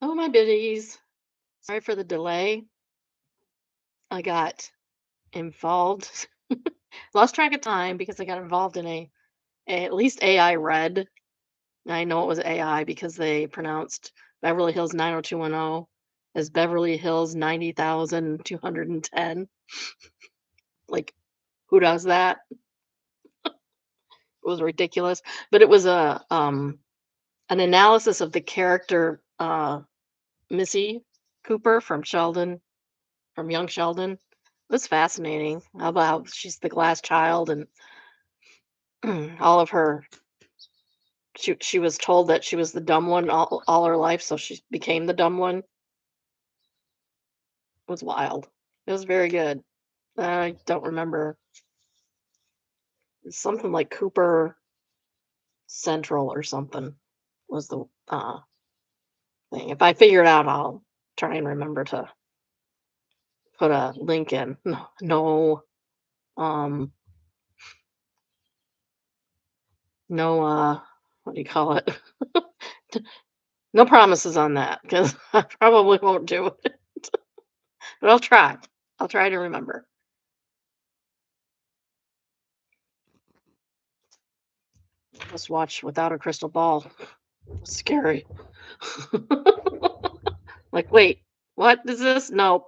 Oh, my biddies. Sorry for the delay. I got involved, lost track of time because I got involved in at least AI read. I know it was AI because they pronounced Beverly Hills 90210 as Beverly Hills 90,210. Like, who does that? It was ridiculous. But it was an analysis of the character Missy Cooper from Sheldon, from Young Sheldon. It was fascinating how about she's the glass child and all of her she was told that she was the dumb one all her life, so she became the dumb one. It was wild. It was very good. I don't remember. It's something like Cooper Central or something was the thing. If I figure it out, I'll try and remember to put a link in. No, no, um, no. What do you call it? No promises on that because I probably won't do it, but I'll try. I'll try to remember. Just watch Without a Crystal Ball. It's scary. Like, wait, what is this? No,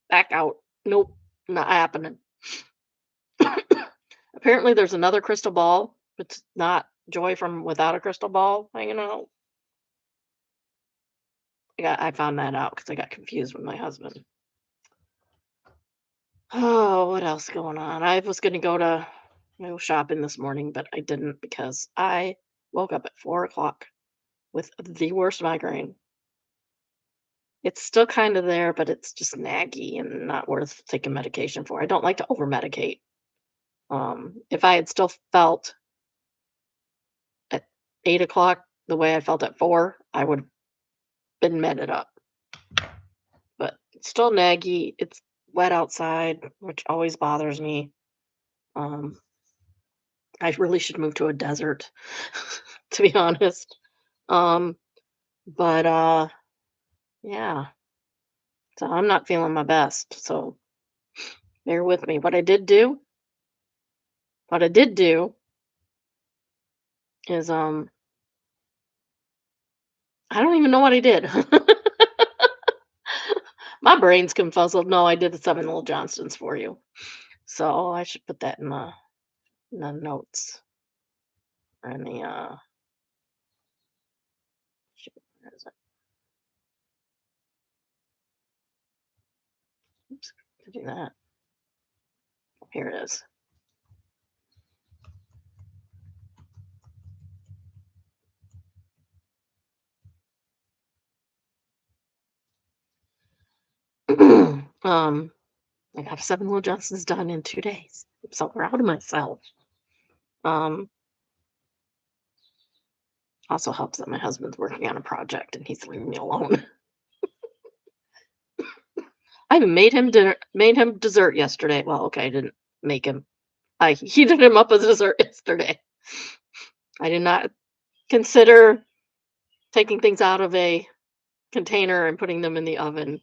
back out. Nope, not happening. Apparently, there's another crystal ball. It's not Joy from Without a Crystal Ball hanging out. I found that out because I got confused with my husband. Oh, what else going on? I was going to go shopping this morning, but I didn't because I woke up at 4 o'clock with the worst migraine. It's still kind of there, but it's just naggy and not worth taking medication for. I don't like to over medicate. If I had still felt at 8 o'clock the way I felt at 4, I would have been meted up. But it's still naggy. It's wet outside, which always bothers me. Um, I really should move to a desert, to be honest. Um, but yeah, so I'm not feeling my best. So bear with me. What I did do is I don't even know what I did. My brain's confuzzled. No, I did the 7 Little Johnsons for you. So I should put that in the notes or in the shoot, where is it? Oops, to do that. Here it is. I got 7 Little Johnsons done in 2 days. I'm so proud of myself. Um, Also helps that my husband's working on a project and he's leaving me alone. I even made him dessert yesterday. Well, okay, I didn't make him. I heated him up as dessert yesterday. I did not consider taking things out of a container and putting them in the oven,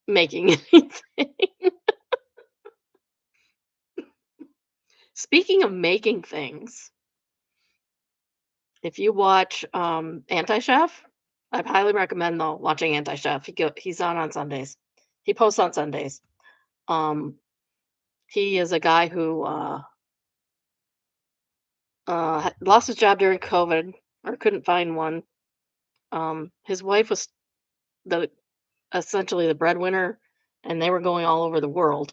making anything. Speaking of making things, if you watch Anti Chef, I highly recommend though watching Anti Chef. He's on Sundays. He posts on Sundays. Um, he is a guy who lost his job during COVID or couldn't find one. His wife was the essentially the breadwinner, and they were going all over the world.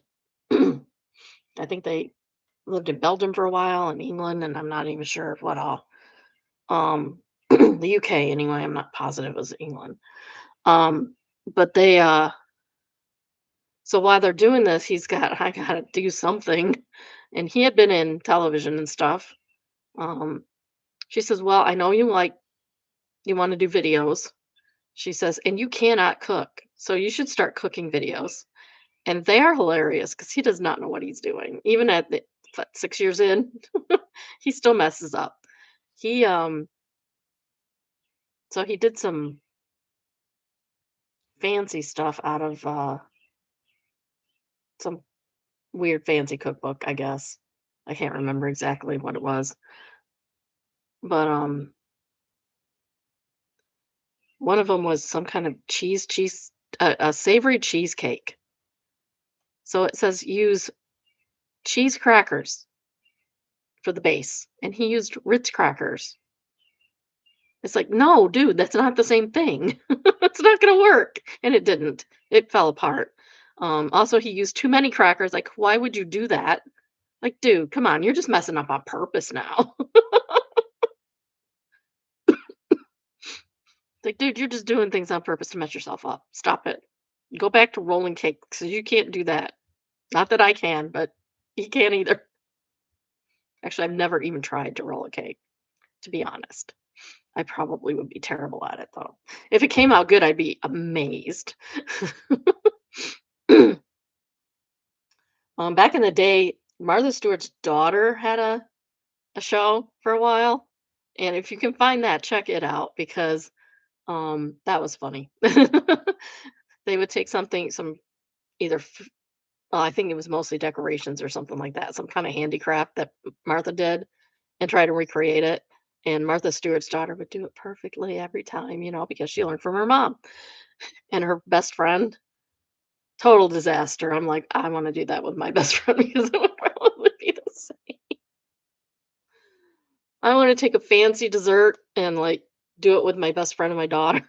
I think they lived in Belgium for a while and England, and I'm not even sure of what all. The UK anyway. I'm not positive it was England. But they so while they're doing this, I gotta do something, and he had been in television and stuff. Um, she says, "Well, I know you want to do videos." She says, "And you cannot cook, so you should start cooking videos." And they are hilarious because he does not know what he's doing. Even at 6 years in, he still messes up. He So he did some fancy stuff out of some weird fancy cookbook, I guess. I can't remember exactly what it was, but one of them was some kind of cheese a savory cheesecake. So it says use cheese crackers for the base, and he used Ritz crackers. It's like, "No, dude, that's not the same thing. It's not gonna work." And it didn't. It fell apart. Also, he used too many crackers, like, why would you do that? Like, dude, come on, you're just messing up on purpose now. Like, dude, you're just doing things on purpose to mess yourself up. Stop it. Go back to rolling cakes because you can't do that. Not that I can, but he can't either. Actually, I've never even tried to roll a cake, to be honest. I probably would be terrible at it, though. If it came out good, I'd be amazed. Back in the day, Martha Stewart's daughter had a show for a while, and if you can find that, check it out because that was funny. They would take something, some either I think it was mostly decorations or something like that, some kind of handicraft that Martha did, and try to recreate it. And Martha Stewart's daughter would do it perfectly every time, because she learned from her mom and her best friend. Total disaster. I'm like, I want to do that with my best friend because it would probably be the same. I want to take a fancy dessert and like do it with my best friend and my daughter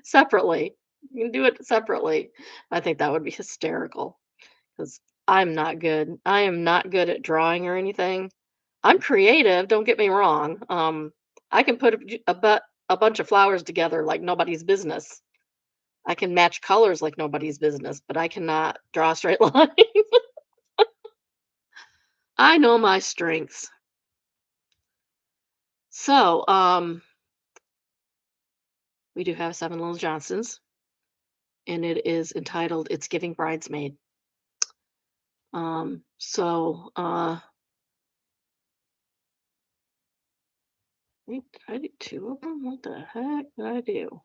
separately. You can do it separately. I think that would be hysterical because I'm not good. I am not good at drawing or anything. I'm creative, don't get me wrong. I can put a bunch of flowers together like nobody's business. I can match colors like nobody's business, but I cannot draw a straight line. I know my strengths. So, we do have Seven Little Johnsons, and it is entitled "It's Giving Bridesmaid." Wait, did I do two of them? What the heck did I do?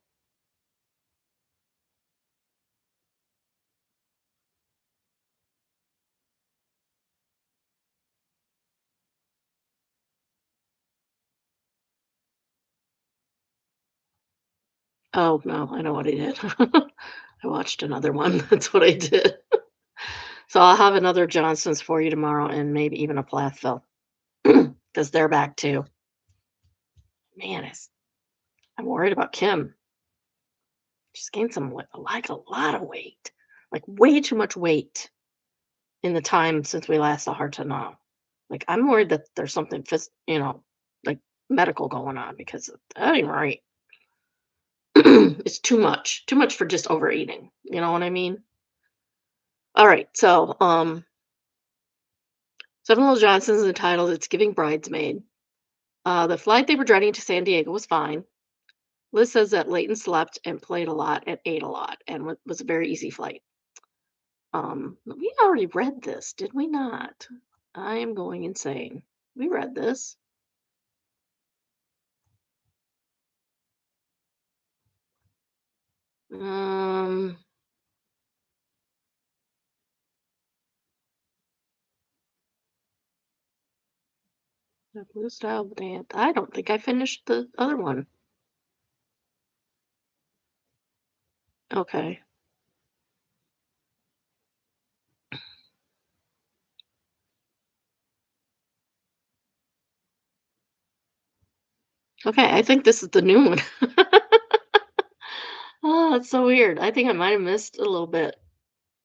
Oh no, I know what I did. I watched another one. That's what I did. So I'll have another Johnson's for you tomorrow, and maybe even a Plathville because they're back too. Man, I'm worried about Kim. She's gained like a lot of weight, like way too much weight in the time since we last saw her to now. Like I'm worried that there's something, like medical going on because that ain't right. It's too much for just overeating. You know what I mean? All right, so Seven Little Johnson's entitled "It's Giving Bridesmaid." The flight they were dreading to San Diego was fine. Liz says that Leighton slept and played a lot and ate a lot and was a very easy flight. We already read this, did we not? I am going insane. We read this. Um, the Blue Style Dance. I don't think I finished the other one. Okay. Okay, I think this is the new one. Oh, it's so weird. I think I might have missed a little bit.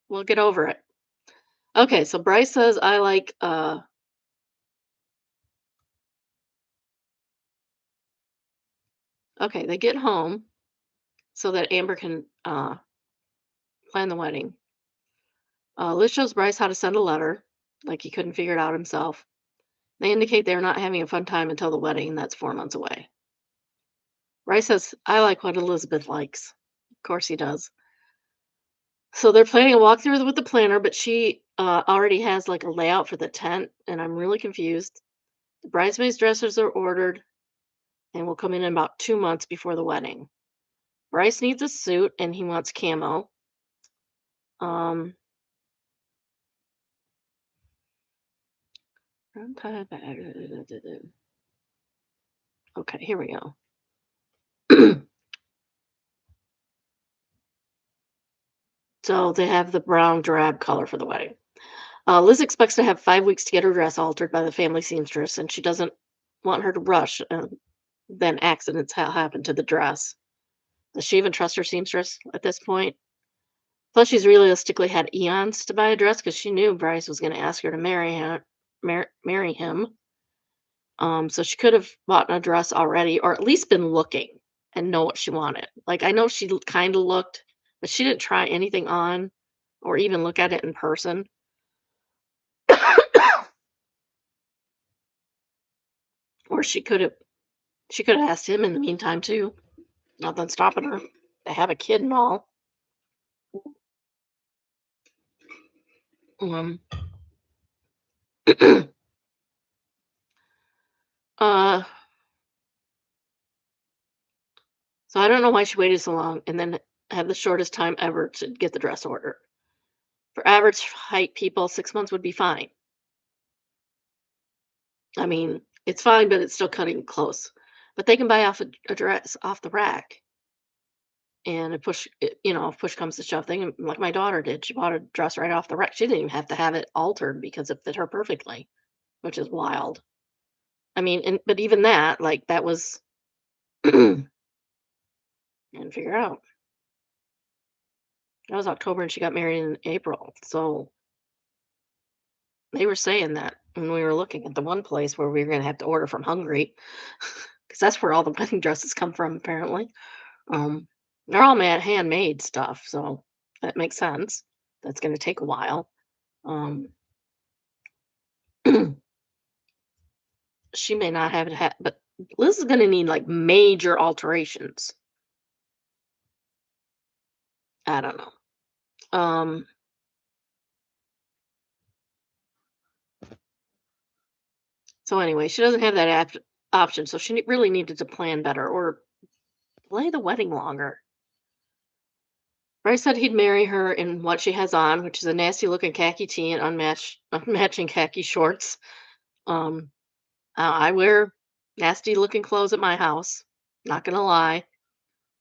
We'll get over it. Okay, so Bryce says I like okay, they get home so that Amber can plan the wedding. Liz shows Bryce how to send a letter, like he couldn't figure it out himself. They indicate they're not having a fun time until the wedding, and that's 4 months away. Bryce says, I like what Elizabeth likes. Of course he does. So they're planning a walkthrough with the planner, but she already has like a layout for the tent, and I'm really confused. The bridesmaids' dresses are ordered. and will come in about 2 months before the wedding. Bryce needs a suit and he wants camo. Um, okay, here we go. So they have the brown drab color for the wedding. Liz expects to have 5 weeks to get her dress altered by the family seamstress, and she doesn't want her to rush, and then accidents happen to the dress. Does she even trust her seamstress at this point? Plus, she's realistically had eons to buy a dress because she knew Bryce was going to ask her to marry him. So she could have bought a dress already, or at least been looking and know what she wanted. Like I know she kind of looked, but she didn't try anything on, or even look at it in person. Or she could have asked him in the meantime too. Nothing stopping her. They have a kid and all. Um, uh, so I don't know why she waited so long and then had the shortest time ever to get the dress ordered. For average height people, 6 months would be fine. I mean, it's fine, but it's still cutting close. But they can buy off a dress off the rack, and if push comes to shove, like my daughter did. She bought a dress right off the rack. She didn't even have to have it altered because it fit her perfectly, which is wild. I mean, but even that, like that was, and figure out that was October, and she got married in April. So they were saying that when we were looking at the one place where we were going to have to order from Hungary, because that's where all the wedding dresses come from, apparently. Um, they're all handmade stuff, so that makes sense. That's going to take a while. Um, she may not have it, but Liz is going to need like major alterations. I don't know. Um, so anyway, she doesn't have that option, so she really needed to plan better or delay the wedding longer. Bryce said he'd marry her in what she has on, which is a nasty looking khaki tee and unmatching khaki shorts. Um, I wear nasty looking clothes at my house. Not gonna lie.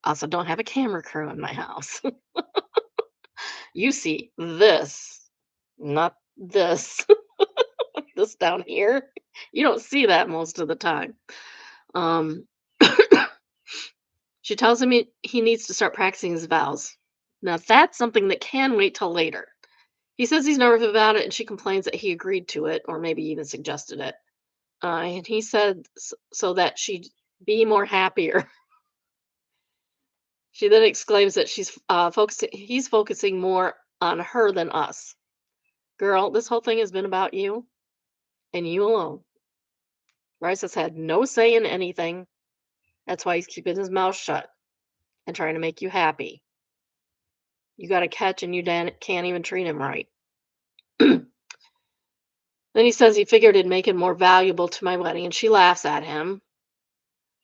Also, don't have a camera crew in my house. You see this, not this. This down here. You don't see that most of the time. Um, she tells him he needs to start practicing his vows. Now, that's something that can wait till later. He says he's nervous about it, and she complains that he agreed to it, or maybe even suggested it. And he said so that she'd be more happier. She then exclaims that he's focusing more on her than us. Girl, this whole thing has been about you and you alone. Bryce has had no say in anything. That's why he's keeping his mouth shut and trying to make you happy. You got a catch and you can't even treat him right. Then he says he figured it'd make him more valuable to my wedding, and she laughs at him.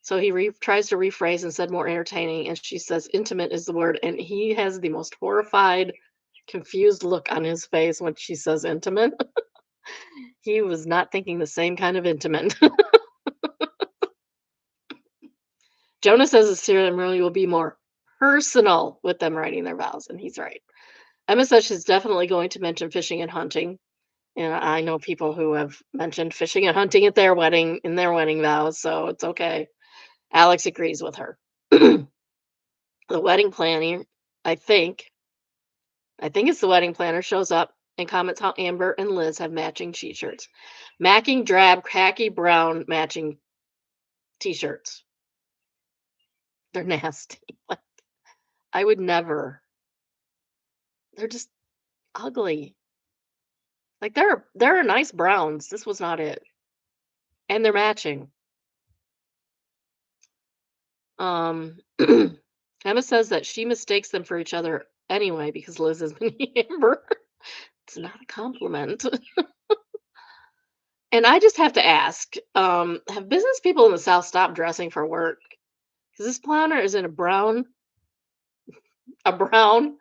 So he tries to rephrase and said more entertaining, and she says intimate is the word, and he has the most horrified, confused look on his face when she says intimate. He was not thinking the same kind of intimate. Jonah says the ceremony will be more personal with them writing their vows, and he's right. Emma says she's definitely going to mention fishing and hunting. And I know people who have mentioned fishing and hunting at their wedding in their wedding vows, so it's okay. Alex agrees with her. The wedding planner, I think, I think it's the wedding planner, shows up and comments how Amber and Liz have matching t-shirts. Matching drab, khaki brown matching t-shirts. They're nasty. Like, I would never. They're just ugly. Like there are nice browns. This was not it. And they're matching. Um Emma says that she mistakes them for each other anyway because Liz is mini Amber. It's not a compliment. And I just have to ask, have business people in the South stopped dressing for work? Because this planner is in a brown advertisement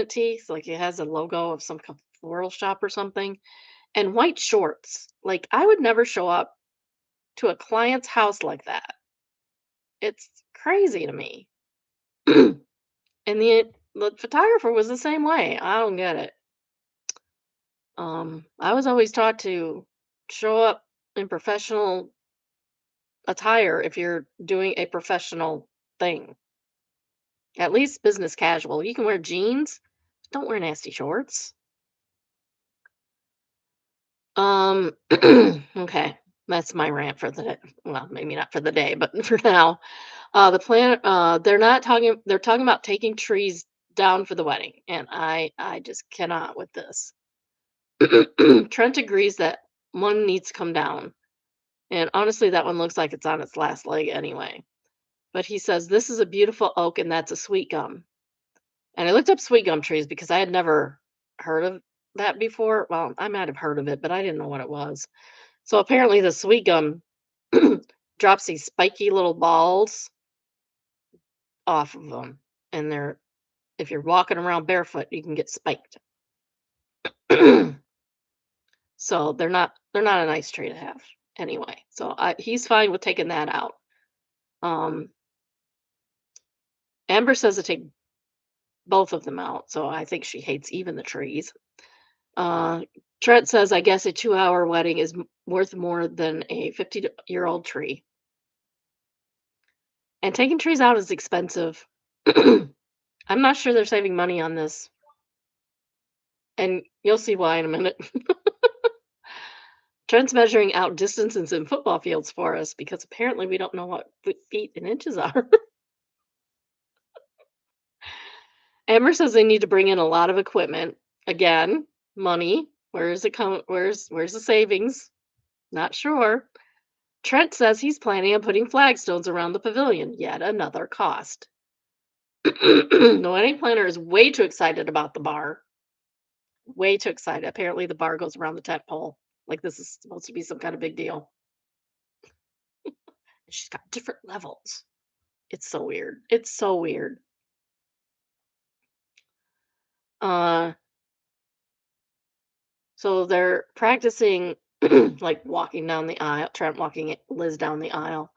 tee. So like it has a logo of some floral shop or something, and white shorts. Like I would never show up to a client's house like that. It's crazy to me. And the photographer was the same way. I don't get it. I was always taught to show up in professional attire if you're doing a professional thing. At least business casual. You can wear jeans. Don't wear nasty shorts. Okay. That's my rant for the day. Well, maybe not for the day, but for now. They're talking about taking trees down for the wedding, and I just cannot with this. Trent agrees that one needs to come down. And honestly, that one looks like it's on its last leg anyway. But he says this is a beautiful oak and that's a sweet gum. And I looked up sweet gum trees because I had never heard of that before. Well, I might have heard of it, but I didn't know what it was. So apparently the sweet gum drops these spiky little balls off of them. And they're if you're walking around barefoot, you can get spiked. So they're not a nice tree to have anyway. So he's fine with taking that out. Um, Amber says to take both of them out, so I think she hates even the trees. Uh, Trent says, I guess a 2-hour wedding is worth more than a 50-year-old tree. And taking trees out is expensive. I'm not sure they're saving money on this, and you'll see why in a minute. Trent's measuring out distances in football fields for us because apparently we don't know what feet and inches are. Amber says they need to bring in a lot of equipment. Again, money. Where is it coming? Where's the savings? Not sure. Trent says he's planning on putting flagstones around the pavilion. Yet another cost. The wedding planner is way too excited about the bar. Way too excited. Apparently, the bar goes around the tent pole. Like this is supposed to be some kind of big deal. She's got different levels. It's so weird. It's so weird. Uh, so they're practicing like walking down the aisle. Trent walking Liz down the aisle,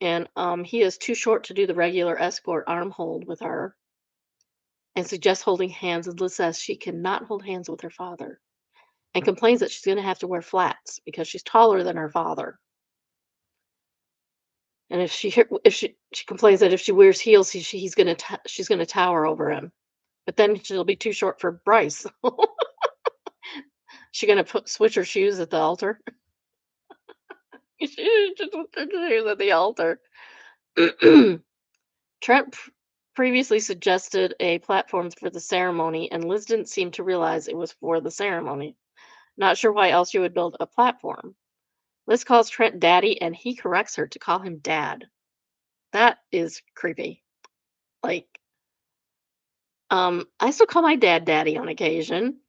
and he is too short to do the regular escort arm hold with her, and suggests holding hands. And Liz says she cannot hold hands with her father, and complains that she's going to have to wear flats because she's taller than her father. And if she complains that if she wears heels, she's gonna tower over him. But then she'll be too short for Bryce. She gonna switch her shoes at the altar? She just switch her shoes at the altar. Trent previously suggested a platform for the ceremony, and Liz didn't seem to realize it was for the ceremony. Not sure why else you would build a platform. Liz calls Trent daddy, and he corrects her to call him dad. That is creepy. Like, I still call my dad daddy on occasion,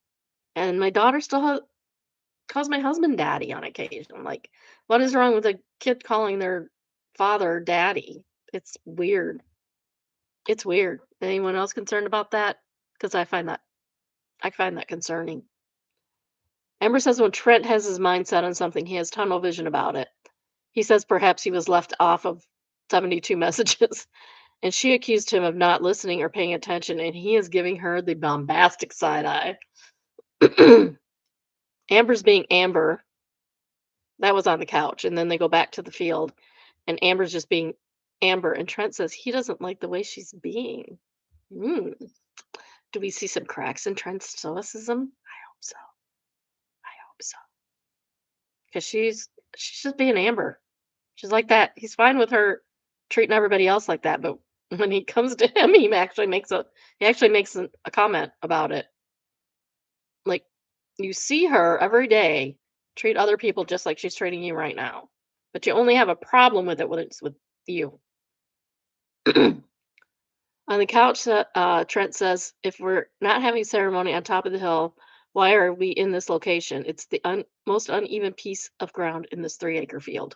and my daughter still calls my husband daddy on occasion. Like, what is wrong with a kid calling their father daddy? It's weird. It's weird. Anyone else concerned about that? Because I find that concerning. Amber says when Trent has his mind set on something, he has tunnel vision about it. He says perhaps he was left off of 72 messages, and she accused him of not listening or paying attention, and he is giving her the bombastic side eye. Amber's being Amber. That was on the couch, and then they go back to the field, and Amber's just being Amber, and Trent says he doesn't like the way she's being. Hmm. Do we see some cracks in Trent's stoicism? I hope so. I hope so. Because she's just being Amber. She's like that. He's fine with her treating everybody else like that, but when he comes to him, he actually makes a comment about it. Like you see her every day treat other people just like she's treating you right now, but you only have a problem with it when it's with you. On the couch, Trent says, "If we're not having ceremony on top of the hill, why are we in this location? It's the most uneven piece of ground in this 3-acre field.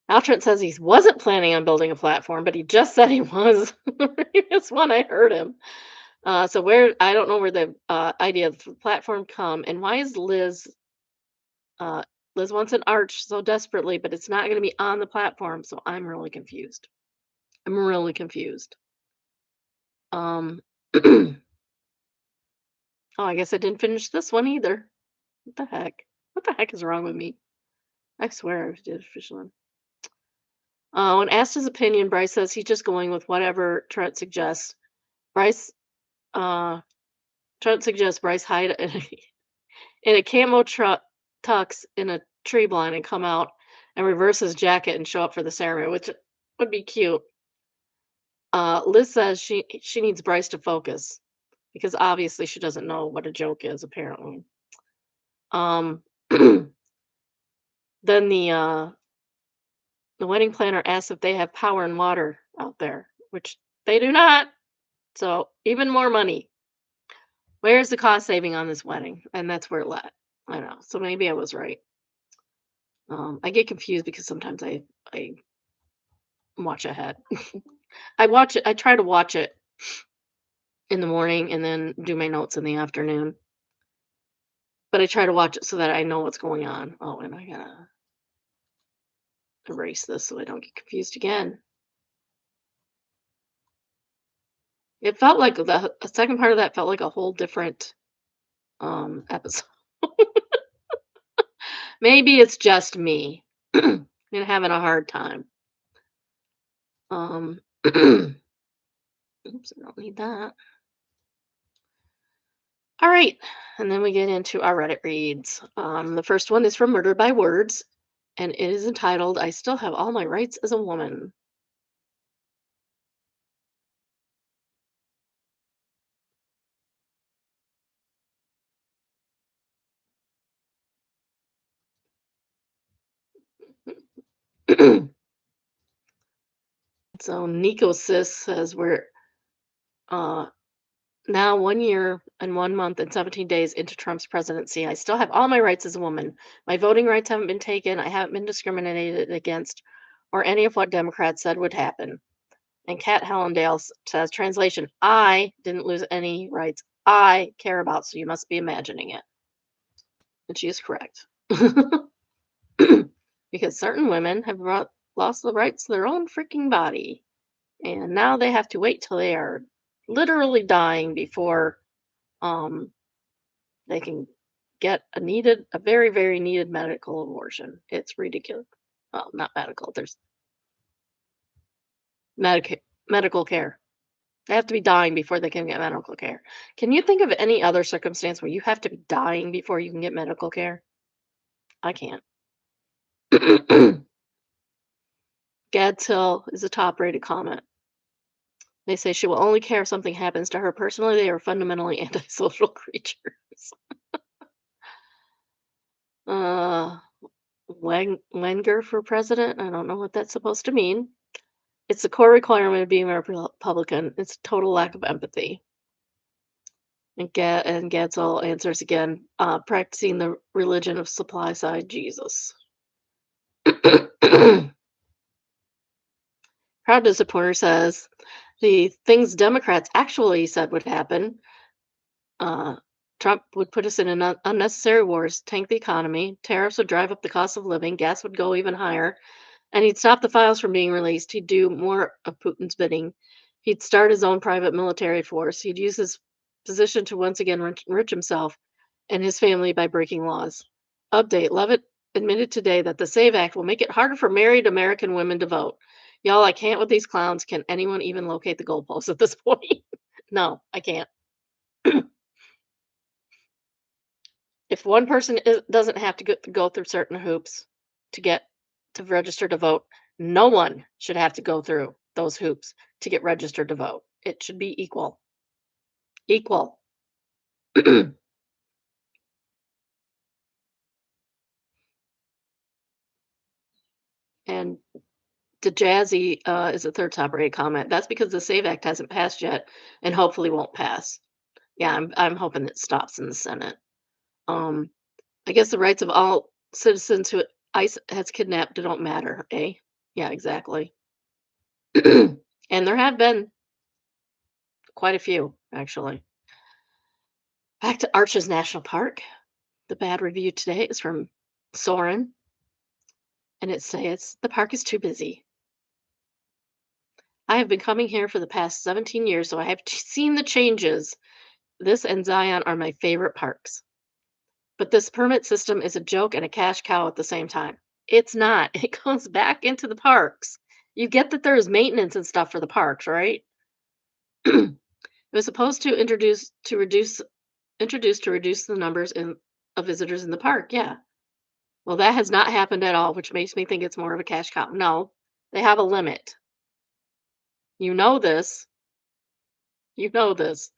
Al Trent says he wasn't planning on building a platform, but he just said he was. It's one I heard him. So where I don't know where the idea of the platform come, and why is uh, Liz wants an arch so desperately, but it's not going to be on the platform. So I'm really confused. I'm really confused. Um, oh, I guess I didn't finish this one either. What the heck? What the heck is wrong with me? I swear I did finish one. When asked his opinion, Bryce says he's just going with whatever Trent suggests. Bryce, uh, Trent suggests Bryce hide in a camo tux in a tree blind and come out and reverse his jacket and show up for the ceremony, which would be cute. Liz says she needs Bryce to focus because obviously she doesn't know what a joke is. Apparently, um, then the wedding planner asks if they have power and water out there, which they do not. So even more money. Where's the cost saving on this wedding? And that's where it led. I know. So maybe I was right. I get confused because sometimes I watch ahead. I watch it. I try to watch it in the morning and then do my notes in the afternoon. But I try to watch it so that I know what's going on. Oh, and I gotta erase this so I don't get confused again. It felt like the second part of that felt like a whole different episode. Maybe it's just me. I'm having a hard time. Oops, I don't need that. All right, and then we get into our Reddit reads. The first one is from Murdered by Words, and it is entitled "I Still Have All My Rights as a Woman." So Nico Sis says we're uh, now 1 year and 1 month and 17 days into Trump's presidency. I still have all my rights as a woman. My voting rights haven't been taken. I haven't been discriminated against, or any of what Democrats said would happen. And Kat Hellendale says, translation, I didn't lose any rights I care about, so you must be imagining it. And she is correct. Because certain women have lost the rights to their own freaking body. And now they have to wait till they are literally dying before they can get a very, very needed medical abortion. It's ridiculous. Well, not medical. There's medical care. They have to be dying before they can get medical care. Can you think of any other circumstance where you have to be dying before you can get medical care? I can't. Gadsill is a top-rated comment. They say she will only care if something happens to her personally. They are fundamentally antisocial creatures. uh, Wenger for president? I don't know what that's supposed to mean. It's a core requirement of being a Republican. It's a total lack of empathy. And Gadsall answers again, practicing the religion of supply side Jesus. Proud Disappointer says the things Democrats actually said would happen. Trump would put us in an unnecessary wars, tank the economy, tariffs would drive up the cost of living, gas would go even higher, and he'd stop the files from being released. He'd do more of Putin's bidding. He'd start his own private military force. He'd use his position to once again enrich himself and his family by breaking laws. Update: Levitt admitted today that the SAVE Act will make it harder for married American women to vote. Y'all, I can't with these clowns. Can anyone even locate the goalposts at this point? No, I can't. If one person doesn't have to go through certain hoops to get to register to vote, no one should have to go through those hoops to get registered to vote. It should be equal. Equal. And the Jazzy is a third top rated comment. That's because the SAVE Act hasn't passed yet and hopefully won't pass. Yeah, I'm hoping it stops in the Senate. Um, I guess the rights of all citizens who ICE has kidnapped don't matter, eh? Yeah, exactly. And there have been quite a few, actually. Back to Arches National Park. The bad review today is from Soren, and it says the park is too busy. I have been coming here for the past 17 years, so I have seen the changes. This and Zion are my favorite parks. But this permit system is a joke and a cash cow at the same time. It's not. It goes back into the parks. You get that there's maintenance and stuff for the parks, right? It was supposed to introduce to reduce the numbers of visitors in the park. Yeah. Well, that has not happened at all, which makes me think it's more of a cash cow. No, they have a limit. You know this. You know this.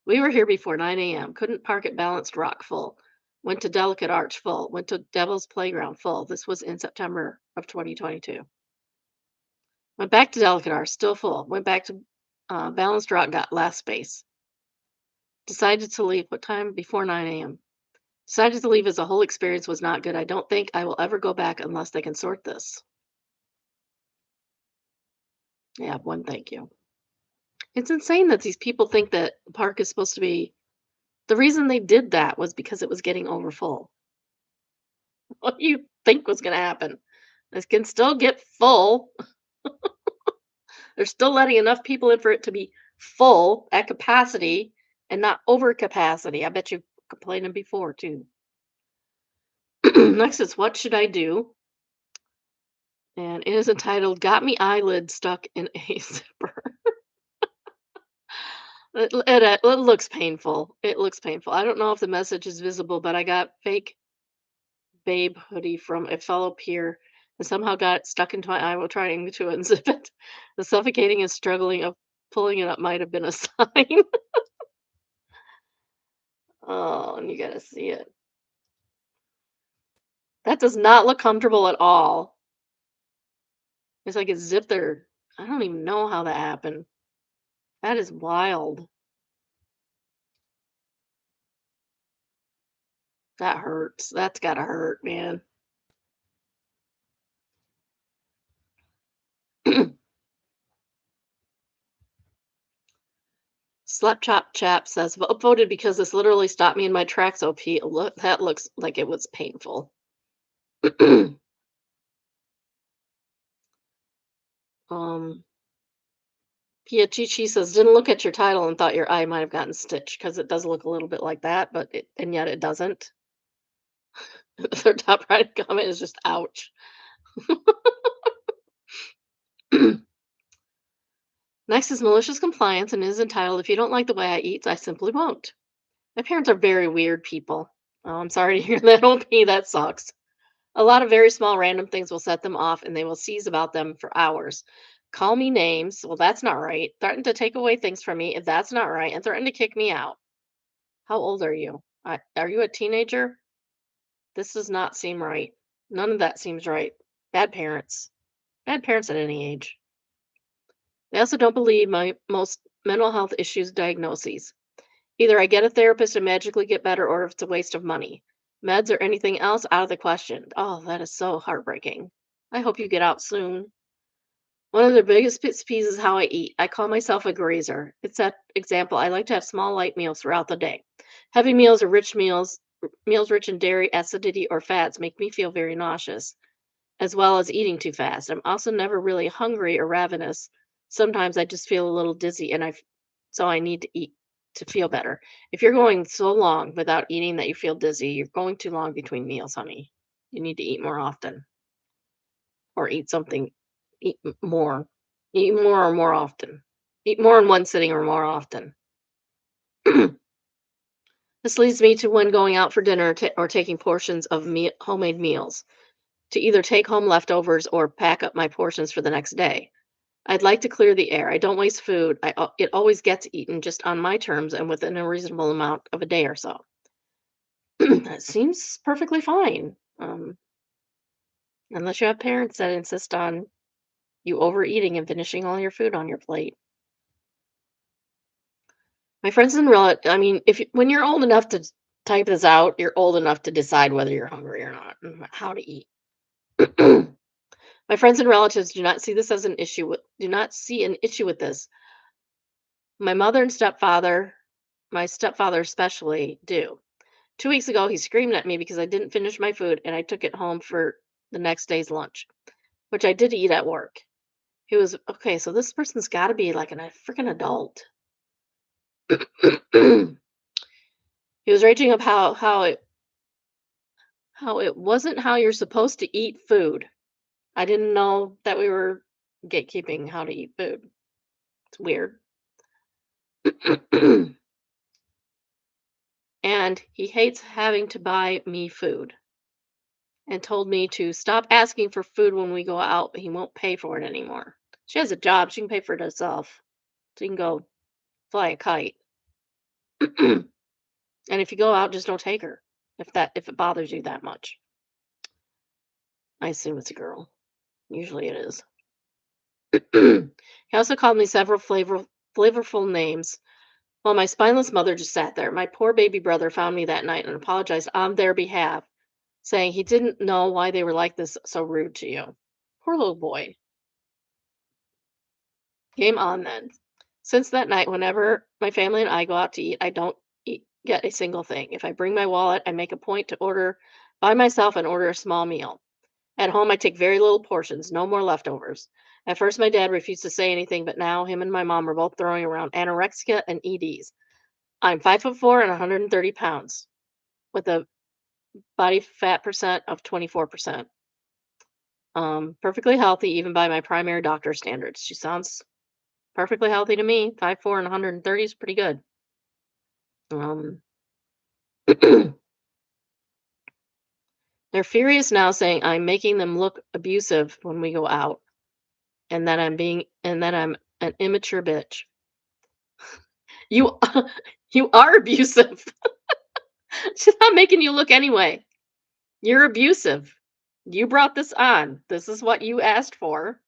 We were here before 9 a.m. Couldn't park at Balanced Rock full. Went to Delicate Arch full. Went to Devil's Playground full. This was in September of 2022. Went back to Delicate Arch, still full. Went back to Balanced Rock, got last space. Decided to leave. What time? Before 9 a.m. Decided to leave as the whole experience was not good. I don't think I will ever go back unless they can sort this. Yeah, one thank you. It's insane that these people think that the park is supposed to be. The reason they did that was because it was getting overfull. What do you think was going to happen? This can still get full. They're still letting enough people in for it to be full at capacity and not over capacity. I bet you complaining before too. Next is what should I do? And it is entitled "Got Me Eyelid Stuck in a Zipper." It looks painful. It looks painful. I don't know if the message is visible, but I got fake babe hoodie from a fellow peer and somehow got it stuck into my eye while trying to unzip it. The suffocating and struggling of pulling it up might have been a sign. Oh, and you gotta see it. That does not look comfortable at all. It's like it's zipped there. I don't even know how that happened. That is wild. That hurts. That's gotta hurt, man. Slap Chop Chap says, Voted because this literally stopped me in my tracks, OP. Look, that looks like it was painful." um, Pia Chichi says, "Didn't look at your title and thought your eye might have gotten stitched because it does look a little bit like that, and yet it doesn't." Their top right comment is just ouch. Next is malicious compliance and is entitled, "If you don't like the way I eat, I simply won't." My parents are very weird people. Oh, I'm sorry to hear that, OP. That sucks. A lot of very small random things will set them off and they will seize about them for hours. Call me names. Well, that's not right. Threaten to take away things from me if that's not right. And threaten to kick me out. How old are you? Are you a teenager? This does not seem right. None of that seems right. Bad parents. Bad parents at any age. They also don't believe my most mental health issues diagnoses. Either I get a therapist and magically get better, or if it's a waste of money. Meds or anything else out of the question. Oh, that is so heartbreaking. I hope you get out soon. One of the biggest pet peeves is how I eat. I call myself a grazer. It's that example. I like to have small, light meals throughout the day. Heavy meals or meals rich in dairy, acidity, or fats make me feel very nauseous, as well as eating too fast. I'm also never really hungry or ravenous. Sometimes I just feel a little dizzy, so I need to eat to feel better. If you're going so long without eating that you feel dizzy, you're going too long between meals, honey. You need to eat more often, or eat something, more. Eat more or more often. Eat more in one sitting or more often. This leads me to when going out for dinner or taking portions of homemade meals, to either take home leftovers or pack up my portions for the next day. I'd like to clear the air. I don't waste food. It always gets eaten just on my terms and within a reasonable amount of a day or so. That seems perfectly fine. Unless you have parents that insist on you overeating and finishing all your food on your plate. My friends and I mean, when you're old enough to type this out, you're old enough to decide whether you're hungry or not and how to eat. My friends and relatives do not see an issue with this. My mother and stepfather, my stepfather especially, do. 2 weeks ago, he screamed at me because I didn't finish my food and I took it home for the next day's lunch, which I did eat at work. He was okay, so this person's got to be like a freaking adult. He was raging up how it wasn't how you're supposed to eat food. I didn't know that we were gatekeeping how to eat food. It's weird. And he hates having to buy me food and told me to stop asking for food when we go out. He won't pay for it anymore. She has a job. She can pay for it herself. She can go fly a kite. And if you go out, just don't take her if it bothers you that much. I assume it's a girl. Usually it is. He also called me several flavorful names while my spineless mother just sat there. My poor baby brother found me that night and apologized on their behalf, saying he didn't know why they were like this, so rude to you. Poor little boy. Game on then. Since that night, whenever my family and I go out to eat, I don't get a single thing. If I bring my wallet, I make a point to order by myself and order a small meal. At home, I take very little portions, no more leftovers. At first, my dad refused to say anything, but now him and my mom are both throwing around anorexia and EDs. I'm 5'4" and 130 pounds with a body fat percent of 24%. Perfectly healthy, even by my primary doctor standards. She sounds perfectly healthy to me. 5'4" and 130 is pretty good. They're furious now, saying I'm making them look abusive when we go out, and that I'm an immature bitch. You you are abusive. She's not making you look anyway. You're abusive. You brought this on. This is what you asked for.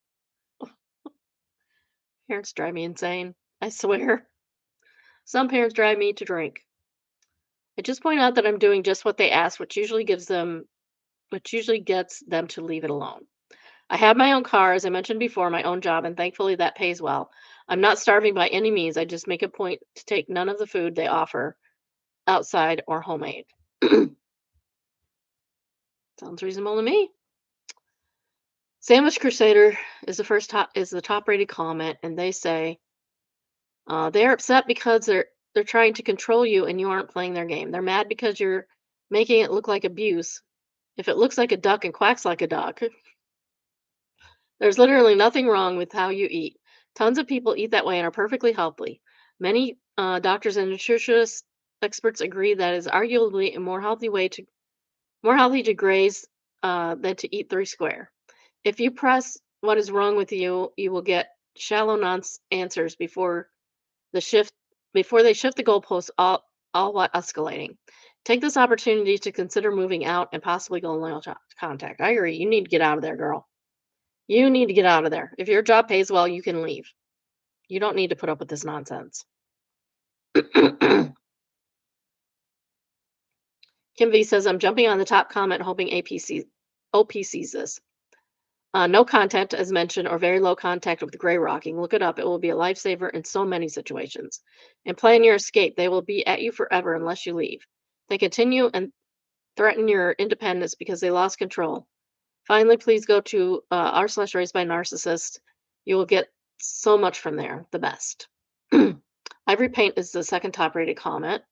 Parents drive me insane. I swear. Some parents drive me to drink. I just point out that I'm doing just what they asked, which usually gets them to leave it alone. I have my own car, as I mentioned before, my own job, and thankfully that pays well. I'm not starving by any means. I just make a point to take none of the food they offer, outside or homemade. Sounds reasonable to me. Sandwich Crusader is the top rated comment, and they say they're upset because they're trying to control you and you aren't playing their game. They're mad because you're making it look like abuse. If it looks like a duck and quacks like a duck, there's literally nothing wrong with how you eat. Tons of people eat that way and are perfectly healthy. Many doctors and nutritionist experts agree that is arguably a more healthy to graze than to eat three square. If you press what is wrong with you, you will get shallow nonce answers the shift before they shift the goalposts, all while escalating. Take this opportunity to consider moving out and possibly go in contact. I agree. You need to get out of there, girl. You need to get out of there. If your job pays well, you can leave. You don't need to put up with this nonsense. Kim V says, I'm jumping on the top comment hoping OP sees this. No contact, as mentioned, or very low contact with gray rocking. Look it up. It will be a lifesaver in so many situations. And plan your escape. They will be at you forever unless you leave. They continue and threaten your independence because they lost control. Finally, please go to r/raised by narcissist. You will get so much from there. The best. Ivory Paint is the second top rated comment.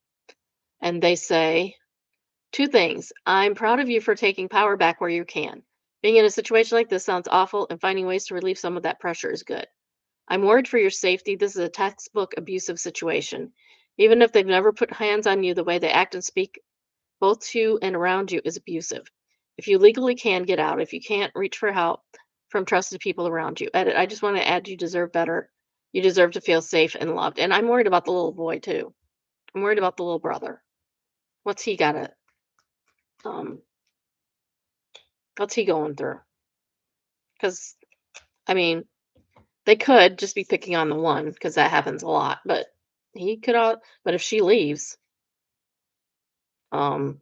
And they say, two things. I'm proud of you for taking power back where you can. Being in a situation like this sounds awful, and finding ways to relieve some of that pressure is good. I'm worried for your safety. This is a textbook abusive situation. Even if they've never put hands on you, the way they act and speak, both to and around you, is abusive. If you legally can, get out. If you can't, reach for help from trusted people around you. Edit. I just want to add, you deserve better. You deserve to feel safe and loved. And I'm worried about the little boy, too. I'm worried about the little brother. What's he what's he going through? Because, I mean, they could just be picking on the one, because that happens a lot. But but if she leaves, um,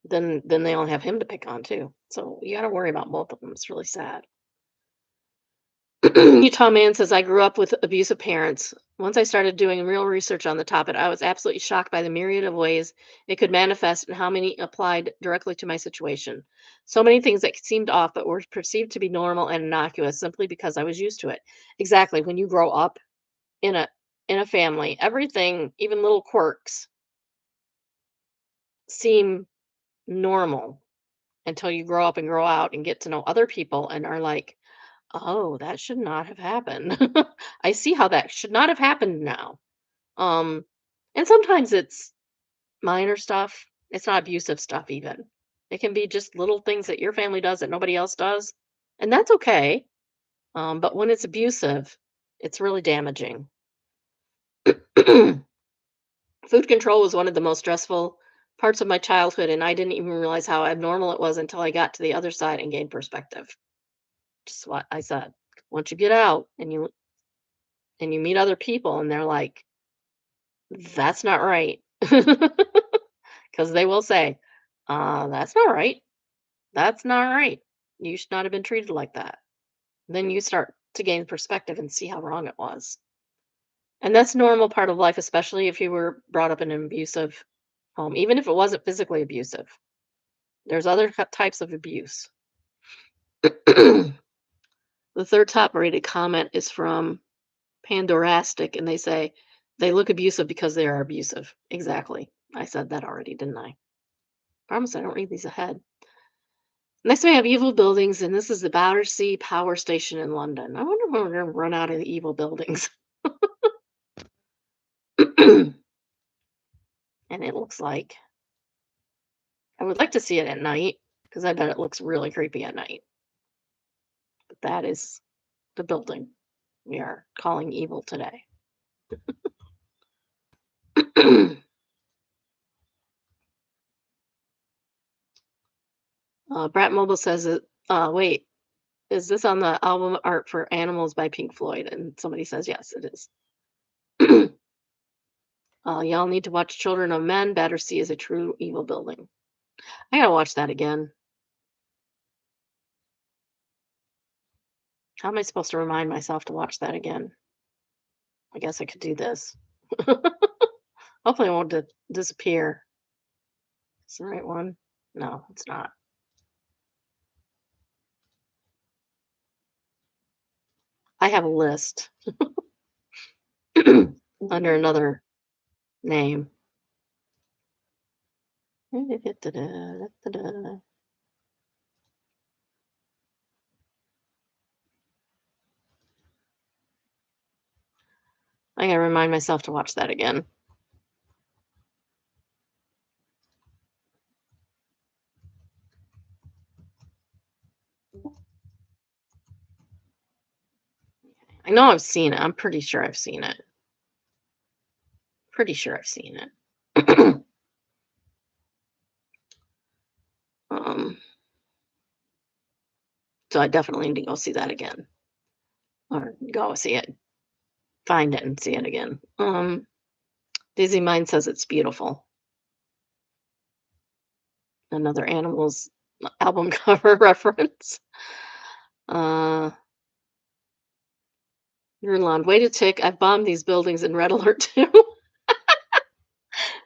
then they all have him to pick on too. So you got to worry about both of them. It's really sad. Utah man says, I grew up with abusive parents. Once I started doing real research on the topic, I was absolutely shocked by the myriad of ways it could manifest and how many applied directly to my situation. So many things that seemed off but were perceived to be normal and innocuous simply because I was used to it. Exactly. When you grow up in a family, everything, even little quirks, seem normal until you grow up and grow out and get to know other people and are like, oh, that should not have happened. I see how that should not have happened now. Um, and sometimes it's minor stuff. It's not abusive stuff even. It can be just little things that your family does that nobody else does, and that's okay. But when it's abusive, it's really damaging. Food control was one of the most stressful parts of my childhood, and I didn't even realize how abnormal it was until I got to the other side and gained perspective. Just what I said. Once you get out and you meet other people and they're like, that's not right. Because they will say, that's not right. That's not right. You should not have been treated like that. Then you start to gain perspective and see how wrong it was. And that's normal part of life, especially if you were brought up in an abusive home, even if it wasn't physically abusive. There's other types of abuse. The third top rated comment is from Pandorastic, and they say they look abusive because they are abusive. Exactly. I said that already, didn't I? Promise I don't read these ahead. Next, we have evil buildings, and this is the Battersea Power Station in London. I wonder when we're going to run out of the evil buildings. And it looks like I would like to see it at night because I bet it looks really creepy at night. But that is the building we are calling evil today. Brat Mobile says, wait, is this on the album art for Animals by Pink Floyd? And somebody says, yes, it is. Y'all need to watch Children of Men. Battersea is a true evil building. I gotta watch that again. How am I supposed to remind myself to watch that again? I guess I could do this. Hopefully it won't disappear. It's the right one? No, it's not. I have a list under another name. I gotta remind myself to watch that again. I know I've seen it. I'm pretty sure I've seen it. Pretty sure I've seen it. um, so I definitely need to go see that again. Or go see it. Find it and see it again. Dizzy Mind says it's beautiful. Another Animals album cover reference. Uh, Yurland, way to tick. I've bombed these buildings in Red Alert 2. Have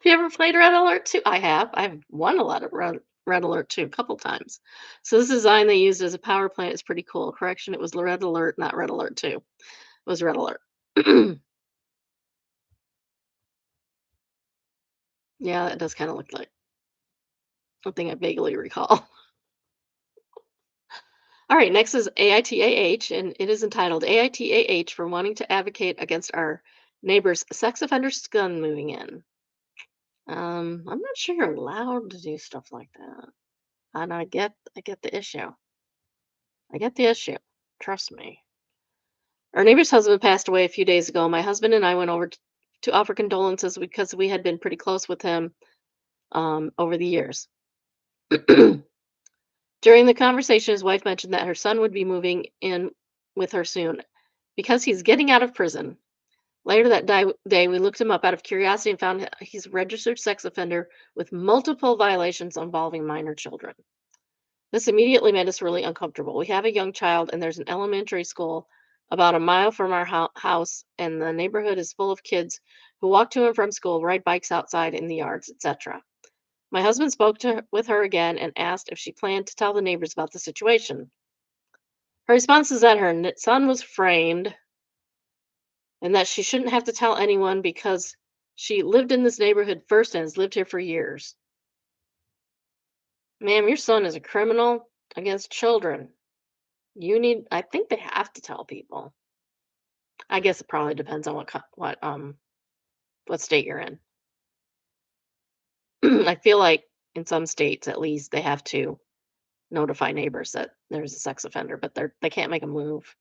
you ever played Red Alert 2? I have. I've won a lot of Red Alert 2 a couple times. So this design they used as a power plant is pretty cool. Correction, it was Red Alert, not Red Alert 2. It was Red Alert. Yeah, it does kind of look like something I vaguely recall. All right, next is AITAH, and it is entitled AITAH for wanting to advocate against our neighbor's sex offender son moving in. I'm not sure you're allowed to do stuff like that. And I get the issue. I get the issue. Trust me. Our neighbor's husband passed away a few days ago. My husband and I went over to offer condolences because we had been pretty close with him over the years. During the conversation, his wife mentioned that her son would be moving in with her soon because he's getting out of prison. Later that day, we looked him up out of curiosity and found he's a registered sex offender with multiple violations involving minor children. This immediately made us really uncomfortable. We have a young child, and there's an elementary school about a mile from our house, and the neighborhood is full of kids who walk to and from school, ride bikes outside in the yards, etc. My husband spoke with her again and asked if she planned to tell the neighbors about the situation. Her response is that her son was framed and that she shouldn't have to tell anyone because she lived in this neighborhood first and has lived here for years. Ma'am, your son is a criminal against children. I think they have to tell people. I guess it probably depends on what state you're in. I feel like in some states, at least, they have to notify neighbors that there's a sex offender, but they can't make a move.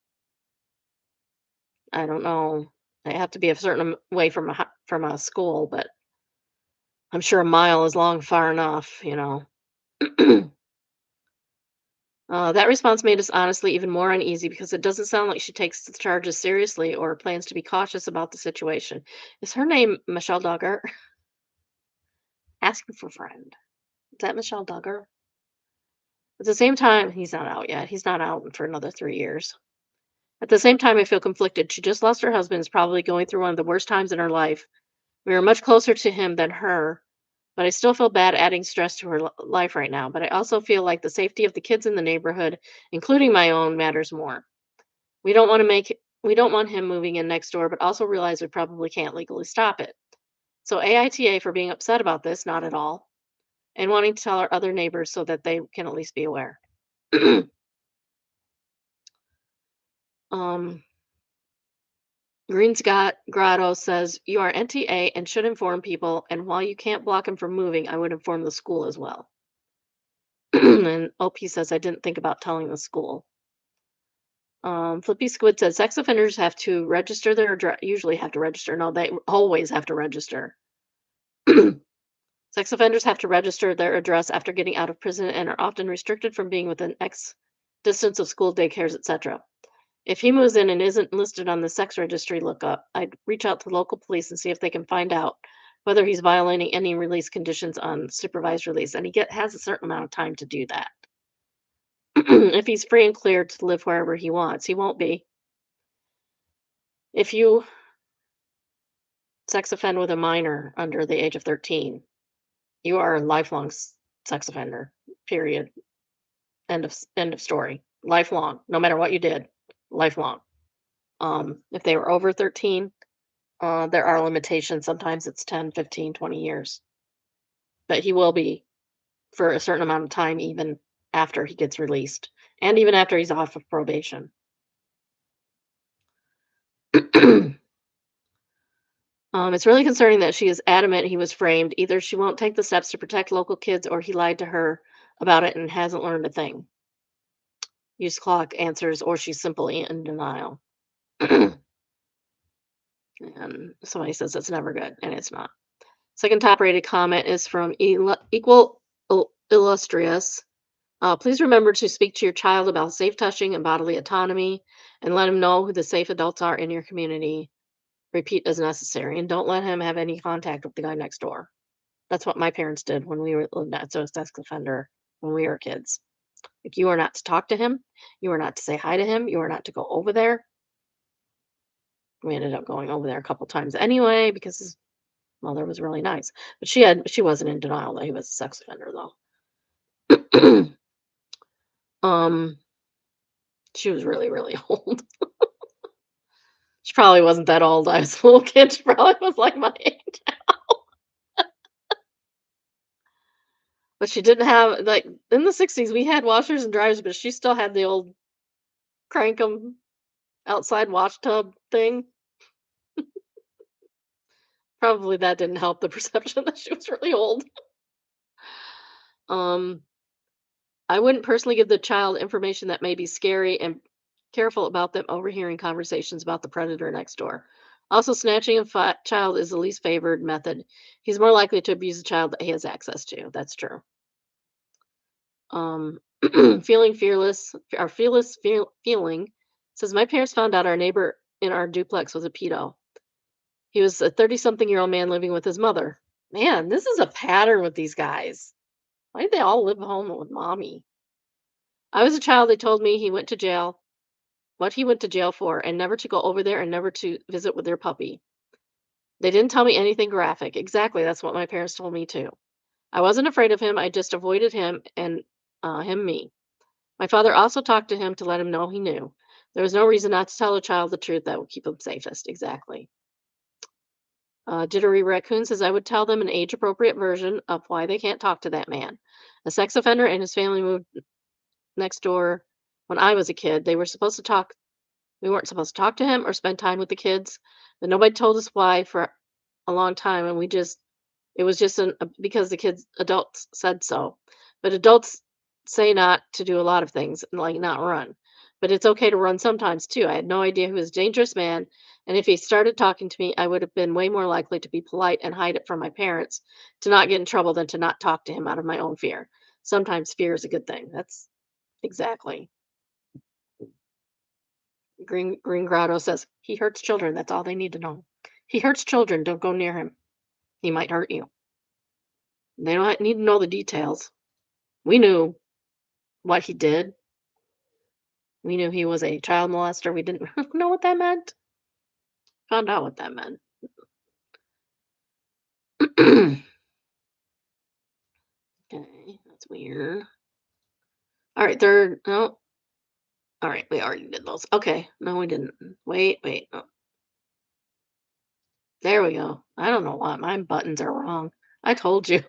I don't know. They have to be a certain way from a school, but I'm sure a mile is far enough, you know. That response made us honestly even more uneasy because it doesn't sound like she takes the charges seriously or plans to be cautious about the situation. Is her name Michelle Duggar? Asking for friend. Is that Michelle Duggar? At the same time, he's not out yet. He's not out for another 3 years. At the same time, I feel conflicted. She just lost her husband, is probably going through one of the worst times in her life. We are much closer to him than her, but I still feel bad adding stress to her life right now. But I also feel like the safety of the kids in the neighborhood, including my own, matters more. We don't want him moving in next door, but also realize we probably can't legally stop it. So AITA for being upset about this, not at all, and wanting to tell our other neighbors so that they can at least be aware. um, Green Scott Grotto says you are NTA and should inform people. And while you can't block him from moving, I would inform the school as well. And OP says I didn't think about telling the school. Flippy Squid says sex offenders have to register their address. Usually have to register. No, they always have to register. Sex offenders have to register their address after getting out of prison and are often restricted from being within X distance of school, daycares, etc. If he moves in and isn't listed on the sex registry lookup, I'd reach out to local police and see if they can find out whether he's violating any release conditions on supervised release. And has a certain amount of time to do that. If he's free and clear to live wherever he wants, he won't be. If you sex offend with a minor under the age of 13, you are a lifelong sex offender. Period. End of story. Lifelong, no matter what you did, lifelong. If they were over 13, there are limitations. Sometimes it's 10, 15, 20 years. But he will be for a certain amount of time, even after he gets released, and even after he's off of probation. It's really concerning that she is adamant he was framed. Either she won't take the steps to protect local kids or he lied to her about it and hasn't learned a thing. Use clock answers, or she's simply in denial. And somebody says it's never good, and it's not. Second top rated comment is from Equal Illustrious. Please remember to speak to your child about safe touching and bodily autonomy and let him know who the safe adults are in your community. Repeat as necessary, and don't let him have any contact with the guy next door. That's what my parents did when we were lived next to a sex offender when we were kids. Like, you are not to talk to him. You are not to say hi to him. You are not to go over there. We ended up going over there a couple times anyway because his mother was really nice. But she wasn't in denial that he was a sex offender though. um she was really, really old. She probably wasn't that old. I was a little kid. She probably was like my age. But she didn't have like in the 60s we had washers and dryers, but she still had the old crank 'em outside wash tub thing. Probably that didn't help the perception that she was really old. Um, I wouldn't personally give the child information that may be scary and careful about them overhearing conversations about the predator next door. Also, snatching a child is the least favored method. He's more likely to abuse a child that he has access to. That's true. Um, feeling fearless, our feeling says my parents found out our neighbor in our duplex was a pedo. He was a 30-something-year-old man living with his mother. Man, this is a pattern with these guys. Why did they all live home with mommy? I was a child, they told me he went to jail, what he went to jail for, and never to go over there and never to visit with their puppy. They didn't tell me anything graphic. Exactly, that's what my parents told me too. I wasn't afraid of him, I just avoided him and him me. My father also talked to him to let him know he knew. There was no reason not to tell a child the truth that would keep him safest. Exactly. Jittery Raccoon says, I would tell them an age appropriate version of why they can't talk to that man. A sex offender and his family moved next door when I was a kid. They were supposed to talk. We weren't supposed to talk to him or spend time with the kids, but nobody told us why for a long time. And it was just because the kids, adults said so. But adults say not to do a lot of things, like not run. But it's okay to run sometimes too. I had no idea he was a dangerous man. And if he started talking to me, I would have been way more likely to be polite and hide it from my parents to not get in trouble than to not talk to him out of my own fear. Sometimes fear is a good thing. That's exactly. Green Grotto says, he hurts children. That's all they need to know. He hurts children. Don't go near him. He might hurt you. They don't need to know the details. We knew what he did. We knew he was a child molester. We didn't know what that meant. Found out what that meant. Okay, that's weird. All right, third. No. All right, we already did those. Okay, no, we didn't. Wait. Oh, there we go. I don't know why my buttons are wrong. I told you.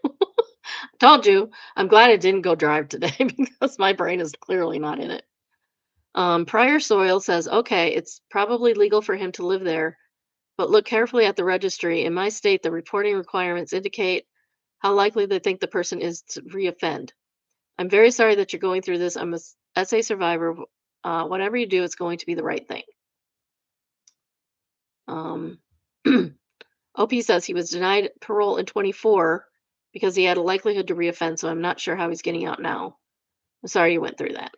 Told you. I'm glad I didn't go drive today because my brain is clearly not in it. Prior Soil says, okay, it's probably legal for him to live there, but look carefully at the registry. In my state, the reporting requirements indicate how likely they think the person is to reoffend. I'm very sorry that you're going through this. I'm a SA survivor. Whatever you do, it's going to be the right thing. Um, OP says he was denied parole in 24 because he had a likelihood to reoffend, so I'm not sure how he's getting out now. I'm sorry you went through that.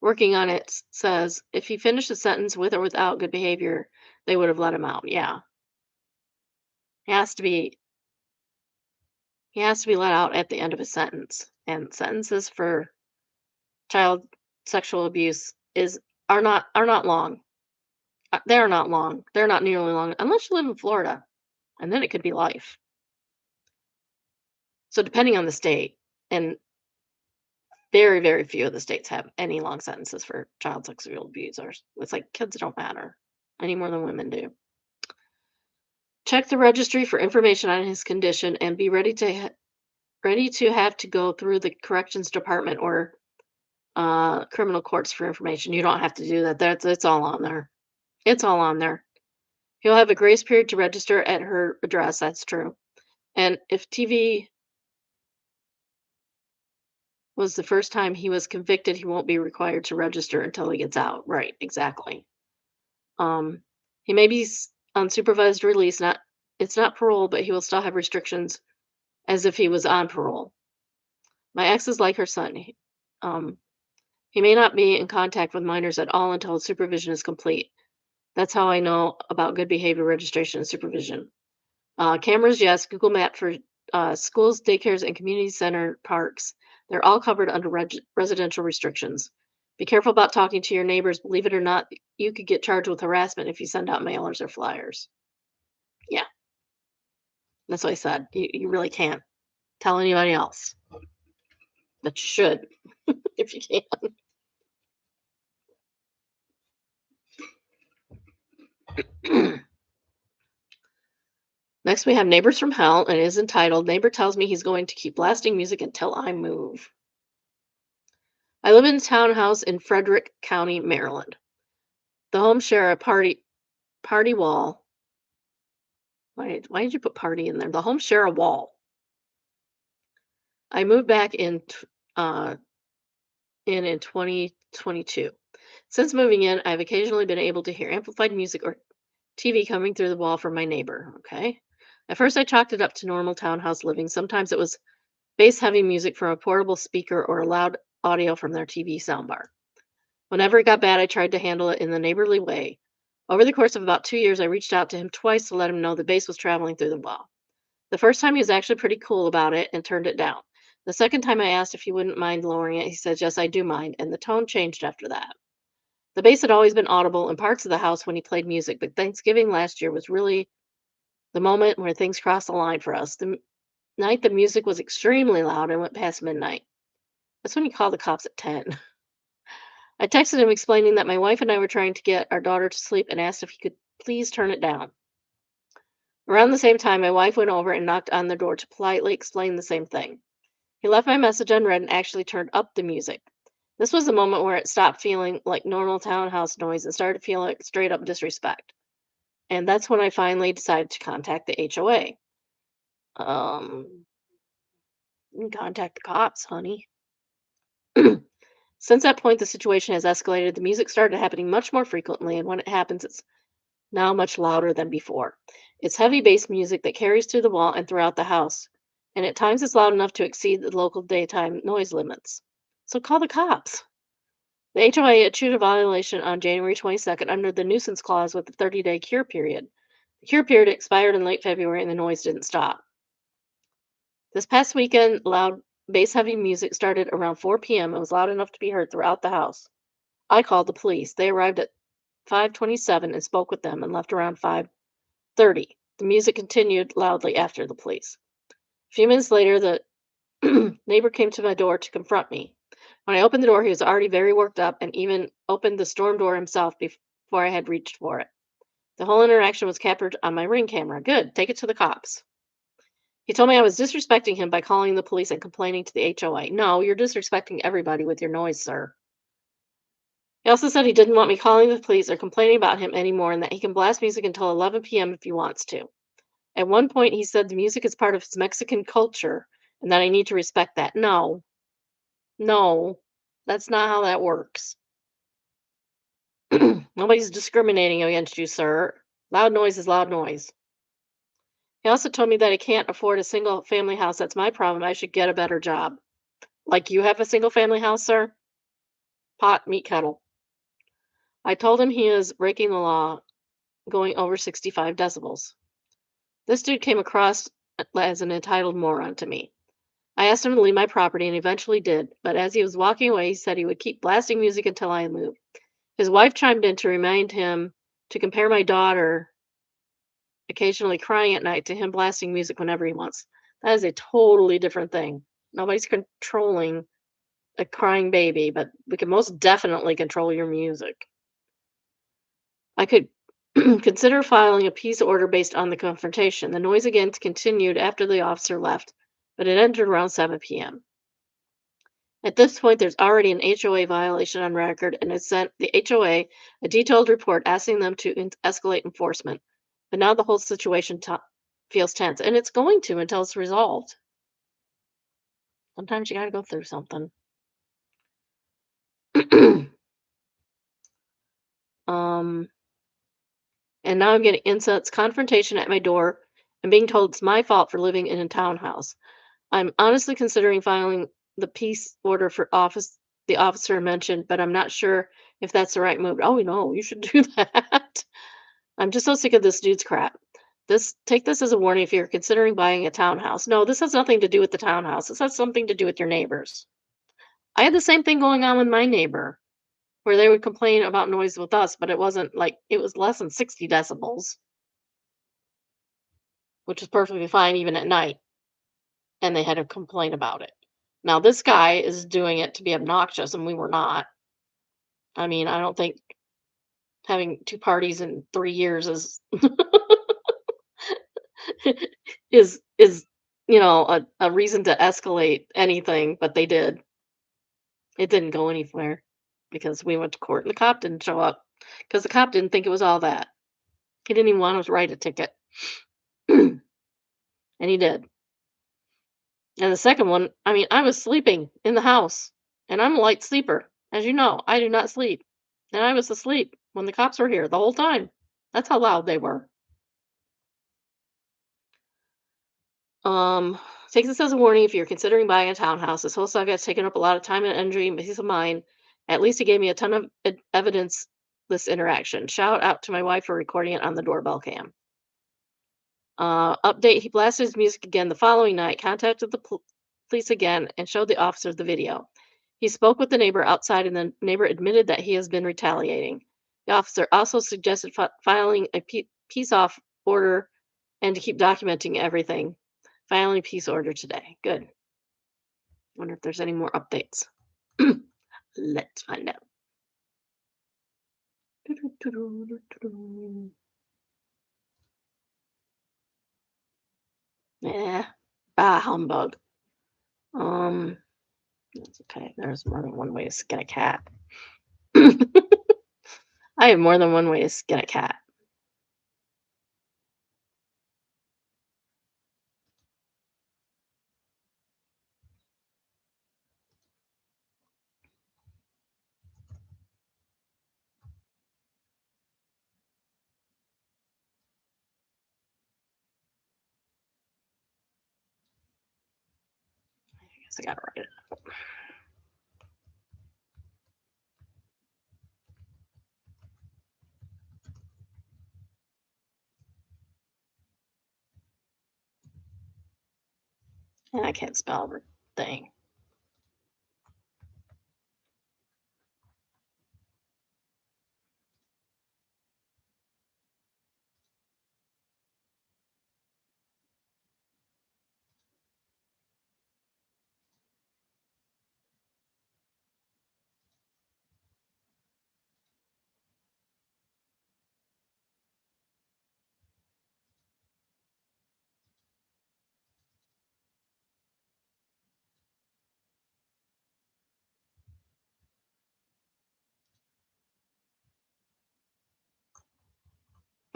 Working on it says if he finished the sentence with or without good behavior, they would have let him out. Yeah. He has to be he has to be let out at the end of his sentence. And sentences for child sexual abuse are not long. They're not long. They're not nearly long unless you live in Florida, and then it could be life. So depending on the state, and very, very few of the states have any long sentences for child sexual abuse. Or it's like kids don't matter any more than women do. Check the registry for information on his condition and be ready to have to go through the corrections department or criminal courts for information. You don't have to do that. It's all on there. It's all on there. He'll have a grace period to register at her address. That's true. And if TV was the first time he was convicted, he won't be required to register until he gets out. Right, exactly. Um, he may be on supervised release, not it's not parole, but he will still have restrictions as if he was on parole. My ex is like her son. Um, he may not be in contact with minors at all until his supervision is complete. That's how I know about good behavior registration and supervision. Cameras, yes. Google Map for schools, daycares, and community center parks. They're all covered under residential restrictions. Be careful about talking to your neighbors. Believe it or not, you could get charged with harassment if you send out mailers or flyers. Yeah, that's what I said. You really can't tell anybody else. But you should if you can. Next, we have Neighbors from Hell, and it is entitled Neighbor Tells Me He's Going to Keep Blasting Music Until I Move. I live in a townhouse in Frederick County, Maryland. The home share a party wall. Why did you put party in there? The home share a wall. I moved back in 2022. Since moving in, I've occasionally been able to hear amplified music or TV coming through the wall from my neighbor. Okay. At first, I chalked it up to normal townhouse living. Sometimes it was bass heavy music from a portable speaker or a loud audio from their TV soundbar. Whenever it got bad, I tried to handle it in the neighborly way. Over the course of about 2 years, I reached out to him twice to let him know the bass was traveling through the wall. The first time he was actually pretty cool about it and turned it down. The second time I asked if he wouldn't mind lowering it, he said, "Yes, I do mind," and the tone changed after that. The bass had always been audible in parts of the house when he played music, but Thanksgiving last year was really the moment where things crossed the line for us. Night the music was extremely loud and went past midnight. That's when he called the cops at 10. I texted him explaining that my wife and I were trying to get our daughter to sleep and asked if he could please turn it down. Around the same time, my wife went over and knocked on the door to politely explain the same thing. He left my message unread and actually turned up the music. This was the moment where it stopped feeling like normal townhouse noise and started to feel like straight up disrespect. And that's when I finally decided to contact the HOA. You can contact the cops, honey. Since that point, the situation has escalated. The music started happening much more frequently, and when it happens, it's now much louder than before. It's heavy bass music that carries through the wall and throughout the house, and at times it's loud enough to exceed the local daytime noise limits. So call the cops. The HOA issued a violation on January 22nd under the nuisance clause with a 30-day cure period. The cure period expired in late February and the noise didn't stop. This past weekend, loud bass heavy music started around 4 p.m. and was loud enough to be heard throughout the house. I called the police. They arrived at 5:27 and spoke with them and left around 5:30. The music continued loudly after the police. A few minutes later, the neighbor came to my door to confront me. When I opened the door, he was already very worked up and even opened the storm door himself before I had reached for it. The whole interaction was captured on my Ring camera. Good, take it to the cops. He told me I was disrespecting him by calling the police and complaining to the HOA. No, you're disrespecting everybody with your noise, sir. He also said he didn't want me calling the police or complaining about him anymore and that he can blast music until 11 p.m. if he wants to. At one point, he said the music is part of his Mexican culture and that I need to respect that. No, no, that's not how that works. Nobody's discriminating against you, sir. Loud noise is loud noise. He also told me that I can't afford a single family house. That's my problem. I should get a better job. Like you have a single family house, sir? Pot, meat kettle. I told him he is breaking the law, going over 65 decibels. This dude came across as an entitled moron to me. I asked him to leave my property and eventually did, but as he was walking away, he said he would keep blasting music until I moved. His wife chimed in to remind him to compare my daughter occasionally crying at night to him blasting music whenever he wants. That is a totally different thing. Nobody's controlling a crying baby, but we can most definitely control your music. I could consider filing a peace order based on the confrontation. The noise again continued after the officer left, but it ended around 7 p.m. At this point, there's already an HOA violation on record, and it sent the HOA a detailed report asking them to escalate enforcement. But now the whole situation feels tense, and it's going to until it's resolved. Sometimes you got to go through something. um, and now I'm getting insults, confrontation at my door, and being told it's my fault for living in a townhouse. I'm honestly considering filing the peace order for the officer mentioned, but I'm not sure if that's the right move. Oh no, you should do that. I'm just so sick of this dude's crap. Take this as a warning if you're considering buying a townhouse. No, this has nothing to do with the townhouse. This has something to do with your neighbors. I had the same thing going on with my neighbor, where they would complain about noise with us, but it wasn't like it was less than 60 decibels, which is perfectly fine even at night. And they had to complain about it. Now this guy is doing it to be obnoxious, and we were not. I mean, I don't think having 2 parties in 3 years is is, a reason to escalate anything, but they did. It didn't go anywhere because we went to court and the cop didn't show up because the cop didn't think it was all that. He didn't even want us to write a ticket. And he did. And the second one, I mean, I was sleeping in the house, and I'm a light sleeper. As you know, I do not sleep. And I was asleep when the cops were here the whole time. That's how loud they were. Take this as a warning if you're considering buying a townhouse. This whole saga has taken up a lot of time and energy and peace of mind. At least it gave me a ton of evidence this interaction. Shout out to my wife for recording it on the doorbell cam. Update, he blasted his music again the following night, contacted the police again, and showed the officer the video. He spoke with the neighbor outside, and the neighbor admitted that he has been retaliating. The officer also suggested filing a peace off order and to keep documenting everything. Filing peace order today. Good. Wonder if there's any more updates. Let's find out. Yeah. Humbug. That's okay. There's more than one way to skin a cat. I have more than one way to skin a cat. I guess I gotta write it. And I can't spell the thing.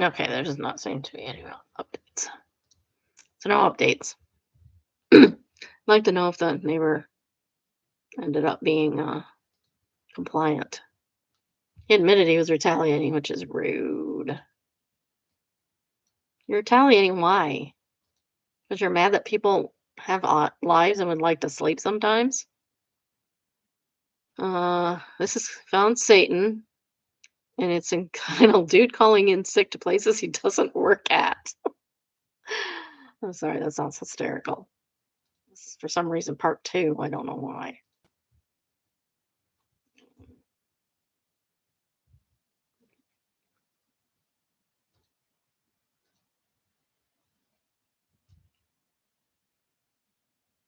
Okay, there does not seem to be any updates. So no updates. I'd like to know if the neighbor ended up being compliant. He admitted he was retaliating, which is rude. You're retaliating why? Because you're mad that people have lives and would like to sleep sometimes? This is found Satan, and it's entitled Dude Calling in Sick to Places He Doesn't Work At. I'm sorry, that sounds hysterical. This is for some reason part 2. I don't know why.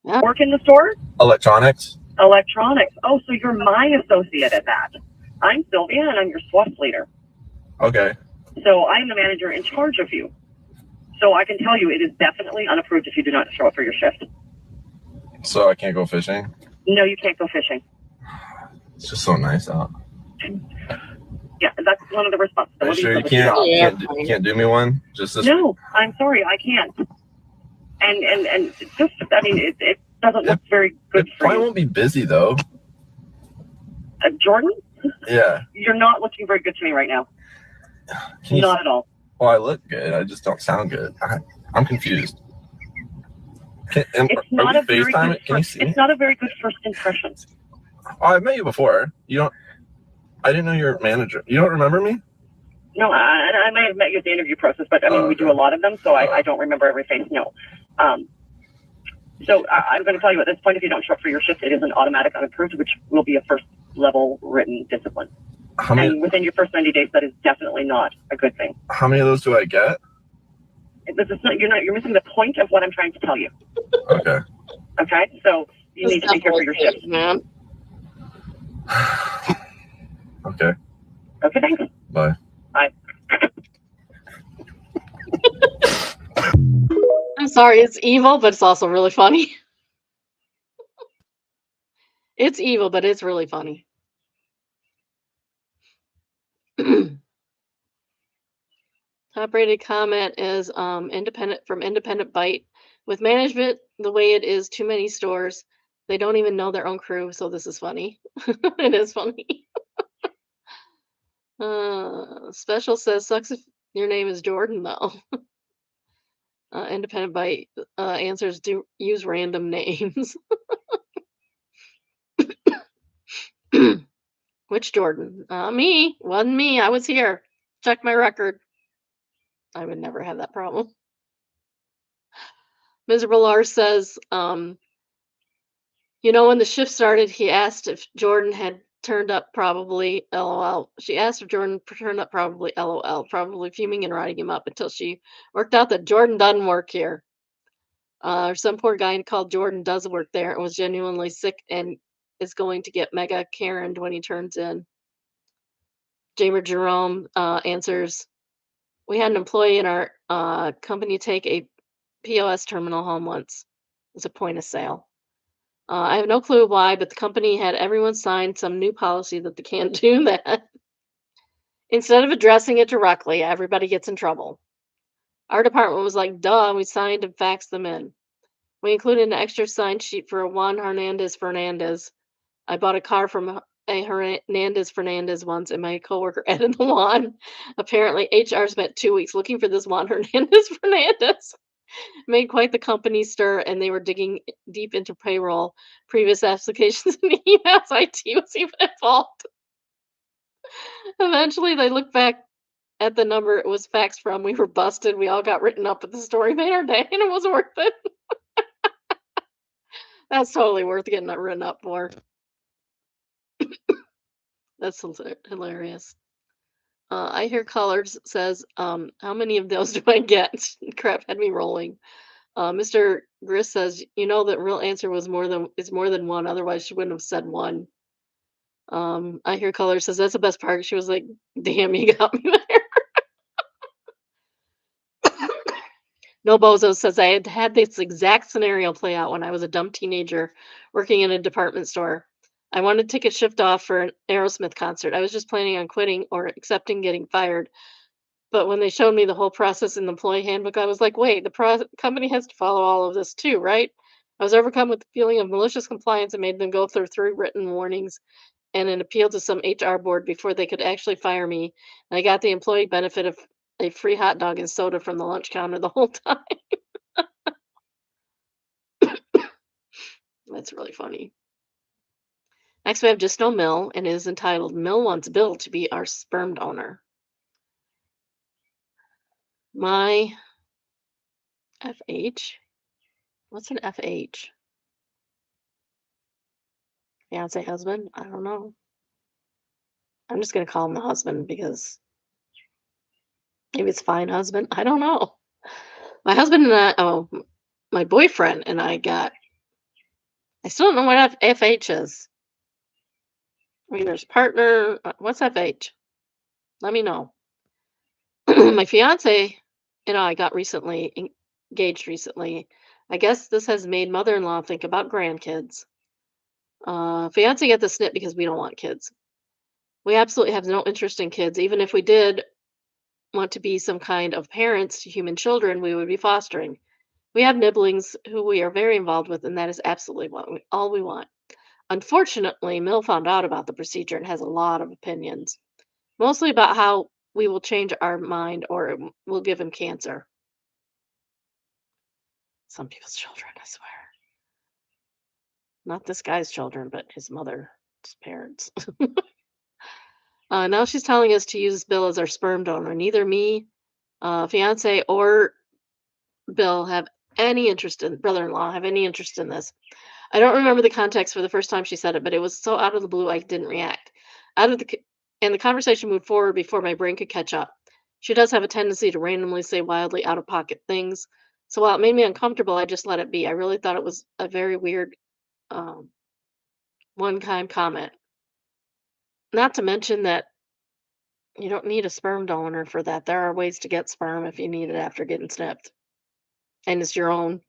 Yeah. Work in the store? Electronics. Electronics. Oh, so you're my associate at that. I'm Sylvia, and I'm your SWAT leader. Okay. So I'm the manager in charge of you. So I can tell you it is definitely unapproved if you do not show up for your shift. So I can't go fishing? No, you can't go fishing. It's just so nice out. Yeah, that's one of the responsibilities. Are you sure of the job. you can't do me one? Just this? No, I'm sorry, I can't. And just, I mean, it doesn't look very good for you. I won't be busy though. Jordan? Yeah. You're not looking very good to me right now. Not at all. Well, I look good. I just don't sound good. I'm confused. It's not a very good. It's not a very good first impression. Oh, I've met you before. I didn't know you're a manager. You don't remember me? No, I may have met you at the interview process, but I mean, we do a lot of them, so I don't remember every face. No. So I'm going to tell you at this point, if you don't show up for your shift, it is an automatic unapproved, which will be a first level written discipline. And within your first 90 days, that is definitely not a good thing. How many of those do I get? You're missing the point of what I'm trying to tell you. Okay. Okay, so you need to take care of your shift, man. Okay, thanks. Bye. Bye. I'm sorry, it's evil, but it's also really funny. It's evil, but it's really funny. Top rated comment is Independent Bite. With management the way it is, too many stores, they don't even know their own crew, so this is funny. It is funny. Special says, sucks if your name is Jordan, though. Independent Bite answers do use random names. Which Jordan? Me. Wasn't me. I was here. Check my record. I would never have that problem. Miserable Lars says, when the shift started, he asked if Jordan had turned up, probably LOL. She asked if Jordan turned up, probably LOL, probably fuming and writing him up until she worked out that Jordan doesn't work here. Some poor guy called Jordan does work there and was genuinely sick and is going to get mega Karen when he turns in. Jamer Jerome answers, we had an employee in our company take a POS terminal home once. It's a point of sale. I have no clue why, but the company had everyone sign some new policy that they can't do that. Instead of addressing it directly, everybody gets in trouble. Our department was like, duh, we signed and faxed them in. We included an extra sign sheet for a Juan Hernandez Fernandez. I bought a car from a Hernandez Fernandez once, and my coworker added the Juan. Apparently, HR spent 2 weeks looking for this Juan Hernandez Fernandez. Made quite the company stir, and they were digging deep into payroll, previous applications, and emails. IT was even involved. Eventually, they looked back at the number it was faxed from. We were busted. We all got written up, but the story made our day, and it was worth it. That's totally worth getting written up for. That's hilarious. I hear Colors says, how many of those do I get? Crap had me rolling. Mr. Griss says, that real answer is more than one. Otherwise, she wouldn't have said one. I hear Color says that's the best part. She was like, "Damn, you got me there." No Bozo says I had this exact scenario play out when I was a dumb teenager working in a department store. I wanted to take a shift off for an Aerosmith concert. I was just planning on quitting or accepting getting fired. But when they showed me the whole process in the employee handbook, I was like, wait, the company has to follow all of this too, right? I was overcome with the feeling of malicious compliance and made them go through 3 written warnings and an appeal to some HR board before they could actually fire me. And I got the employee benefit of a free hot dog and soda from the lunch counter the whole time. That's really funny. Next, we have Just No Mill, and it is entitled Mill Wants Bill to Be Our Sperm Donor. My FH? What's an FH? Fiance, husband? I don't know. I'm just going to call him the husband because maybe it's fine husband. I don't know. My husband and my boyfriend and I still don't know what FH is. I mean, there's partner. What's FH? Let me know. My fiance and I got engaged recently. I guess this has made mother-in-law think about grandkids. Fiance got the snip because we don't want kids. We absolutely have no interest in kids. Even if we did want to be some kind of parents to human children, we would be fostering. We have nibblings who we are very involved with, and that is absolutely all we want. Unfortunately, Mill found out about the procedure and has a lot of opinions, mostly about how we will change our mind or it will give him cancer. Some people's children, I swear. Not this guy's children, but his mother's parents. Now she's telling us to use Bill as our sperm donor. Neither me, fiance, or Bill have any interest in brother-in-law have any interest in this. I don't remember the context for the first time she said it, but it was so out of the blue I didn't react. And the conversation moved forward before my brain could catch up. She does have a tendency to randomly say wildly out of pocket things. So while it made me uncomfortable, I just let it be. I really thought it was a very weird one-time comment. Not to mention that you don't need a sperm donor for that. There are ways to get sperm if you need it after getting snipped. And it's your own.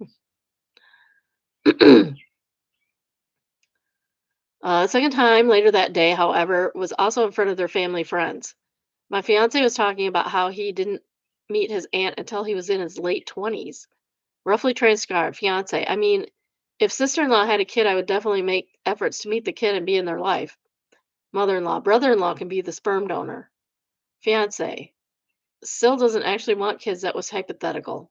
Second time later that day, however, was also in front of their family friends. My fiance was talking about how he didn't meet his aunt until he was in his late 20s. Roughly transcribed, fiance. I mean, if sister-in-law had a kid, I would definitely make efforts to meet the kid and be in their life. Mother-in-law, brother-in-law can be the sperm donor. Fiance. Still doesn't actually want kids. That was hypothetical.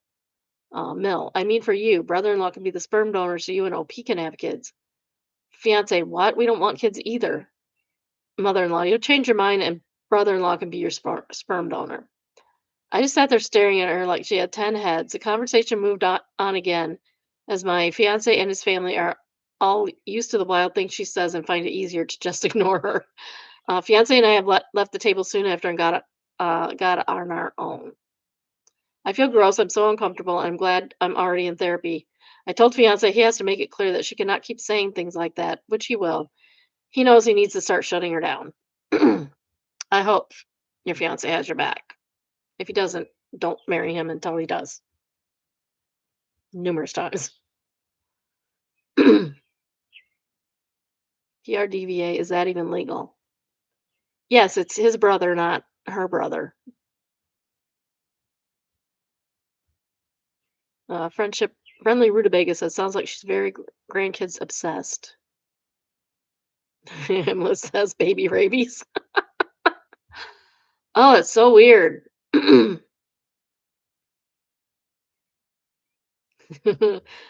Mill, I mean for you. Brother-in-law can be the sperm donor so you and OP can have kids. Fiance, what? We don't want kids either. Mother-in-law, you'll change your mind and brother-in-law can be your sperm donor. I just sat there staring at her like she had 10 heads. The conversation moved on again as my fiance and his family are all used to the wild things she says and find it easier to just ignore her. Fiance and I have left the table soon after and got on our own. I feel gross. I'm so uncomfortable. I'm glad I'm already in therapy. I told fiance he has to make it clear that she cannot keep saying things like that, which he will. He knows he needs to start shutting her down. I hope your fiance has your back. If he doesn't, don't marry him until he does. Numerous times. PRDVA, is that even legal? Yes, it's his brother, not her brother. Friendly Rutabaga says, sounds like she's very grandkids obsessed. Emma says, baby rabies. Oh, it's so weird.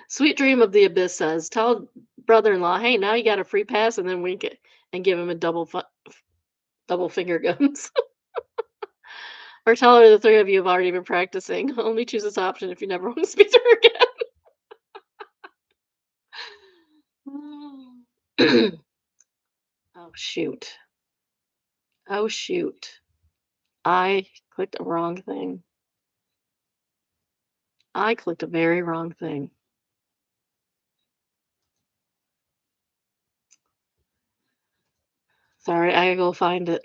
Sweet Dream of the Abyss says, tell brother-in-law, hey, now you got a free pass, and then wink it and give him a double finger guns. Or tell her the three of you have already been practicing. Only choose this option if you never want to speak to her again. Oh, shoot. Oh, shoot. I clicked a wrong thing. I clicked a very wrong thing. Sorry, I gotta go find it.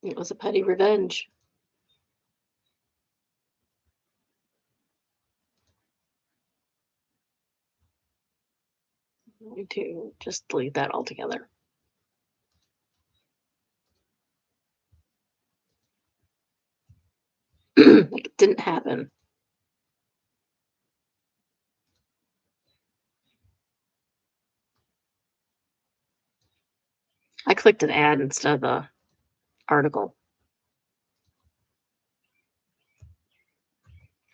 It was a petty revenge. I'm going to just delete that altogether. Like it didn't happen. I clicked an ad instead of the article.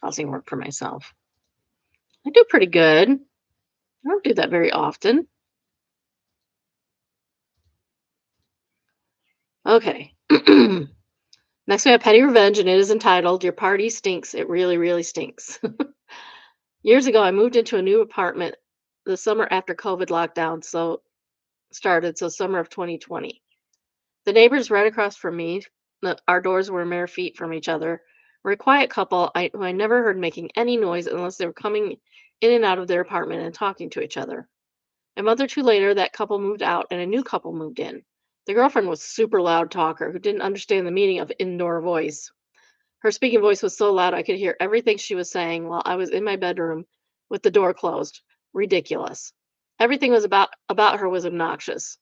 Causing work for myself. I do pretty good. I don't do that very often. Okay. Next, we have Petty Revenge, and it is entitled Your Party Stinks. It really, really stinks. Years ago, I moved into a new apartment the summer after COVID lockdown started, so summer of 2020. The neighbors right across from me, our doors were mere feet from each other, were a quiet couple who I never heard making any noise unless they were coming in and out of their apartment and talking to each other. A month or two later, that couple moved out and a new couple moved in. The girlfriend was a super loud talker who didn't understand the meaning of indoor voice. Her speaking voice was so loud I could hear everything she was saying while I was in my bedroom with the door closed. Ridiculous. Everything was about her was obnoxious.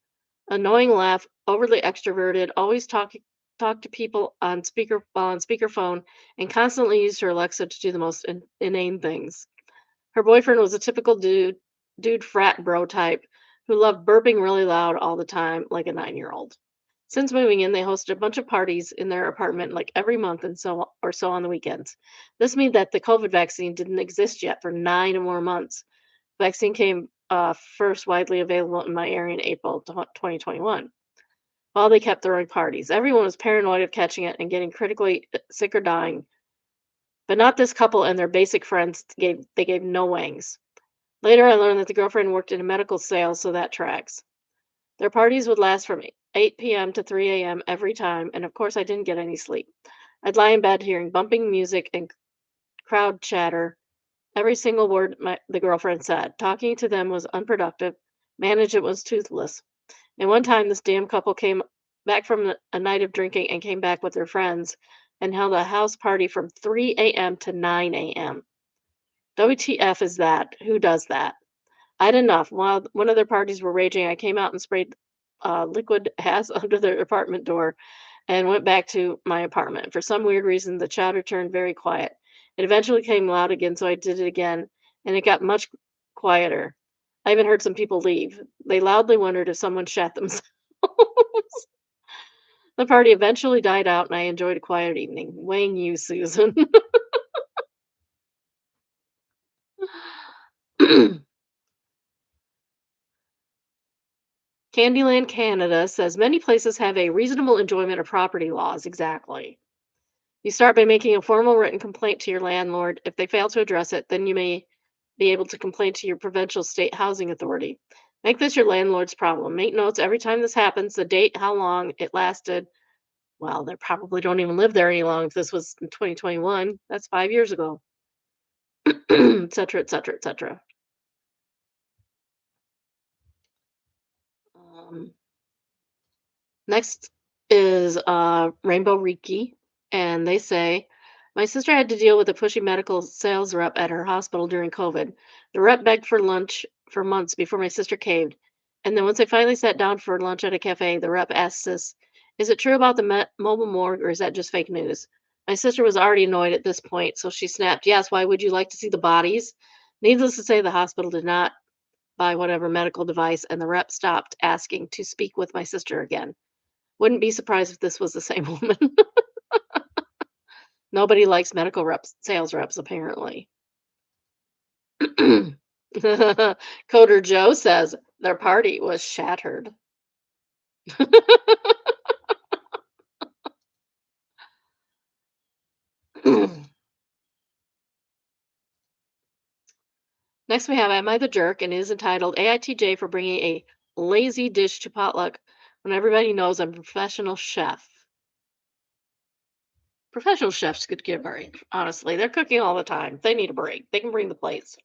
Annoying laugh, overly extroverted, always talk to people on speakerphone, and constantly used her Alexa to do the most inane things. Her boyfriend was a typical dude frat bro type who loved burping really loud all the time, like a 9-year-old. Since moving in, they hosted a bunch of parties in their apartment like every month and so on the weekends. This means that the COVID vaccine didn't exist yet for 9 or more months. Vaccine came first widely available in my area in April 2021. While they kept throwing parties, everyone was paranoid of catching it and getting critically sick or dying. But not this couple and their basic friends gave no wangs. Later, I learned that the girlfriend worked in a medical sales, so that tracks. Their parties would last from 8 p.m. to 3 a.m. every time, and of course, I didn't get any sleep. I'd lie in bed hearing bumping music and crowd chatter. Every single word the girlfriend said. Talking to them was unproductive. Management was toothless. And one time, this damn couple came back from a night of drinking and came back with their friends and held a house party from 3 a.m. to 9 a.m. WTF is that? Who does that? I had enough. While one of their parties were raging, I came out and sprayed liquid ass under their apartment door and went back to my apartment. For some weird reason, the chatter turned very quiet. It eventually came loud again, so I did it again, and it got much quieter. I even heard some people leave. They loudly wondered if someone shat themselves. The party eventually died out, and I enjoyed a quiet evening. Weighing you, Susan. Candyland Canada says many places have a reasonable enjoyment of property laws. Exactly. You start by making a formal written complaint to your landlord. If they fail to address it, then you may be able to complain to your provincial state housing authority. Make this your landlord's problem. Make notes every time this happens, the date, how long it lasted. Well, they probably don't even live there any longer if this was in 2021. That's 5 years ago, et cetera, et cetera, et cetera. Um, Next is Rainbow Riki, and they say, my sister had to deal with a pushy medical sales rep at her hospital during COVID. The rep begged for lunch for months before my sister caved. And then once they finally sat down for lunch at a cafe, the rep asked us, is it true about the mobile morgue or is that just fake news? My sister was already annoyed at this point, so she snapped, yes, why would you like to see the bodies? Needless to say, the hospital did not buy whatever medical device, and the rep stopped asking to speak with my sister again. Wouldn't be surprised if this was the same woman. Nobody likes medical reps, sales reps, apparently. Coder Joe says their party was shattered. Next, we have Am I the Jerk? And it is entitled AITJ for bringing a lazy dish to potluck when everybody knows I'm a professional chef. Professional chefs could get a break, honestly. They're cooking all the time. They need a break. They can bring the plates.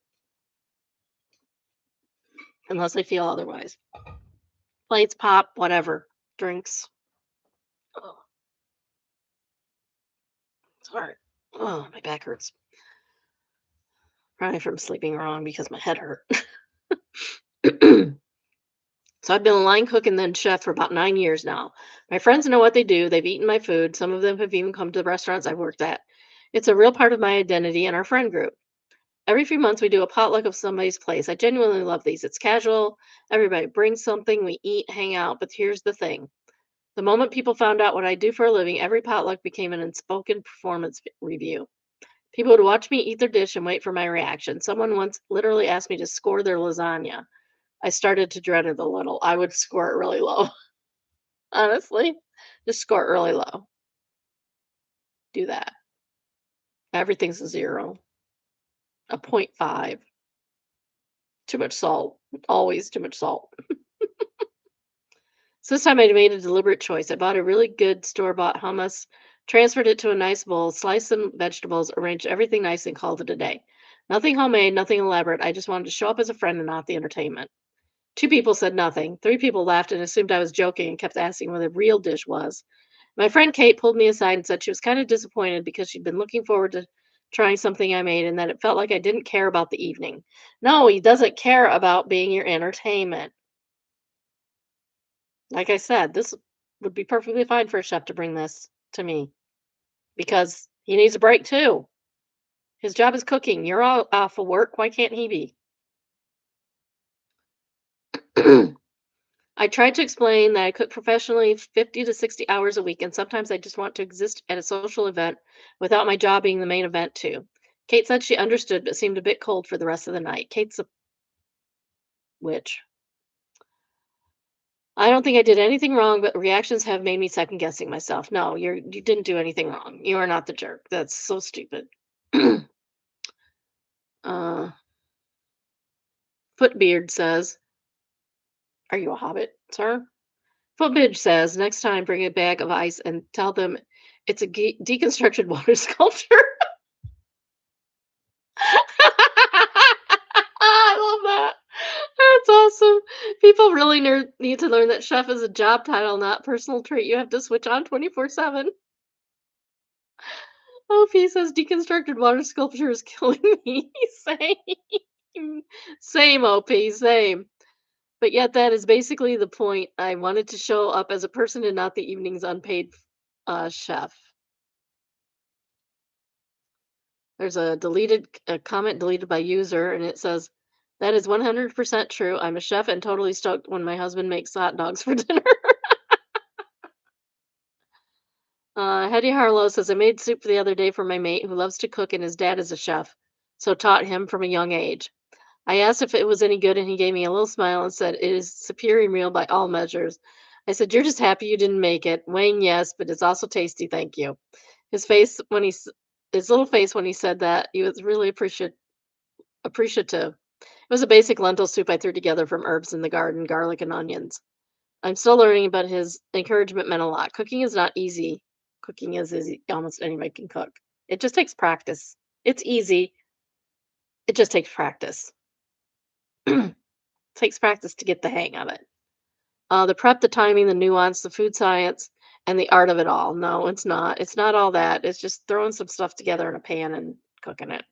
Unless they feel otherwise. Plates, pop, whatever. Drinks. Oh, sorry. Oh, my back hurts. Probably from sleeping wrong because my head hurt. So I've been a line cook and then chef for about 9 years now. My friends know what they do. They've eaten my food. Some of them have even come to the restaurants I've worked at. It's a real part of my identity and our friend group. Every few months, we do a potluck of somebody's place. I genuinely love these. It's casual. Everybody brings something. We eat, hang out. But here's the thing. The moment people found out what I do for a living, every potluck became an unspoken performance review. People would watch me eat their dish and wait for my reaction. Someone once literally asked me to score their lasagna. I started to dread it a little. I would score it really low. Honestly, just score it really low. Do that. Everything's a 0, a 0.5. Too much salt. Always too much salt. So this time I made a deliberate choice. I bought a really good store-bought hummus, transferred it to a nice bowl, sliced some vegetables, arranged everything nice, and called it a day. Nothing homemade, nothing elaborate. I just wanted to show up as a friend and not the entertainment. 2 people said nothing. 3 people laughed and assumed I was joking and kept asking what the real dish was. My friend Kate pulled me aside and said she was kind of disappointed because she'd been looking forward to trying something I made and that it felt like I didn't care about the evening. No, he doesn't care about being your entertainment. Like I said, this would be perfectly fine for a chef to bring this to me because he needs a break too. His job is cooking. You're all off of work. Why can't he be? I tried to explain that I cook professionally 50 to 60 hours a week, and sometimes I just want to exist at a social event without my job being the main event, too. Kate said she understood, but seemed a bit cold for the rest of the night. Kate's a witch. I don't think I did anything wrong, but reactions have made me second guessing myself. No, you didn't do anything wrong. You are not the jerk. That's so stupid. uh, Footbeard says, "Are you a hobbit, sir?" Footbeard says, "Next time, bring a bag of ice and tell them it's a deconstructed water sculpture." I love that. That's awesome. People really need to learn that chef is a job title, not personal trait you have to switch on 24/7. OP says deconstructed water sculpture is killing me. Same. Same, OP, same. But yet that is basically the point. I wanted to show up as a person and not the evening's unpaid chef. There's a comment deleted by user, and it says, "That is 100% true. I'm a chef and totally stoked when my husband makes hot dogs for dinner." Hetty Harlow says, I made soup the other day for my mate who loves to cook and his dad is a chef, so taught him from a young age. I asked if it was any good and he gave me a little smile and said, it is superior meal by all measures. I said, you're just happy you didn't make it. Wayne, yes, but it's also tasty, thank you. His face when his little face when he said that, he was really appreciative. It was a basic lentil soup I threw together from herbs in the garden, garlic and onions. I'm still learning, but his encouragement meant a lot. Cooking is not easy. Cooking is easy. Almost anybody can cook. It just takes practice. It's easy. It just takes practice. Takes practice to get the hang of it. The prep, the timing, the nuance, the food science, and the art of it all. No, it's not. It's not all that. It's just throwing some stuff together in a pan and cooking it.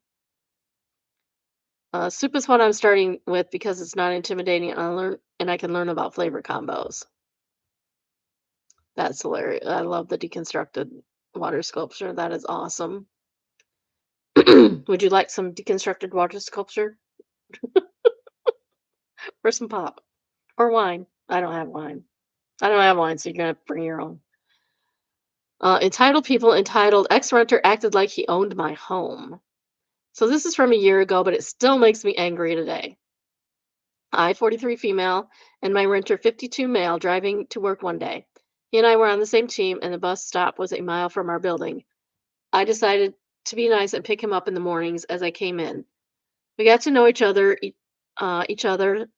Soup is what I'm starting with because it's not intimidating and I can learn about flavor combos. That's hilarious. I love the deconstructed water sculpture. That is awesome. Would you like some deconstructed water sculpture? Or some pop? Or wine? I don't have wine. I don't have wine, so you're going to bring your own. Entitled people entitled ex-renter acted like he owned my home. So this is from a year ago, but it still makes me angry today. I, 43 female, and my renter, 52 male, driving to work one day. He and I were on the same team, and the bus stop was a mile from our building. I decided to be nice and pick him up in the mornings as I came in. We got to know each other,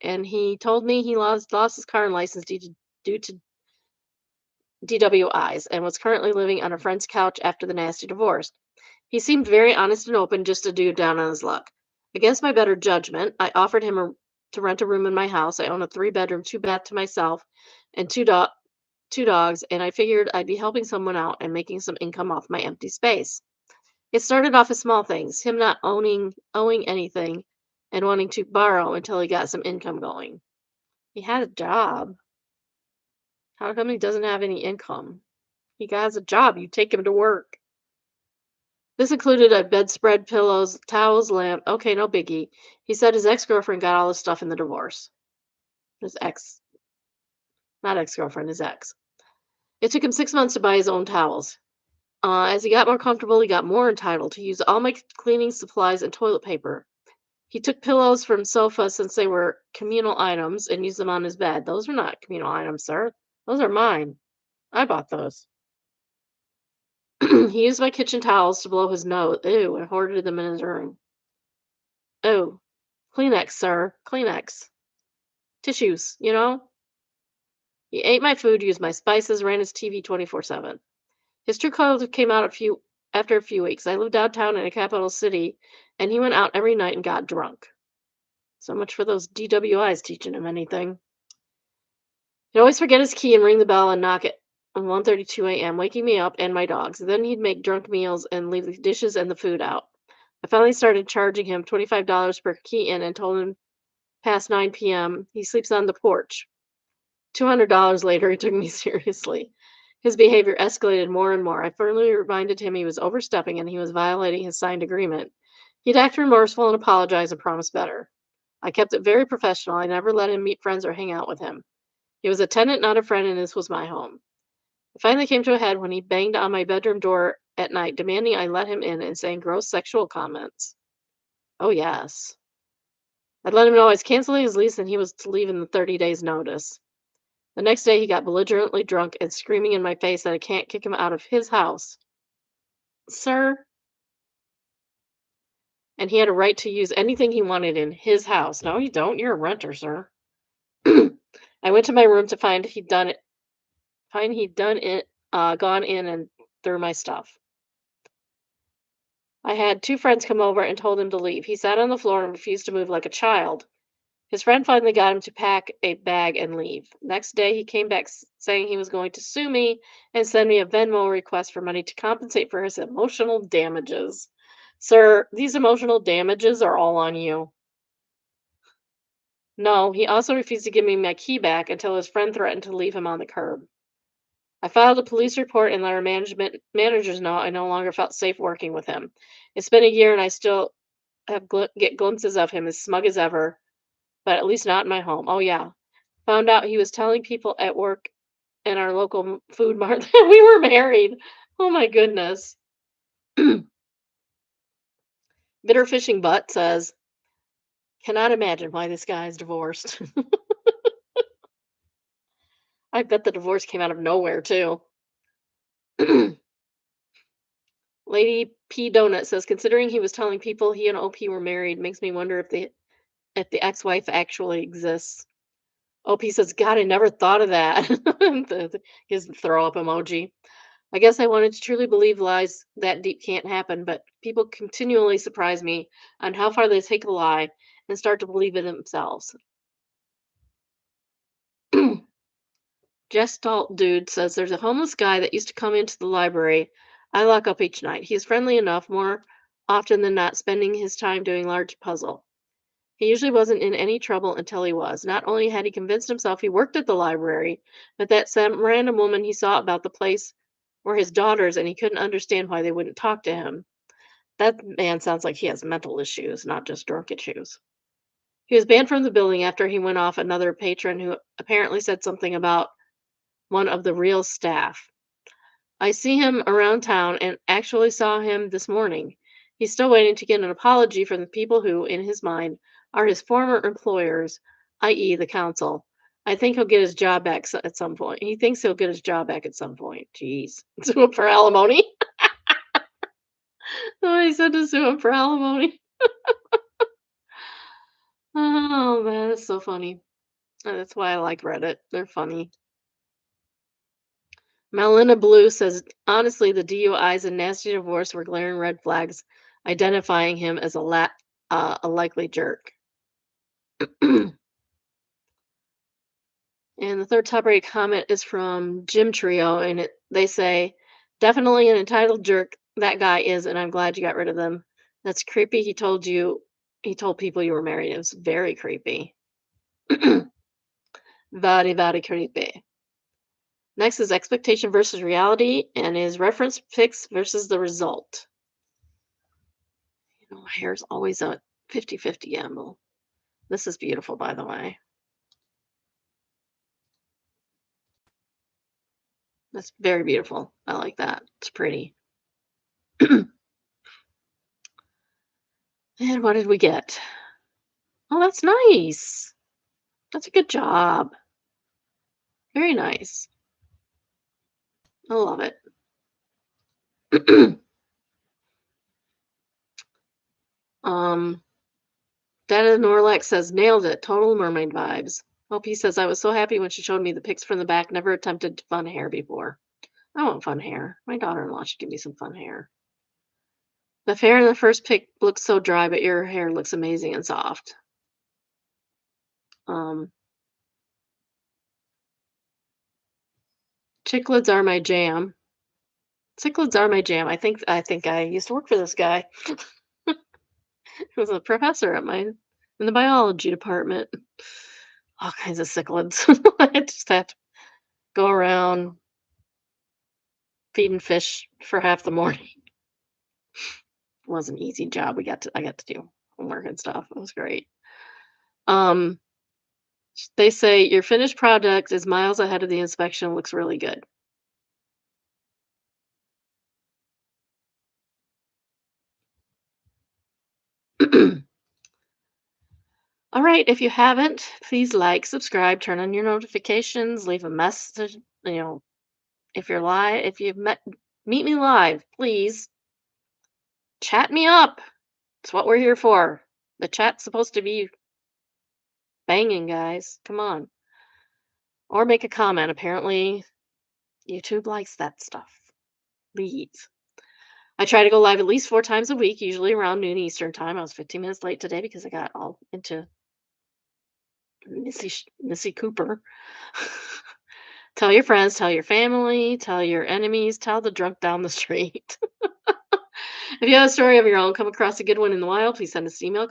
and he told me he lost his car and license due to DWIs and was currently living on a friend's couch after the nasty divorce. He seemed very honest and open, just a dude down on his luck. Against my better judgment, I offered him to rent a room in my house. I own a 3-bedroom, 2-bath to myself and two dogs, and I figured I'd be helping someone out and making some income off my empty space. It started off as small things, him not owing anything and wanting to borrow until he got some income going. He had a job. How come he doesn't have any income? He has a job. You take him to work. This included a bedspread, pillows, towels, lamp. Okay, no biggie. He said his ex-girlfriend got all his stuff in the divorce. His ex. Not ex-girlfriend, his ex. It took him 6 months to buy his own towels. As he got more comfortable, he got more entitled to use all my cleaning supplies and toilet paper. He took pillows from sofa since they were communal items and used them on his bed. Those are not communal items, sir. Those are mine. I bought those. He used my kitchen towels to blow his nose. Ew, and hoarded them in his room. Oh, Kleenex, sir. Kleenex. Tissues, you know? He ate my food, used my spices, ran his TV 24/7. His true colors came out after a few weeks. I lived downtown in a capital city, and he went out every night and got drunk. So much for those DWIs teaching him anything. He'd always forget his key and ring the bell and knock it at 1:32 a.m., waking me up and my dogs. Then he'd make drunk meals and leave the dishes and the food out. I finally started charging him $25 per key in and told him past 9 p.m. he sleeps on the porch. $200 later, he took me seriously. His behavior escalated more and more. I firmly reminded him he was overstepping and he was violating his signed agreement. He'd act remorseful and apologize and promise better. I kept it very professional. I never let him meet friends or hang out with him. He was a tenant, not a friend, and this was my home. It finally came to a head when he banged on my bedroom door at night, demanding I let him in and saying gross sexual comments. Oh, yes. I'd let him know I was canceling his lease and he was to leave in the 30 days notice. The next day, he got belligerently drunk and screaming in my face that I can't kick him out of his house. Sir? And he had a right to use anything he wanted in his house. No, you don't. You're a renter, sir. I went to my room to find he'd done it. Gone in and threw my stuff. I had 2 friends come over and told him to leave. He sat on the floor and refused to move like a child. His friend finally got him to pack a bag and leave. Next day, he came back saying he was going to sue me and send me a Venmo request for money to compensate for his emotional damages. Sir, these emotional damages are all on you. No, he also refused to give me my key back until his friend threatened to leave him on the curb. I filed a police report and let our managers know I no longer felt safe working with him. It's been a year and I still get glimpses of him as smug as ever, but at least not in my home. Oh, yeah. Found out he was telling people at work in our local food mart that we were married. Oh my goodness. Bitter Fishing Butt says, cannot imagine why this guy is divorced. I bet the divorce came out of nowhere, too. Lady P Donut says, considering he was telling people he and OP were married, makes me wonder if the ex-wife actually exists. OP says, God, I never thought of that. His throw up emoji. I guess I wanted to truly believe lies that deep can't happen, but people continually surprise me on how far they take a lie and start to believe it themselves. Gestalt Dude says there's a homeless guy that used to come into the library I lock up each night. He's friendly enough, more often than not, spending his time doing large puzzle. He usually wasn't in any trouble until he was. Not only had he convinced himself he worked at the library, but that some random woman he saw about the place were his daughters, and he couldn't understand why they wouldn't talk to him. That man sounds like he has mental issues, not just drunk issues. He was banned from the building after he went off another patron who apparently said something about one of the real staff. I see him around town and actually saw him this morning. He's still waiting to get an apology from the people who, in his mind, are his former employers, i.e., the council. I think he'll get his job back at some point. He thinks he'll get his job back at some point. Jeez. Sue him for alimony. Oh, he said to sue him for alimony. Oh, man, that's so funny. That's why I like Reddit. They're funny. Melina Blue says, honestly, the DUIs and nasty divorce were glaring red flags, identifying him as a likely jerk. And the third top rated comment is from Jim Trio, and they say, definitely an entitled jerk that guy is, and I'm glad you got rid of them. That's creepy. He told people you were married. It was very creepy. Very, very creepy. Next is expectation versus reality, and is reference fix versus the result. My hair is always a 50-50 gamble. This is beautiful, by the way. That's very beautiful. I like that. It's pretty. And what did we get? Oh, that's nice. That's a good job. Very nice. I love it. Dada Norlax says, nailed it. Total mermaid vibes. Hope he says, I was so happy when she showed me the pics from the back. Never attempted fun hair before. I want fun hair. My daughter-in-law should give me some fun hair. The hair in the first pic looks so dry, but your hair looks amazing and soft. Cichlids are my jam. Cichlids are my jam. I think I used to work for this guy. He was a professor in the biology department. All kinds of cichlids. I just had to go around feeding fish for half the morning. It was an easy job. I got to do homework and stuff. It was great. They say your finished product is miles ahead of the inspection. Looks really good. All right, if you haven't, please like, subscribe, turn on your notifications, leave a message. If you meet me live, please chat me up. It's what we're here for. The chat's supposed to be banging, guys. Come on. Or make a comment. Apparently, YouTube likes that stuff. Please. I try to go live at least 4 times a week, usually around noon Eastern time. I was 15 minutes late today because I got all into Missy Cooper. Tell your friends, tell your family, tell your enemies, tell the drunk down the street. If you have a story of your own, come across a good one in the wild, please send us an email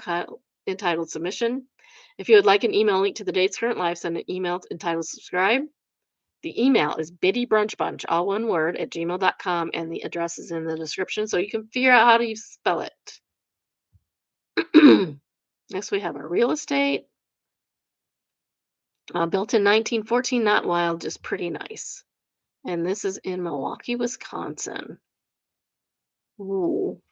entitled submission. If you would like an email link to the date's current live, send an email entitled subscribe. The email is biddybrunchbunch, all one word, at gmail.com, and the address is in the description so you can figure out how to spell it. Next, we have our real estate. Built in 1914, not wild, just pretty nice. And this is in Milwaukee, Wisconsin. Ooh.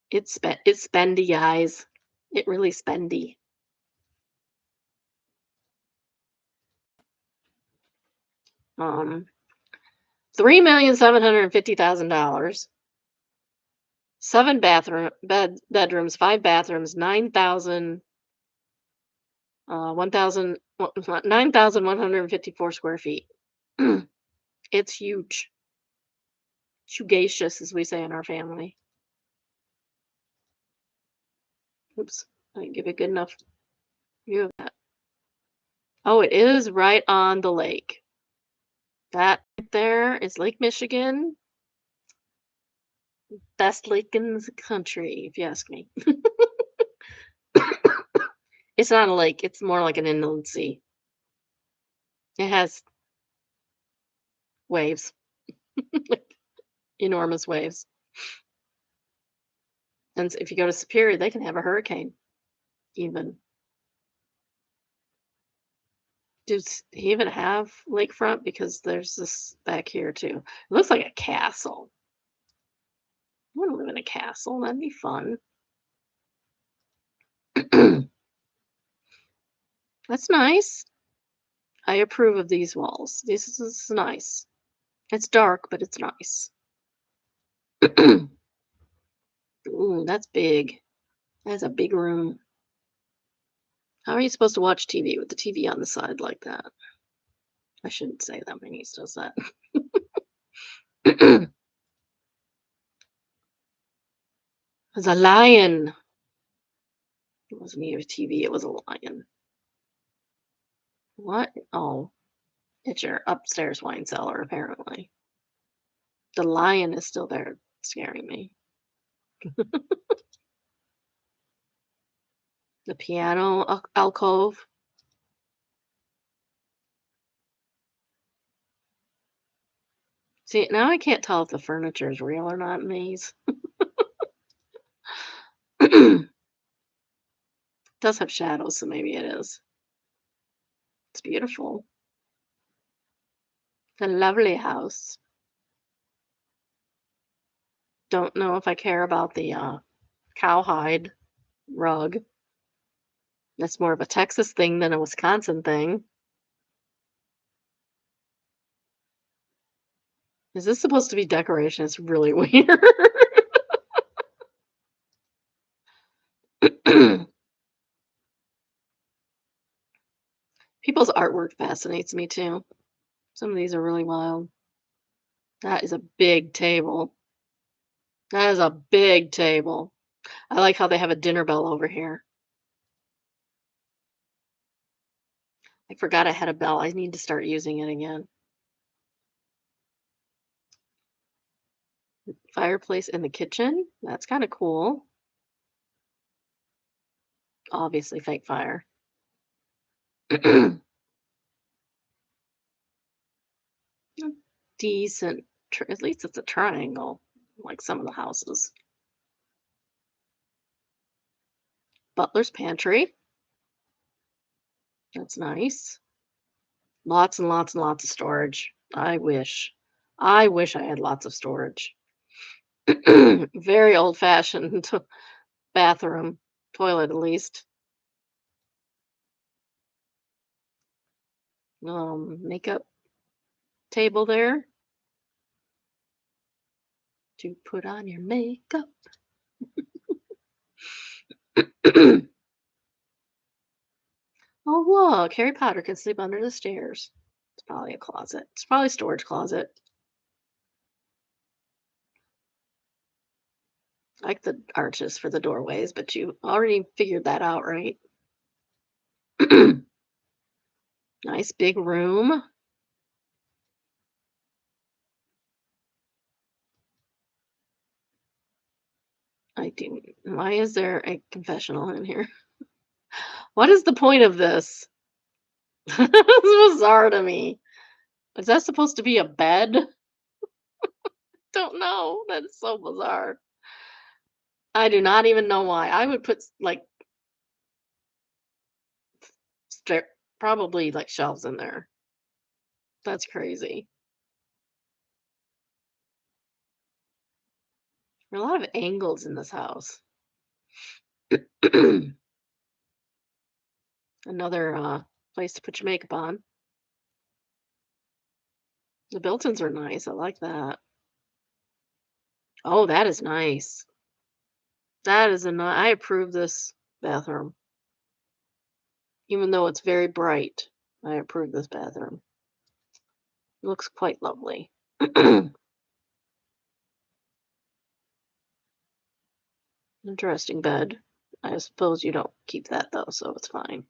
It's spendy, guys. It really spendy. $3,750,000. 7 bedrooms, 5 bathrooms, 9,154 square feet. It's huge. Hugacious, as we say in our family. Oops, I didn't give a good enough view of that. Oh, it is right on the lake. That right there is Lake Michigan. Best lake in the country, if you ask me. It's not a lake, it's more like an inland sea. It has waves, enormous waves. And if you go to Superior, they can have a hurricane, even. Does he even have lakefront? Because there's this back here too. It looks like a castle. I want to live in a castle. That'd be fun. That's nice. I approve of these walls. This is nice. It's dark, but it's nice. Ooh, that's big. That's a big room. How are you supposed to watch TV with the TV on the side like that? I shouldn't say that. My niece does that. There's a lion. It wasn't even a TV, it was a lion. What? Oh, it's your upstairs wine cellar, apparently. The lion is still there, scaring me. The piano alcove. See, now I can't tell if the furniture is real or not in these. It does have shadows, so maybe it is. It's beautiful. It's a lovely house. Don't know if I care about the cowhide rug. That's more of a Texas thing than a Wisconsin thing. Is this supposed to be decoration? It's really weird. People's artwork fascinates me too. Some of these are really wild. That is a big table. That is a big table. I like how they have a dinner bell over here. I forgot I had a bell. I need to start using it again. Fireplace in the kitchen. That's kind of cool. Obviously fake fire. Decent. At least it's a triangle, like some of the houses. Butler's pantry. That's nice. Lots and lots and lots of storage. I wish. I wish I had lots of storage. Very old-fashioned bathroom, toilet at least. Makeup table there to put on your makeup. Oh, look, Harry Potter can sleep under the stairs. It's probably a closet. It's probably a storage closet. I like the arches for the doorways, but you already figured that out, right? Nice big room. I do. Why is there a confessional in here? What is the point of this? It's bizarre to me. Is that supposed to be a bed? Don't know. That's so bizarre. I do not even know why. I would put like probably like shelves in there. That's crazy. There are a lot of angles in this house. Another place to put your makeup on. The built-ins are nice. I like that. Oh, that is nice. That is I approve this bathroom. Even though it's very bright, I approve this bathroom. It looks quite lovely. Interesting bed. I suppose you don't keep that though, so it's fine.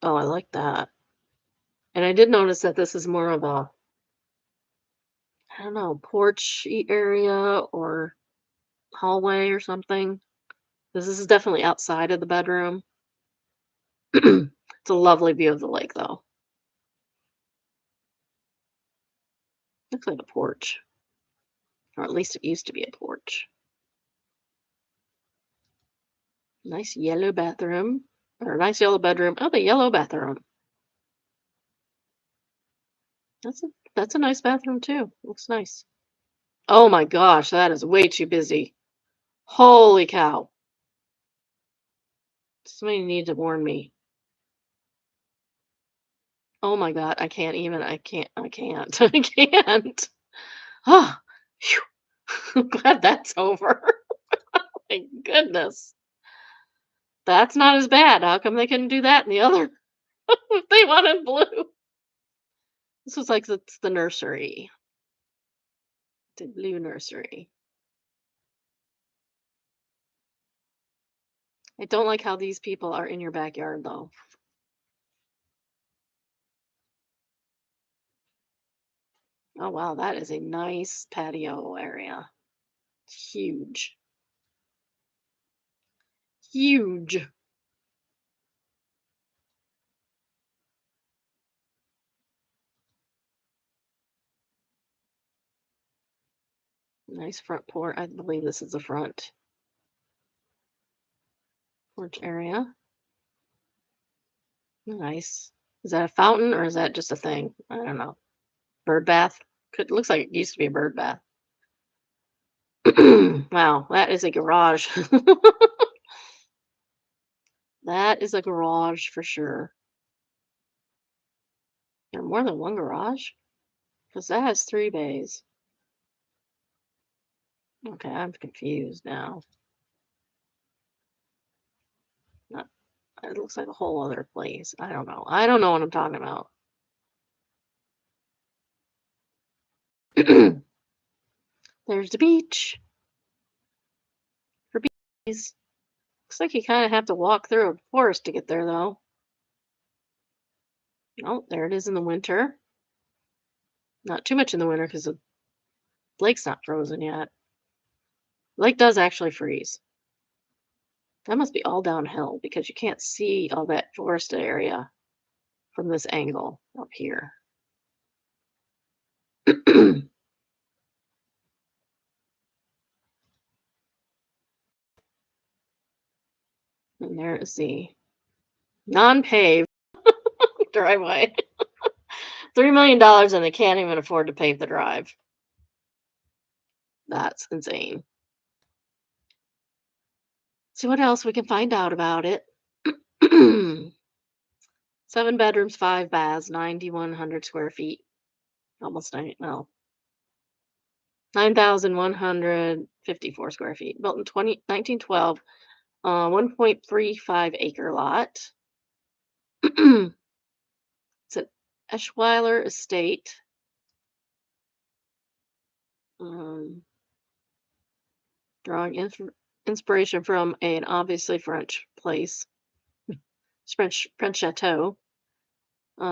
Oh, I like that. And I did notice that this is more of a, I don't know, porch area or hallway or something. This is definitely outside of the bedroom. It's a lovely view of the lake, though. Looks like a porch, or at least it used to be a porch. Nice yellow bathroom, or a nice yellow bedroom. Oh, the yellow bathroom. That's a nice bathroom too. Looks nice. Oh my gosh, that is way too busy. Holy cow. Somebody needs to warn me. Oh my god, I can't even. I can't. I can't. Oh, phew. I'm glad that's over. Thank goodness. That's not as bad. How come they couldn't do that in the other? If they wanted blue. This was like it's the nursery. The blue nursery. I don't like how these people are in your backyard though. Oh wow, that is a nice patio area. Huge. Huge. Nice front porch. I believe this is the front porch area. Nice. Is that a fountain or is that just a thing? I don't know. Bird bath? Looks like it used to be a bird bath. Wow, that is a garage. That is a garage for sure. There are more than one garage? Because that has 3 bays. Okay, I'm confused now. Not, it looks like a whole other place. I don't know. I don't know what I'm talking about. There's the beach. For bees. Looks like you kind of have to walk through a forest to get there, though. Oh, there it is in the winter. Not too much in the winter because the lake's not frozen yet. Lake does actually freeze. That must be all downhill because you can't see all that forested area from this angle up here. And there is the non-paved driveway. $3 million and they can't even afford to pave the drive. That's insane. See what else we can find out about it. 7 bedrooms, 5 baths, 9,100 square feet. Almost 9,154 square feet. Built in 1912. 1.35 acre lot. It's an Eschweiler estate. Drawing inspiration from an obviously French place. French chateau. 3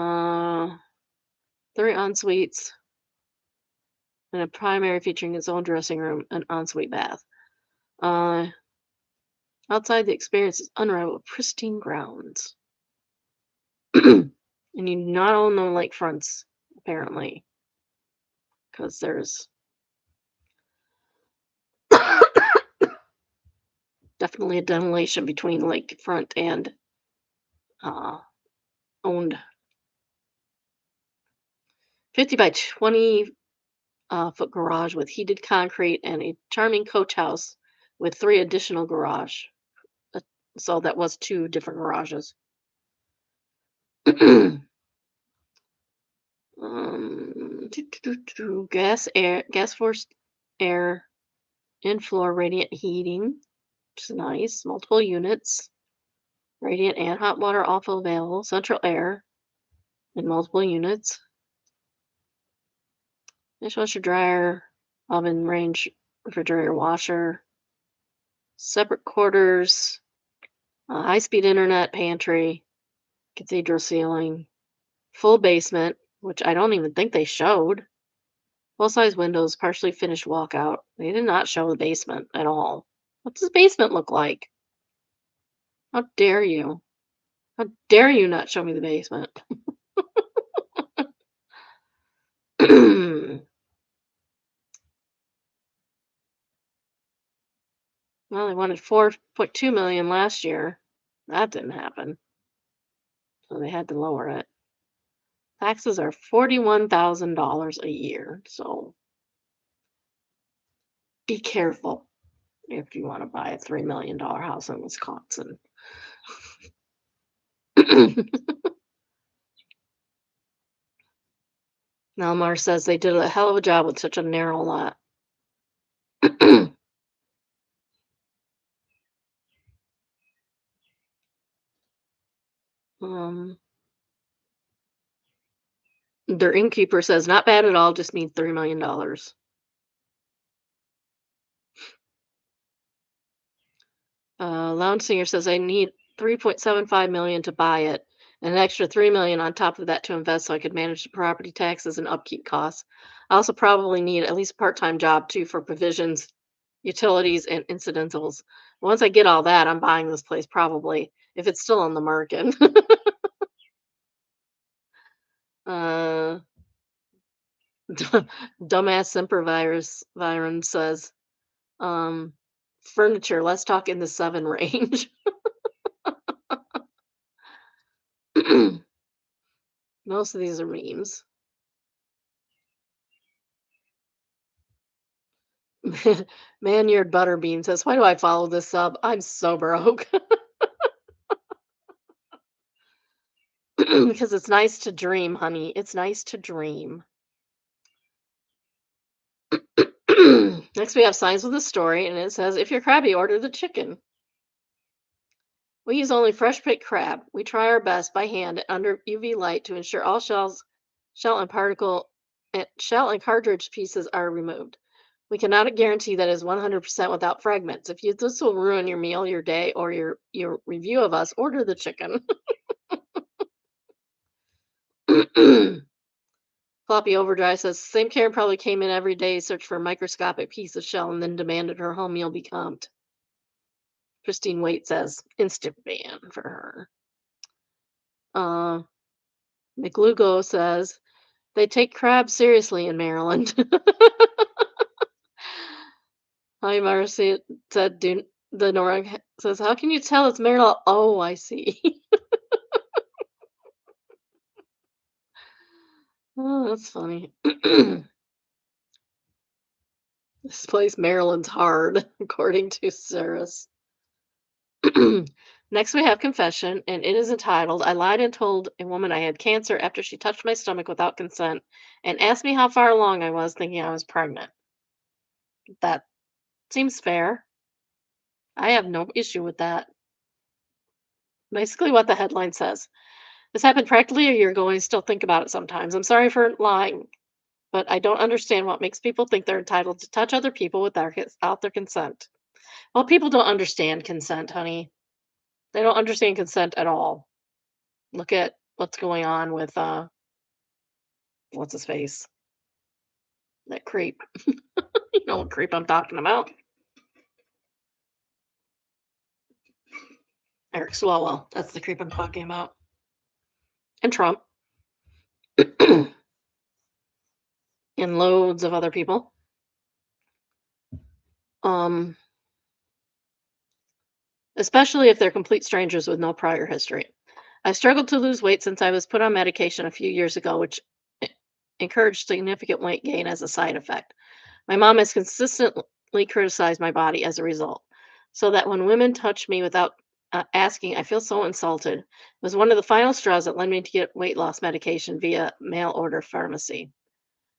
en-suites. And a primary featuring its own dressing room and ensuite bath. Outside, the experience is unrivaled, pristine grounds. And you not own the lakefronts, apparently, because there's Definitely a demolition between lakefront and owned 50 by 20 foot garage with heated concrete and a charming coach house with 3 additional garage. Uh, So that was 2 different garages. Gas forced air in floor radiant heating, which is nice. Multiple units, radiant and hot water also available. Central air in multiple units. Dishwasher, dryer, oven, range, refrigerator, washer. Separate quarters, high-speed internet, pantry, cathedral ceiling, full basement, which I don't even think they showed. Full-size windows, partially finished walkout. They did not show the basement at all. What does the basement look like? How dare you? How dare you not show me the basement? Well, they wanted 4.2 million last year. That didn't happen. So they had to lower it. Taxes are $41,000 a year. So be careful if you want to buy a $3 million house in Wisconsin. Nelmar says they did a hell of a job with such a narrow lot. Their innkeeper says not bad at all, just need $3 million. Lounge Singer says I need 3.75 million to buy it, and an extra 3 million on top of that to invest so I could manage the property taxes and upkeep costs. I also probably need at least a part-time job too for provisions, utilities, and incidentals. Once I get all that, I'm buying this place probably if it's still on the market. uh, Dumbass Semper Viren says, furniture. Let's talk in the 7 range. Most of these are memes. Manured Butterbean says, why do I follow this sub? I'm so broke. Because it's nice to dream, honey. It's nice to dream. Next, we have signs with a story, and it says, if you're crabby, order the chicken. We use only fresh picked crab. We try our best by hand under UV light to ensure all shell and shell and cartridge pieces are removed. We cannot guarantee that is 100% without fragments. If this will ruin your meal, your day, or your review of us, order the chicken. Floppy Overdrive says, same Karen probably came in every day, searched for a microscopic piece of shell, and then demanded her whole meal be comped. Christine Waite says, instant ban for her. McLugo says, they take crab seriously in Maryland. Hi, Marcy said, the Nora says, how can you tell it's Maryland? Oh, I see. Oh, that's funny. This place, Maryland's hard, according to Saris. Next, we have confession, and it is entitled, I lied and told a woman I had cancer after she touched my stomach without consent and asked me how far along I was thinking I was pregnant. That seems fair. I have no issue with that. Basically what the headline says. This happened practically a year ago and I still think about it sometimes. I'm sorry for lying, but I don't understand what makes people think they're entitled to touch other people without their consent. Well, people don't understand consent, honey. They don't understand consent at all. Look at what's going on with what's his face? That creep. You know what creep I'm talking about. Eric Swalwell. That's the creep I'm talking about. And Trump. And loads of other people. especially if they're complete strangers with no prior history. I struggled to lose weight since I was put on medication a few years ago, which encouraged significant weight gain as a side effect. My mom has consistently criticized my body as a result, so that when women touch me without asking, I feel so insulted. It was one of the final straws that led me to get weight loss medication via mail order pharmacy.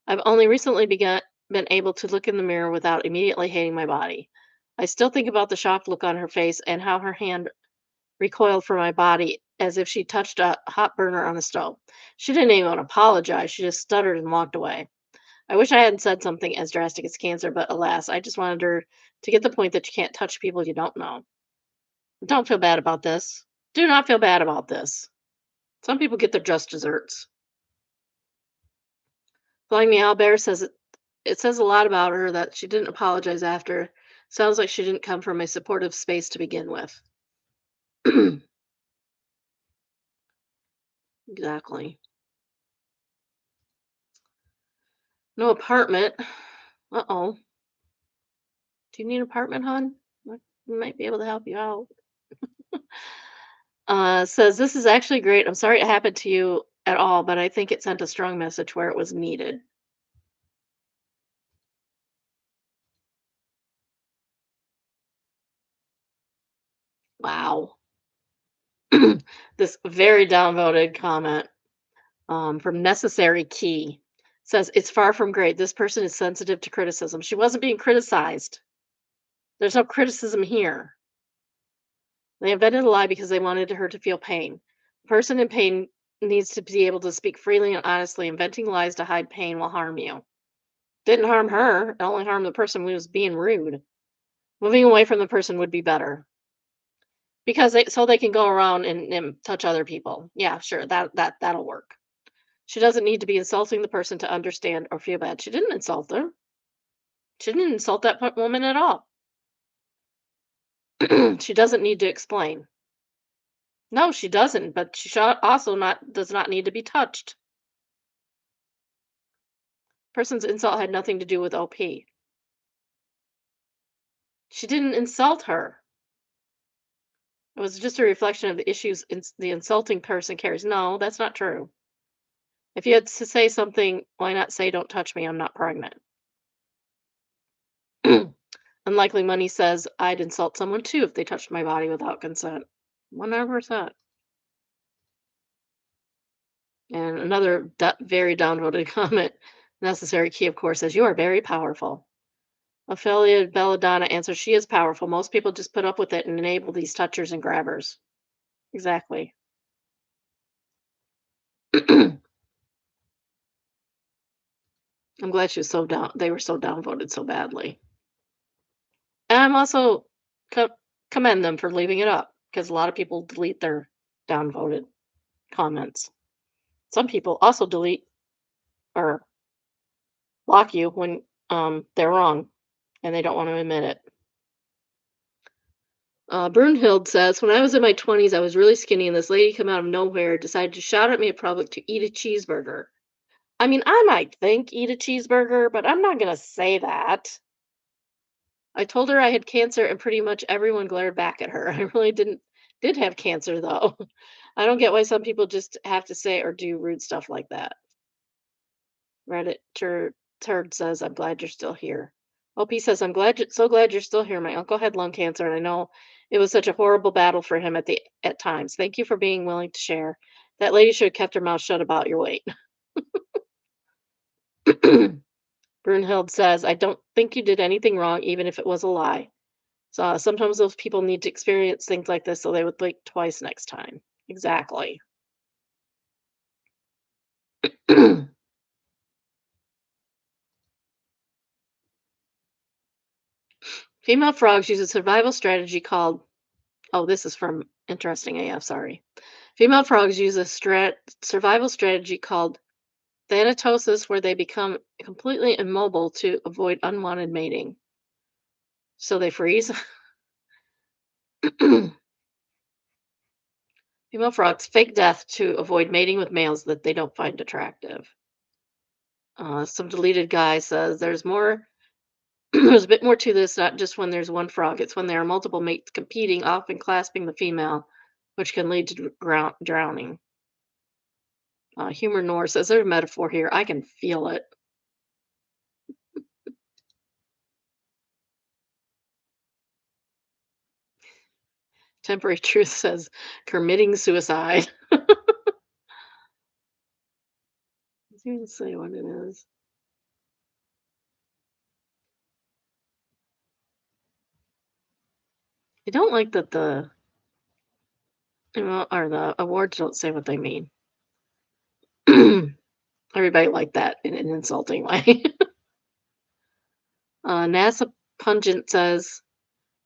I've only recently been able to look in the mirror without immediately hating my body. I still think about the shocked look on her face and how her hand recoiled from my body as if she touched a hot burner on a stove. She didn't even apologize. She just stuttered and walked away. I wish I hadn't said something as drastic as cancer, but alas, I just wanted her to get the point that you can't touch people you don't know. Don't feel bad about this. Do not feel bad about this. Some people get their just desserts. Flying Meow Bear says it says a lot about her that she didn't apologize after. Sounds like she didn't come from a supportive space to begin with. Exactly. No apartment. Uh-oh. Do you need an apartment, hon? We might be able to help you out. Says this is actually great. I'm sorry it happened to you at all, but I think it sent a strong message where it was needed. Wow. This very downvoted comment from Necessary Key says it's far from great. This person is sensitive to criticism. She wasn't being criticized. There's no criticism here. They invented a lie because they wanted her to feel pain. A person in pain needs to be able to speak freely and honestly. Inventing lies to hide pain will harm you. Didn't harm her. It only harmed the person who was being rude. Moving away from the person would be better because so they can go around and touch other people. Yeah, sure, that'll work. She doesn't need to be insulting the person to understand or feel bad. She didn't insult her. She didn't insult that woman at all. She doesn't need to explain. No, she doesn't, but she also does not need to be touched. Person's insult had nothing to do with OP. She didn't insult her. It was just a reflection of the issues the insulting person carries. No, that's not true. If you had to say something, why not say, "Don't touch me, I'm not pregnant"? Unlikely Money says, I'd insult someone too if they touched my body without consent. 100%. And another very downvoted comment, Necessary Key, of course, says, you are very powerful. Ophelia Belladonna answers, she is powerful. Most people just put up with it and enable these touchers and grabbers. Exactly. I'm glad she was so down. They were so downvoted so badly. And I'm also commend them for leaving it up because a lot of people delete their downvoted comments. Some people also delete or block you when they're wrong and they don't want to admit it. Brunhild says, when I was in my 20s, I was really skinny, and this lady came out of nowhere, decided to shout at me in public to eat a cheeseburger. I mean, I might think eat a cheeseburger, but I'm not going to say that. I told her I had cancer, and pretty much everyone glared back at her. I really did have cancer, though. I don't get why some people just have to say or do rude stuff like that. Reddit Turd says, I'm glad you're still here. OP says, I'm so glad you're still here. My uncle had lung cancer, and I know it was such a horrible battle for him at times. Thank you for being willing to share. That lady should have kept her mouth shut about your weight. Brunhild says, I don't think you did anything wrong, even if it was a lie. So sometimes those people need to experience things like this so they would think twice next time. Exactly. Female frogs use a survival strategy called, oh, this is from Interesting AF, sorry. Female frogs use a survival strategy called thanatosis, where they become completely immobile to avoid unwanted mating. So they freeze. Female frogs fake death to avoid mating with males that they don't find attractive. Some deleted guy says there's more There's a bit more to this, not just when there's one frog. It's when there are multiple mates competing, often clasping the female, which can lead to drowning. Humor Nor says there's a metaphor here. I can feel it. Temporary Truth says committing suicide. Let's even say what it is. I don't like that the or the awards don't say what they mean. Everybody liked that in an insulting way. NASA Pungent says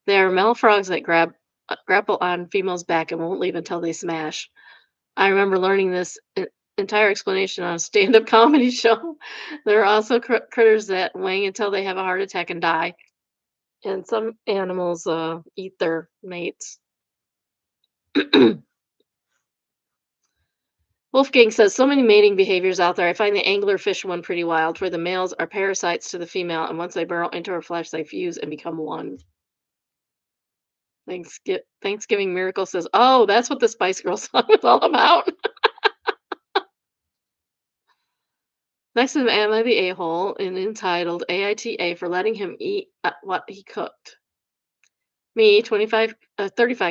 there are male frogs that grapple on female's back and won't leave until they smash. I remember learning this entire explanation on a stand-up comedy show. There are also critters that wang until they have a heart attack and die, and some animals eat their mates. Wolfgang says so many mating behaviors out there. I find the anglerfish one pretty wild, where the males are parasites to the female, and once they burrow into her flesh, they fuse and become one. Thanksgiving Miracle says, "Oh, that's what the Spice Girls song was all about." Next is Am I the A-hole and entitled AITA for letting him eat what he cooked. Me, 35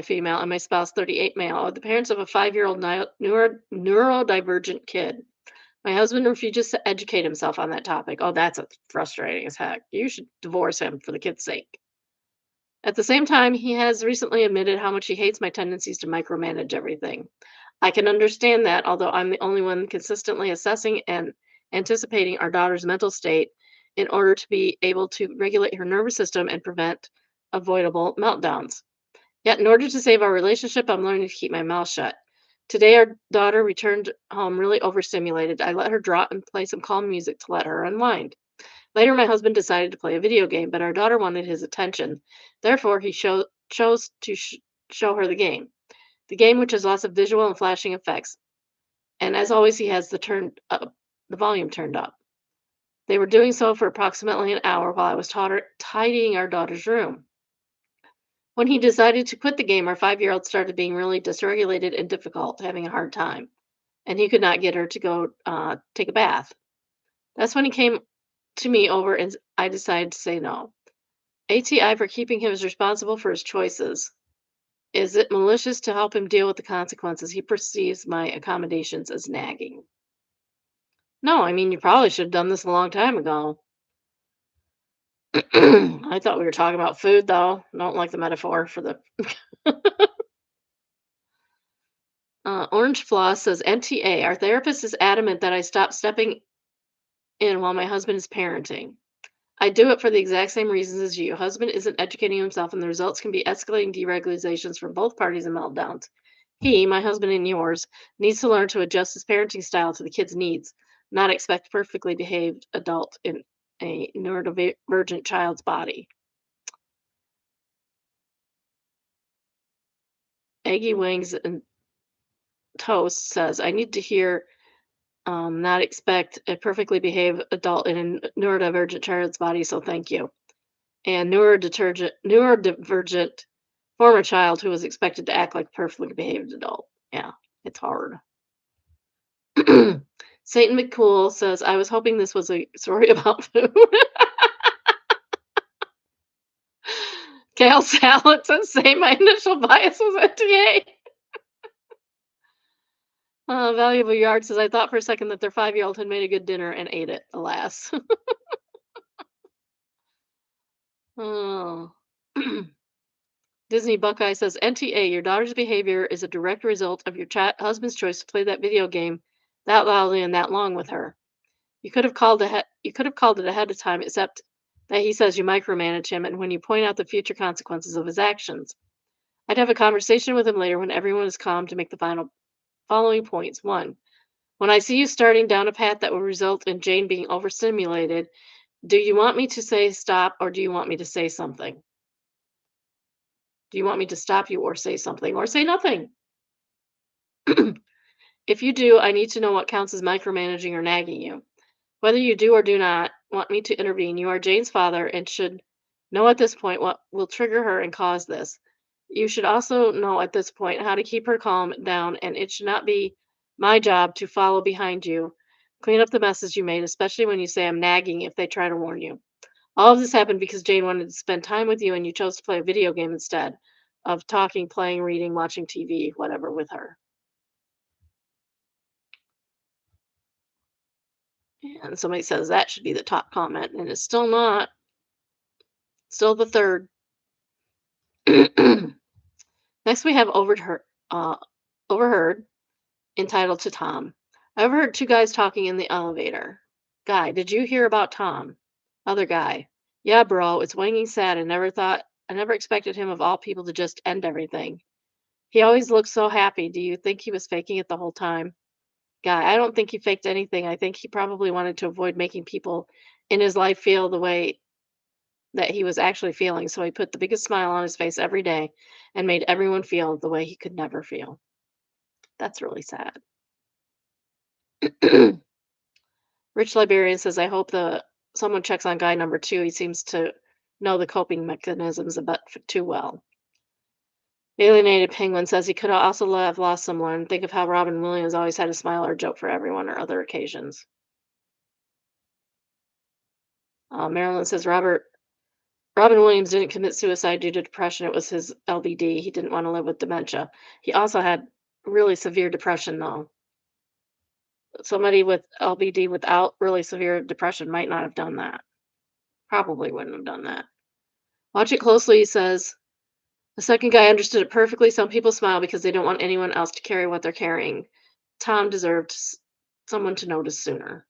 female, and my spouse, 38 male, are the parents of a 5-year-old neurodivergent kid. My husband refuses to educate himself on that topic. Oh, that's frustrating as heck. You should divorce him for the kid's sake. At the same time, he has recently admitted how much he hates my tendencies to micromanage everything. I can understand that, although I'm the only one consistently assessing and anticipating our daughter's mental state in order to be able to regulate her nervous system and prevent avoidable meltdowns. Yet, in order to save our relationship, I'm learning to keep my mouth shut. Today, our daughter returned home really overstimulated. I let her draw and play some calm music to let her unwind. Later, my husband decided to play a video game, but our daughter wanted his attention. Therefore, he chose to show her the game. The game, which has lots of visual and flashing effects. And as always, he has the volume turned up. They were doing so for approximately an hour while I was tidying our daughter's room. When he decided to quit the game, our 5-year-old started being really dysregulated and difficult, having a hard time. And he could not get her to go take a bath. That's when he came to me over and I decided to say no. ATI for keeping him is responsible for his choices. Is it malicious to help him deal with the consequences? He perceives my accommodations as nagging. No, I mean, you probably should have done this a long time ago. I thought we were talking about food, though. Don't like the metaphor for the. Orange Floss says, MTA, our therapist is adamant that I stop stepping in while my husband is parenting. I do it for the exact same reasons as you. Husband isn't educating himself, and the results can be escalating deregulations from both parties and meltdowns. He, my husband and yours, needs to learn to adjust his parenting style to the kid's needs, not expect perfectly behaved adult in a neurodivergent child's body. Aggie Wings and Toast says, I need to hear not expect a perfectly behaved adult in a neurodivergent child's body, so thank you. And neurodivergent former child who was expected to act like a perfectly behaved adult. Yeah, it's hard. Satan McCool says, I was hoping this was a story about food. Kale Salad says, say my initial bias was NTA. Valuable Yard says, I thought for a second that their 5-year-old had made a good dinner and ate it, alas. Oh. Disney Buckeye says, NTA, your daughter's behavior is a direct result of your husband's choice to play that video game that loudly and that long with her. You could have called it ahead of time, except that he says you micromanage him, and when you point out the future consequences of his actions. I'd have a conversation with him later when everyone is calm to make the following points. 1. When I see you starting down a path that will result in Jane being overstimulated, do you want me to say stop, or do you want me to say something? Do you want me to stop you or say something or say nothing? If you do, I need to know what counts as micromanaging or nagging you. Whether you do or do not, want me to intervene. You are Jane's father and should know at this point what will trigger her and cause this. You should also know at this point how to keep her calm down, and it should not be my job to follow behind you, clean up the messes you made, especially when you say I'm nagging if they try to warn you. All of this happened because Jane wanted to spend time with you and you chose to play a video game instead of talking, playing, reading, watching TV, whatever with her. And somebody says that should be the top comment, and it's still not. Still the third. Next, we have overheard, entitled to Tom. I overheard two guys talking in the elevator. Guy, did you hear about Tom? Other guy, yeah, bro, it's wanging sad. I never expected him of all people to just end everything. He always looked so happy. Do you think he was faking it the whole time? Guy, I don't think he faked anything. I think he probably wanted to avoid making people in his life feel the way that he was actually feeling. So he put the biggest smile on his face every day and made everyone feel the way he could never feel. That's really sad. Rich Liberian says, I hope someone checks on guy number 2. He seems to know the coping mechanisms a bit too well. Alienated Penguin says he could also have lost someone. Think of how Robin Williams always had a smile or joke for everyone or other occasions. Marilyn says Robin Williams didn't commit suicide due to depression. It was his LBD. He didn't want to live with dementia. He also had really severe depression, though. Somebody with LBD without really severe depression might not have done that. Probably wouldn't have done that. Watch it closely, he says. The second guy understood it perfectly. Some people smile because they don't want anyone else to carry what they're carrying. Tom deserved someone to notice sooner.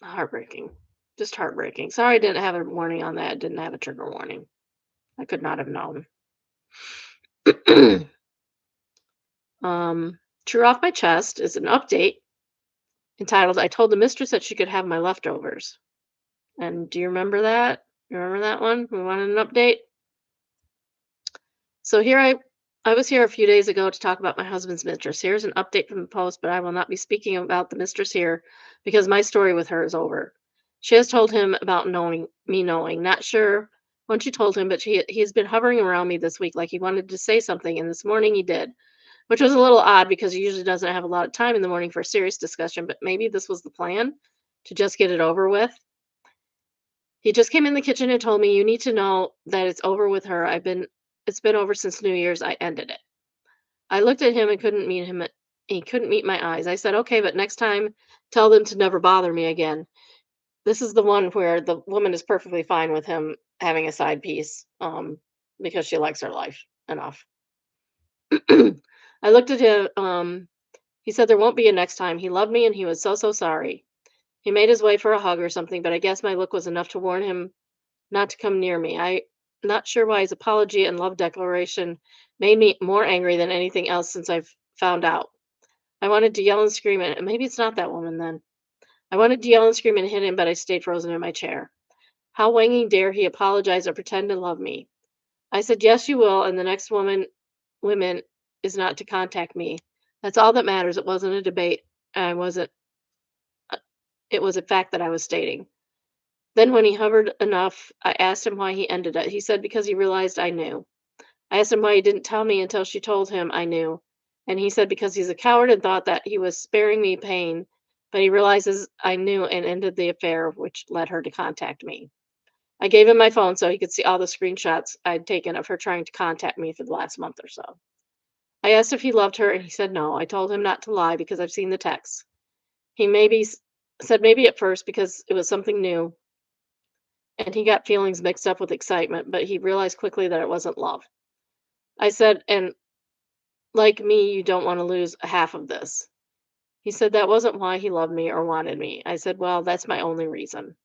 Heartbreaking. Just heartbreaking. Sorry I didn't have a warning on that. I didn't have a trigger warning. I could not have known. True Off My Chest is an update entitled, I told the mistress that she could have my leftovers. And do you remember that? You remember that one? We wanted an update? So here I was here a few days ago to talk about my husband's mistress. Here's an update from the post, but I will not be speaking about the mistress here because my story with her is over. She has told him about knowing. Not sure when she told him, but he has been hovering around me this week like he wanted to say something, and this morning he did, which was a little odd because he usually doesn't have a lot of time in the morning for a serious discussion, but maybe this was the plan to just get it over with. He just came in the kitchen and told me, you need to know that it's over with her. It's been over since New Year's. I ended it. I looked at him and couldn't meet him. He couldn't meet my eyes. I said, okay, but next time tell them to never bother me again. This is the one where the woman is perfectly fine with him having a side piece because she likes her life enough. I looked at him. He said there won't be a next time. He loved me and he was so sorry. He made his way for a hug or something, but I guess my look was enough to warn him not to come near me. I'm not sure why his apology and love declaration made me more angry than anything else since I've found out. I wanted to yell and scream, and maybe it's not that woman then. I wanted to yell and scream and hit him, but I stayed frozen in my chair. How wanging dare he apologize or pretend to love me? I said, yes, you will, and the next women is not to contact me. That's all that matters. It wasn't a debate. It was a fact that I was stating. Then when he hovered enough, I asked him why he ended it. He said because he realized I knew. I asked him why he didn't tell me until she told him I knew. And he said because he's a coward and thought that he was sparing me pain, but he realizes I knew and ended the affair, which led her to contact me. I gave him my phone so he could see all the screenshots I'd taken of her trying to contact me for the last month or so. I asked if he loved her, and he said no. I told him not to lie because I've seen the texts. He said maybe at first because it was something new, and he got feelings mixed up with excitement, but he realized quickly that it wasn't love. I said, and like me, you don't want to lose half of this. He said that wasn't why he loved me or wanted me. I said, well, that's my only reason.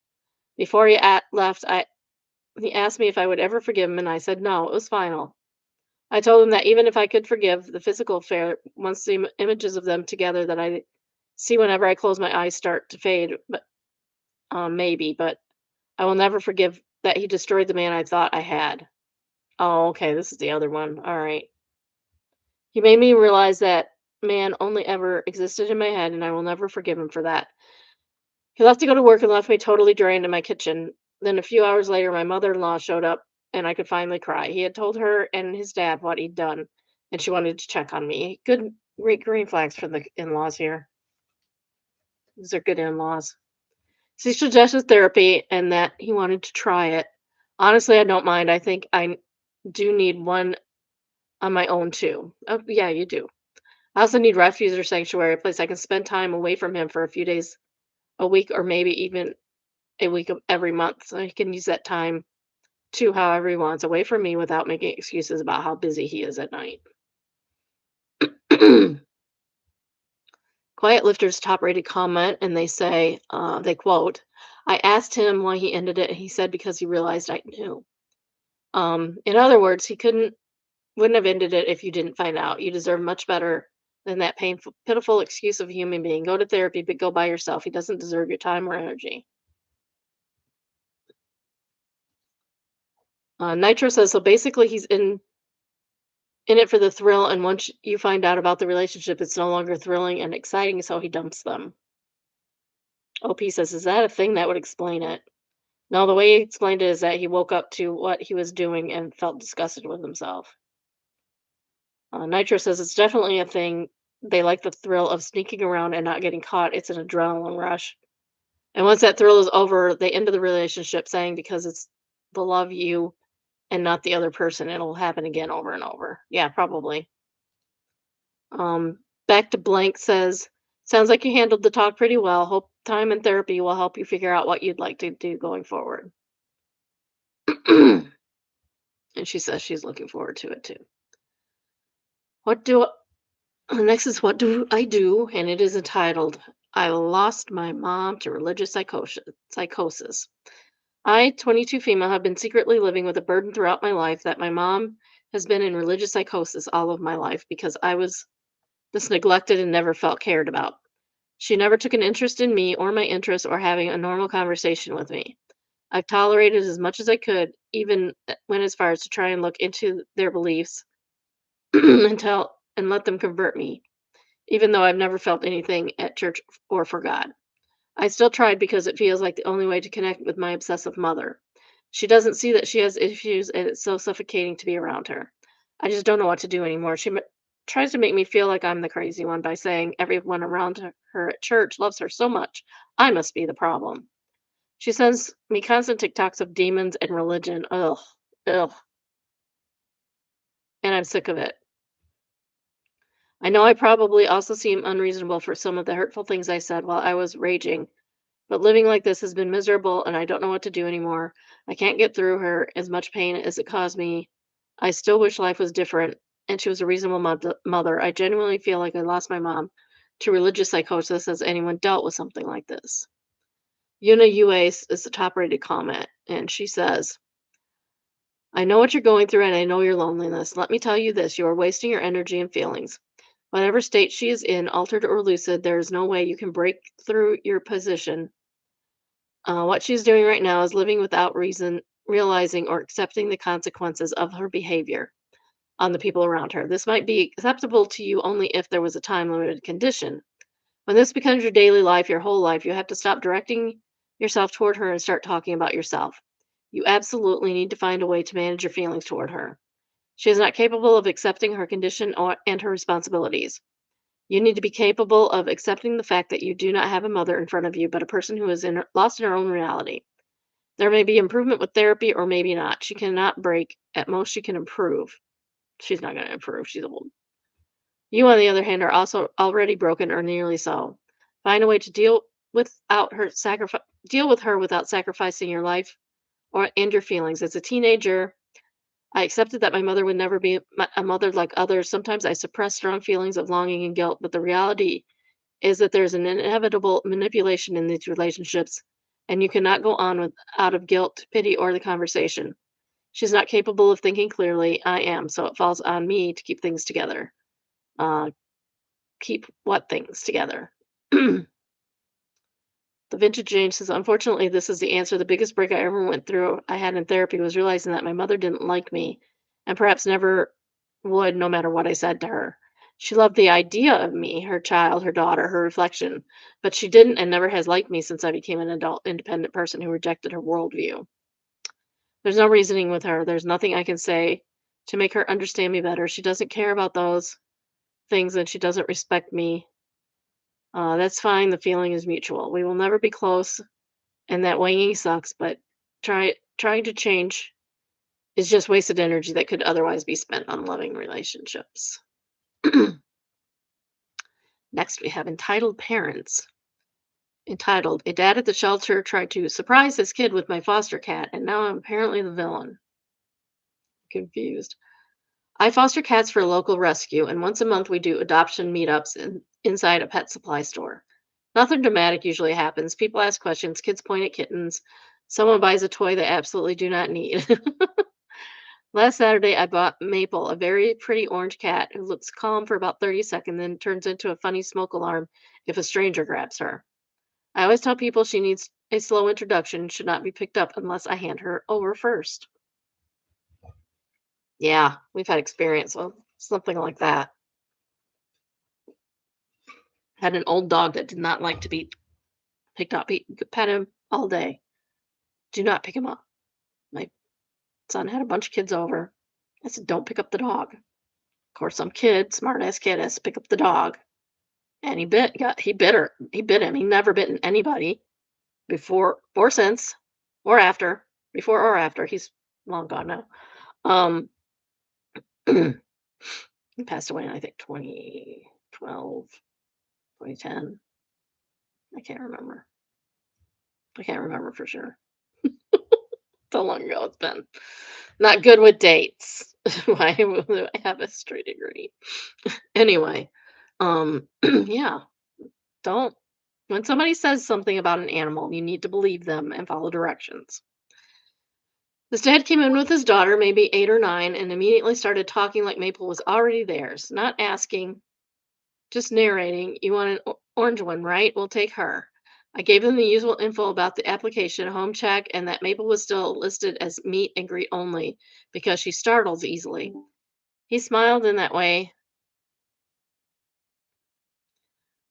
Before he left, he asked me if I would ever forgive him, and I said no, it was final. I told him that even if I could forgive the physical affair, once the images of them together that I see whenever I close my eyes start to fade, but maybe, but I will never forgive that he destroyed the man I thought I had. Oh, okay, this is the other one. All right. He made me realize that man only ever existed in my head, and I will never forgive him for that. He left to go to work and left me totally drained in my kitchen. Then a few hours later, my mother-in-law showed up and I could finally cry. He had told her and his dad what he'd done, and she wanted to check on me. Good great green flags for the in-laws here. These are good in-laws. She suggested therapy and that he wanted to try it. Honestly, I don't mind. I think I do need one on my own too. Oh, yeah, you do. I also need refuge or sanctuary, a place I can spend time away from him for a few days a week or maybe even a week of every month. So he can use that time too however he wants, away from me without making excuses about how busy he is at night. Quiet Lifter's top rated comment, and they say, they quote, I asked him why he ended it, and he said because he realized I knew. In other words, wouldn't have ended it if you didn't find out. You deserve much better than that painful, pitiful excuse of a human being. Go to therapy, but go by yourself. He doesn't deserve your time or energy. Nitro says, so basically he's in it for the thrill, and once you find out about the relationship, it's no longer thrilling and exciting, so he dumps them. OP says, is that a thing that would explain it? No, the way he explained it is that he woke up to what he was doing and felt disgusted with himself. Nitro says it's definitely a thing. They like the thrill of sneaking around and not getting caught. It's an adrenaline rush. And once that thrill is over, they end the relationship saying because it's the love you and not the other person, it'll happen again over and over. Yeah, probably. Back to Blank says, sounds like you handled the talk pretty well. Hope time and therapy will help you figure out what you'd like to do going forward. And she says she's looking forward to it too. What do Next is what do I do? And it is entitled, I lost my mom to religious psychosis. I, 22 female, have been secretly living with a burden throughout my life that my mom has been in religious psychosis all of my life because I was this neglected and never felt cared about. She never took an interest in me or my interests or having a normal conversation with me. I've tolerated as much as I could, even went as far as to try and look into their beliefs and let them convert me, even though I've never felt anything at church or for God. I still tried because it feels like the only way to connect with my obsessive mother. She doesn't see that she has issues and it's so suffocating to be around her. I just don't know what to do anymore. She tries to make me feel like I'm the crazy one by saying everyone around her at church loves her so much. I must be the problem. She sends me constant TikToks of demons and religion. Ugh. Ugh. And I'm sick of it. I know I probably also seem unreasonable for some of the hurtful things I said while I was raging, but living like this has been miserable and I don't know what to do anymore. I can't get through her as much pain as it caused me. I still wish life was different and she was a reasonable mother. I genuinely feel like I lost my mom to religious psychosis. Has anyone dealt with something like this? Yuna UA is the top rated comment, and she says, I know what you're going through and I know your loneliness. Let me tell you this, you are wasting your energy and feelings. Whatever state she is in, altered or lucid, there is no way you can break through your position. What she's doing right now is living without reason, realizing or accepting the consequences of her behavior on the people around her. This might be acceptable to you only if there was a time limited condition. When this becomes your daily life, your whole life, you have to stop directing yourself toward her and start talking about yourself. You absolutely need to find a way to manage your feelings toward her. She is not capable of accepting her condition and her responsibilities. You need to be capable of accepting the fact that you do not have a mother in front of you, but a person who is lost in her own reality. There may be improvement with therapy or maybe not. She cannot break. At most, she can improve. She's not going to improve. She's old. You, on the other hand, are also already broken or nearly so. Find a way to deal with her without sacrificing your life and your feelings. As a teenager, I accepted that my mother would never be a mother like others. Sometimes I suppress strong feelings of longing and guilt, but the reality is that there's an inevitable manipulation in these relationships, and you cannot go on out of guilt, pity, or the conversation. She's not capable of thinking clearly. I am, so it falls on me to keep things together. Keep what things together? The Vintage Jane says, unfortunately, this is the answer. The biggest break I ever went through, I had in therapy, was realizing that my mother didn't like me and perhaps never would, no matter what I said to her. She loved the idea of me, her child, her daughter, her reflection, but she didn't and never has liked me since I became an adult, independent person who rejected her worldview. There's no reasoning with her. There's nothing I can say to make her understand me better. She doesn't care about those things and she doesn't respect me. That's fine. The feeling is mutual. We will never be close, and that wanging sucks, but trying to change is just wasted energy that could otherwise be spent on loving relationships. Next, we have entitled parents. Entitled, a dad at the shelter tried to surprise his kid with my foster cat, and now I'm apparently the villain. Confused. I foster cats for a local rescue, and once a month we do adoption meetups inside a pet supply store. Nothing dramatic usually happens. People ask questions, kids point at kittens, someone buys a toy they absolutely do not need. Last Saturday, I bought Maple, a very pretty orange cat who looks calm for about 30 seconds, then turns into a funny smoke alarm if a stranger grabs her. I always tell people she needs a slow introduction, should not be picked up unless I hand her over first. Yeah, we've had experience with something like that. Had an old dog that did not like to be picked up. He could pet him all day. Do not pick him up. My son had a bunch of kids over. I said, don't pick up the dog. Of course, some kid, smart ass kid, has to pick up the dog. And he bit her. He bit him. He never bitten anybody before or since or after. Before or after. He's long gone now. He passed away in, I think, 2012, 2010. I can't remember. I can't remember for sure. So long ago it's been. Not good with dates. Why would I have a history degree? Anyway, yeah, don't. When somebody says something about an animal, you need to believe them and follow directions. This dad came in with his daughter, maybe 8 or 9, and immediately started talking like Maple was already theirs, not asking, just narrating. You want an orange one, right? We'll take her. I gave them the usual info about the application, home check, and that Maple was still listed as meet and greet only because she startles easily. He smiled in that way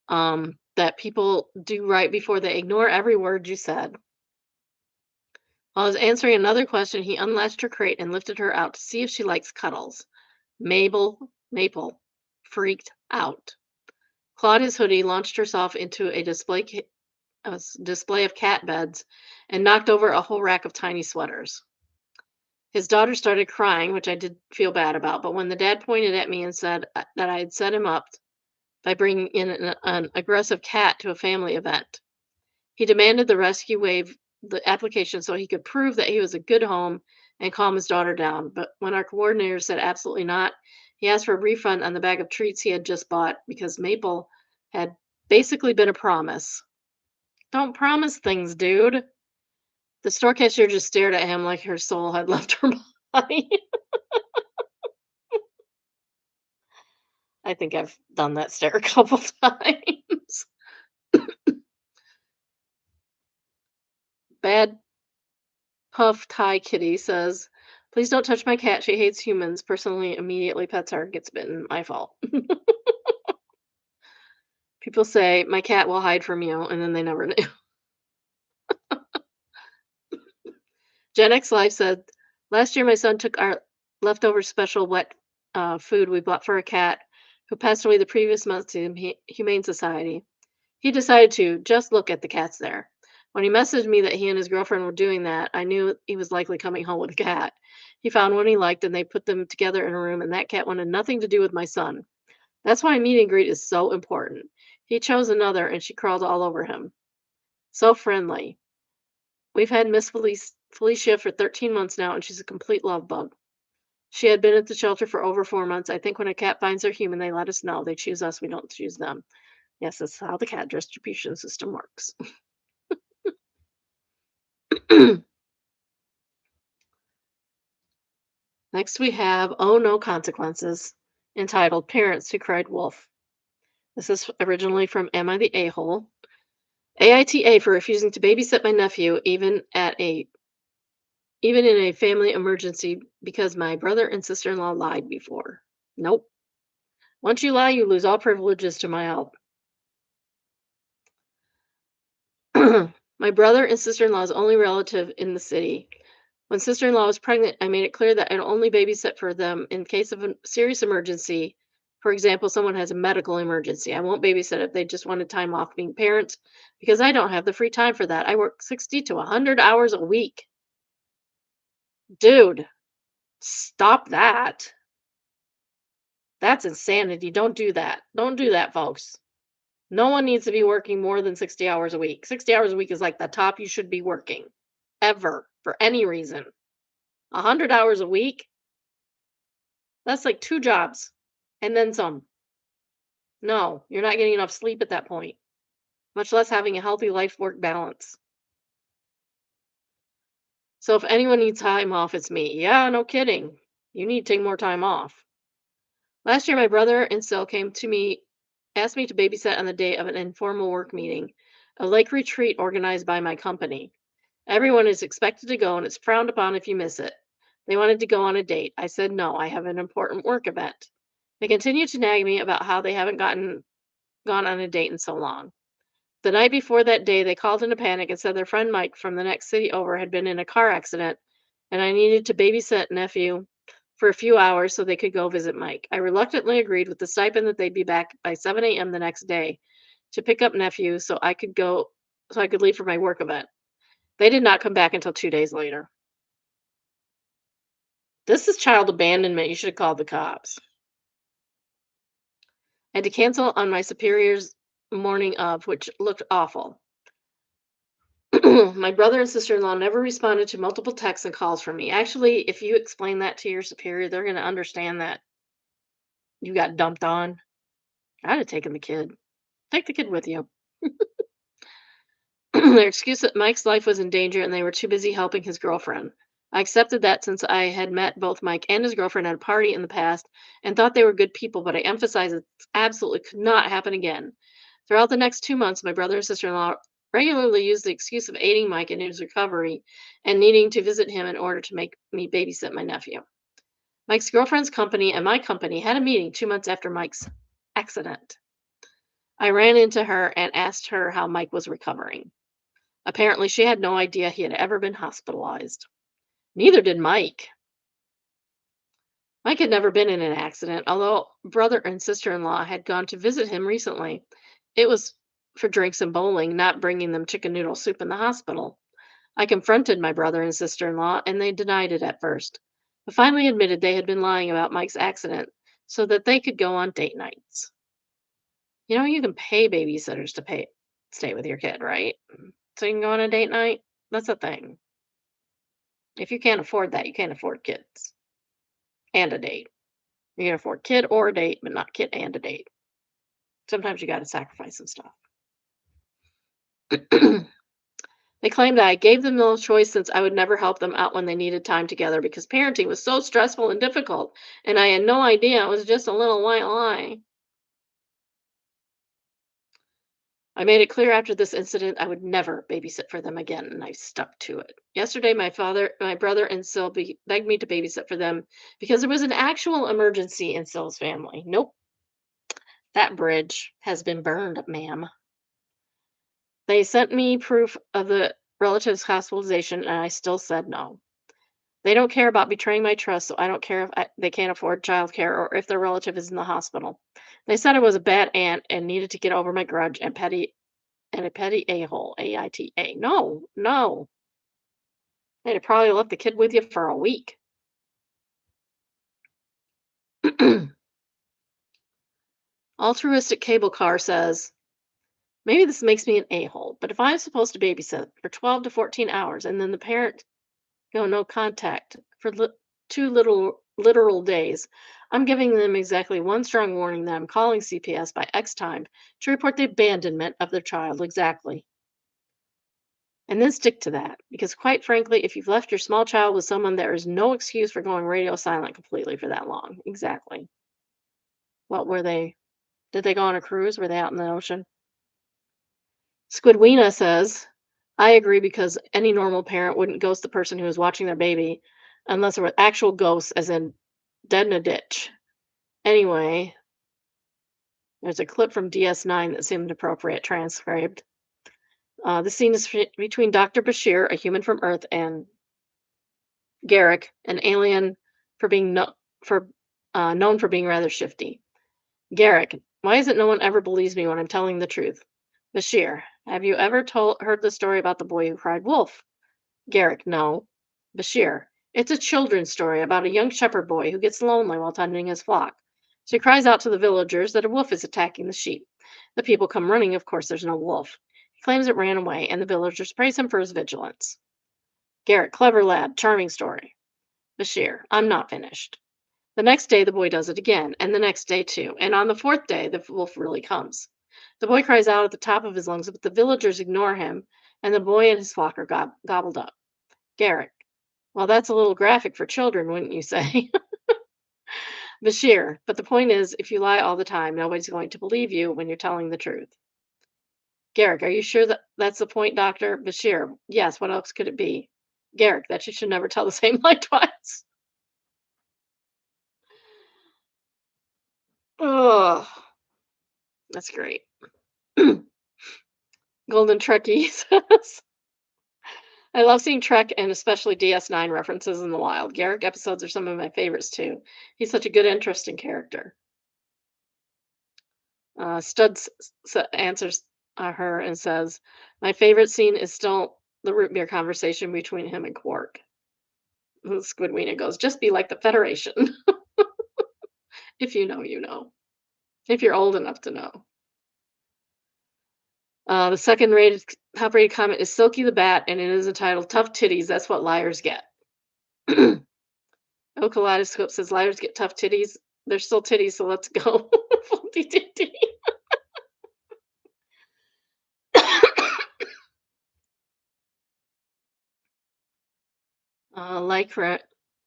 that people do right before they ignore every word you said. While I was answering another question, he unlatched her crate and lifted her out to see if she likes cuddles. Maple freaked out. Clawed his hoodie, launched herself into a display of cat beds, and knocked over a whole rack of tiny sweaters. His daughter started crying, which I did feel bad about, but when the dad pointed at me and said that I had set him up by bringing in an aggressive cat to a family event, he demanded the rescue waive the application so he could prove that he was a good home and calm his daughter down. But when our coordinator said absolutely not, he asked for a refund on the bag of treats he had just bought because Maple had basically been a promise. Don't promise things, dude. The store cashier just stared at him like her soul had left her body. I think I've done that stare a couple times. Bad Puff Thai Kitty says, please don't touch my cat. She hates humans. Personally, immediately pets her. Gets bitten. My fault. People say, my cat will hide from you, and then they never do. Gen X Life said, last year my son took our leftover special wet food we bought for a cat who passed away the previous month to the Humane Society. He decided to just look at the cats there. When he messaged me that he and his girlfriend were doing that, I knew he was likely coming home with a cat. He found one he liked and they put them together in a room, and that cat wanted nothing to do with my son. That's why meet and greet is so important. He chose another and she crawled all over him. So friendly. We've had Miss Felicia for 13 months now, and she's a complete love bug. She had been at the shelter for over 4 months. I think when a cat finds their human, they let us know. They choose us, we don't choose them. Yes, that's how the cat distribution system works. Next, we have Oh No Consequences, entitled Parents Who Cried Wolf. This is originally from Am I the A-Hole? AITA for refusing to babysit my nephew, even in a family emergency, because my brother and sister-in-law lied before. Nope. Once you lie, you lose all privileges to my help. My brother and sister-in-law's only relative in the city. When sister-in-law was pregnant, I made it clear that I'd only babysit for them in case of a serious emergency. For example, someone has a medical emergency. I won't babysit if they just wanted time off being parents because I don't have the free time for that. I work 60 to 100 hours a week. Dude, stop that. That's insanity. Don't do that. Don't do that, folks. No one needs to be working more than 60 hours a week. 60 hours a week is like the top you should be working ever for any reason. 100 hours a week, that's like 2 jobs and then some. No, you're not getting enough sleep at that point, much less having a healthy life work balance. So if anyone needs time off, it's me. Yeah, no kidding. You need to take more time off. Last year, my brother and Sil came to me, asked me to babysit on the day of an informal work meeting, a lake retreat organized by my company. Everyone is expected to go, and it's frowned upon if you miss it. They wanted to go on a date. I said no, I have an important work event. They continued to nag me about how they haven't gone on a date in so long. The night before that day, they called in a panic and said their friend Mike from the next city over had been in a car accident, and I needed to babysit nephew for a few hours so they could go visit Mike. I reluctantly agreed with the stipend that they'd be back by 7 a.m. the next day to pick up nephew so I could leave for my work event. They did not come back until 2 days later. This is child abandonment. You should have called the cops. I had to cancel on my superior's morning of, which looked awful. My brother and sister-in-law never responded to multiple texts and calls from me. Actually, if you explain that to your superior, they're going to understand that you got dumped on. I'd have taken the kid. Take the kid with you. Their excuse that Mike's life was in danger and they were too busy helping his girlfriend. I accepted that since I had met both Mike and his girlfriend at a party in the past and thought they were good people, but I emphasized it absolutely could not happen again. Throughout the next 2 months, my brother and sister-in-law regularly used the excuse of aiding Mike in his recovery and needing to visit him in order to make me babysit my nephew. Mike's girlfriend's company and my company had a meeting 2 months after Mike's accident. I ran into her and asked her how Mike was recovering. Apparently, she had no idea he had ever been hospitalized. Neither did Mike. Mike had never been in an accident, although brother and sister-in-law had gone to visit him recently. It was for drinks and bowling, not bringing them chicken noodle soup in the hospital. I confronted my brother and sister-in-law, and they denied it at first, but finally admitted they had been lying about Mike's accident so that they could go on date nights. You know, you can pay babysitters to stay with your kid, right? So you can go on a date night. That's a thing. If you can't afford that, you can't afford kids and a date. You can afford kid or a date, but not kid and a date. Sometimes you got to sacrifice some stuff. They claimed I gave them no choice since I would never help them out when they needed time together because parenting was so stressful and difficult, and I had no idea it was just a little white lie. I made it clear after this incident I would never babysit for them again, and I stuck to it. Yesterday, my brother, and Sil begged me to babysit for them because there was an actual emergency in Sil's family. Nope, that bridge has been burned, ma'am. They sent me proof of the relative's hospitalization, and I still said no. They don't care about betraying my trust, so I don't care if they can't afford childcare or if their relative is in the hospital. They said I was a bad aunt and needed to get over my grudge and a petty a-hole, A-I-T-A. No, no. They'd have probably left the kid with you for a week. Altruistic Cable Car says, maybe this makes me an a-hole, but if I'm supposed to babysit for 12 to 14 hours and then the parent no contact for 2 literal days, I'm giving them exactly one strong warning that I'm calling CPS by X time to report the abandonment of their child exactly. And then stick to that, because quite frankly, if you've left your small child with someone, there is no excuse for going radio silent completely for that long. Exactly. What were they? Did they go on a cruise? Were they out in the ocean? Squidweena says, I agree because any normal parent wouldn't ghost the person who is watching their baby unless there were actual ghosts, as in dead in a ditch. Anyway, There's a clip from DS9 that seemed appropriate, transcribed. The scene is between Dr. Bashir, a human from Earth, and Garrick, an alien for being known for being rather shifty. Garrick, why is it no one ever believes me when I'm telling the truth? Bashir, have you ever heard the story about the boy who cried wolf? Garrick, no. Bashir, it's a children's story about a young shepherd boy who gets lonely while tending his flock. So he cries out to the villagers that a wolf is attacking the sheep. The people come running, of course there's no wolf. He claims it ran away, and the villagers praise him for his vigilance. Garrick, clever lad, charming story. Bashir, I'm not finished. The next day the boy does it again, and the next day too, and on the fourth day the wolf really comes. The boy cries out at the top of his lungs, but the villagers ignore him, and the boy and his flock are gobbled up. Garrick, well, that's a little graphic for children, wouldn't you say? Bashir, but the point is, if you lie all the time, nobody's going to believe you when you're telling the truth. Garrick, are you sure that that's the point, Doctor? Bashir, yes, what else could it be? Garrick, that you should never tell the same lie twice. Oh, that's great. Golden Trekkie says, I love seeing Trek and especially DS9 references in the wild. Garrick episodes are some of my favorites too. He's such a good, interesting character. Studs answers her and says, my favorite scene is still the root beer conversation between him and Quark. Squidweener goes, just be like the Federation. If you know, you know. If you're old enough to know. The second top rated comment is Silky the Bat, and it is entitled Tough Titties. That's what liars get. Oh, Kaleidoscope says liars get tough titties. They're still titties, so let's go.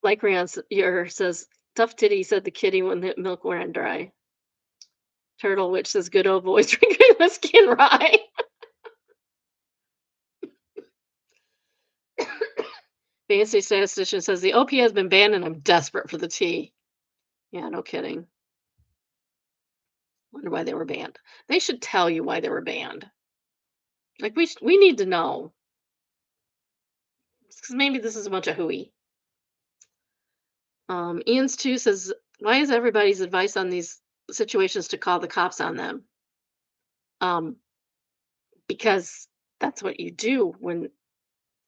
Like Rion says, tough titty, said the kitty when the milk ran dry. Turtle Witch says, good old boys drinking whiskey and rye. Fancy Statistician says, the OP has been banned and I'm desperate for the tea. Yeah, no kidding. Wonder why they were banned. They should tell you why they were banned. Like, we need to know. Because maybe this is a bunch of hooey. Ian's 2 says, why is everybody's advice on these situations to call the cops on them? Because that's what you do when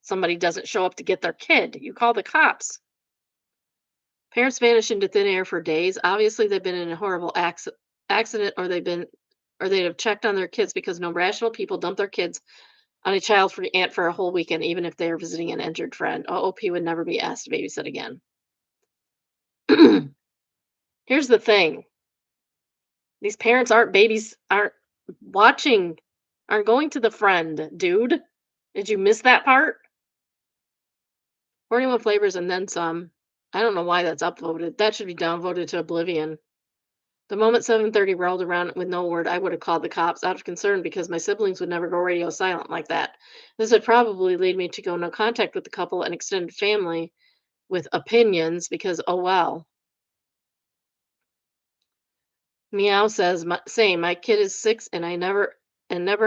somebody doesn't show up to get their kid. You call the cops. Parents vanish into thin air for days. Obviously, they've been in a horrible accident, or they'd have checked on their kids, because no rational people dump their kids on a child-free aunt for a whole weekend, even if they are visiting an injured friend. OP would never be asked to babysit again. Here's the thing. These parents aren't watching, aren't going to the friend, dude. Did you miss that part? 41 flavors and then some. I don't know why that's upvoted. That should be downvoted to oblivion. The moment 7:30 rolled around with no word, I would have called the cops out of concern, because my siblings would never go radio silent like that. This would probably lead me to go no contact with the couple and extended family with opinions, because, oh well. Meow says, same, my kid is 6 and never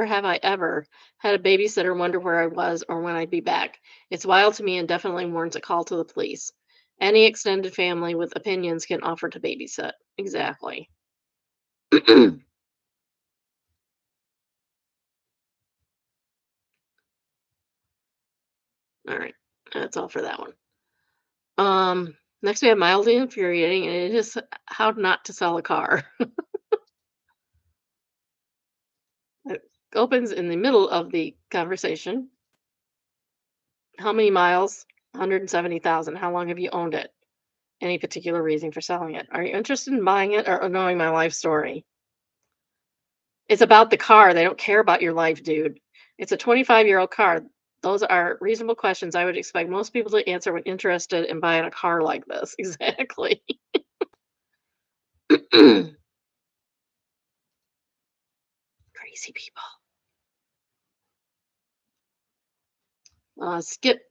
have I ever had a babysitter wonder where I was or when I'd be back. It's wild to me and definitely warrants a call to the police. Any extended family with opinions can offer to babysit. Exactly. All right. That's all for that one. Next we have mildly infuriating, and it is how not to sell a car. It opens in the middle of the conversation. How many miles? 170,000. How long have you owned it? Any particular reason for selling it? Are you interested in buying it or knowing my life story? It's about the car. They don't care about your life, dude. It's a 25-year-old car. Those are reasonable questions I would expect most people to answer when interested in buying a car like this. Exactly. Crazy people. Skip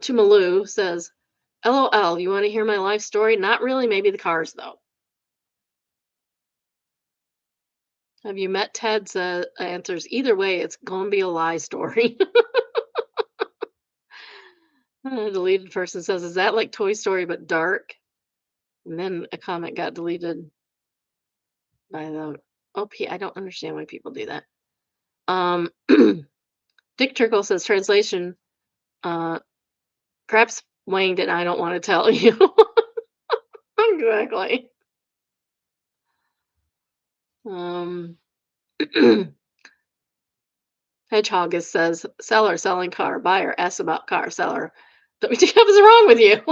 to Malou says, LOL, you want to hear my life story? Not really, maybe the cars, though. Have you met Ted's answers? Either way, it's gonna be a lie story. A deleted person says, "Is that like Toy Story but dark?" And then a comment got deleted by the OP. I don't understand why people do that. Um, Dick Trickle says, translation, uh, Crap's wanged and I don't want to tell you. Exactly. Um, Hedgehog says, seller selling car, buyer asks about car, seller. WTF is wrong with you?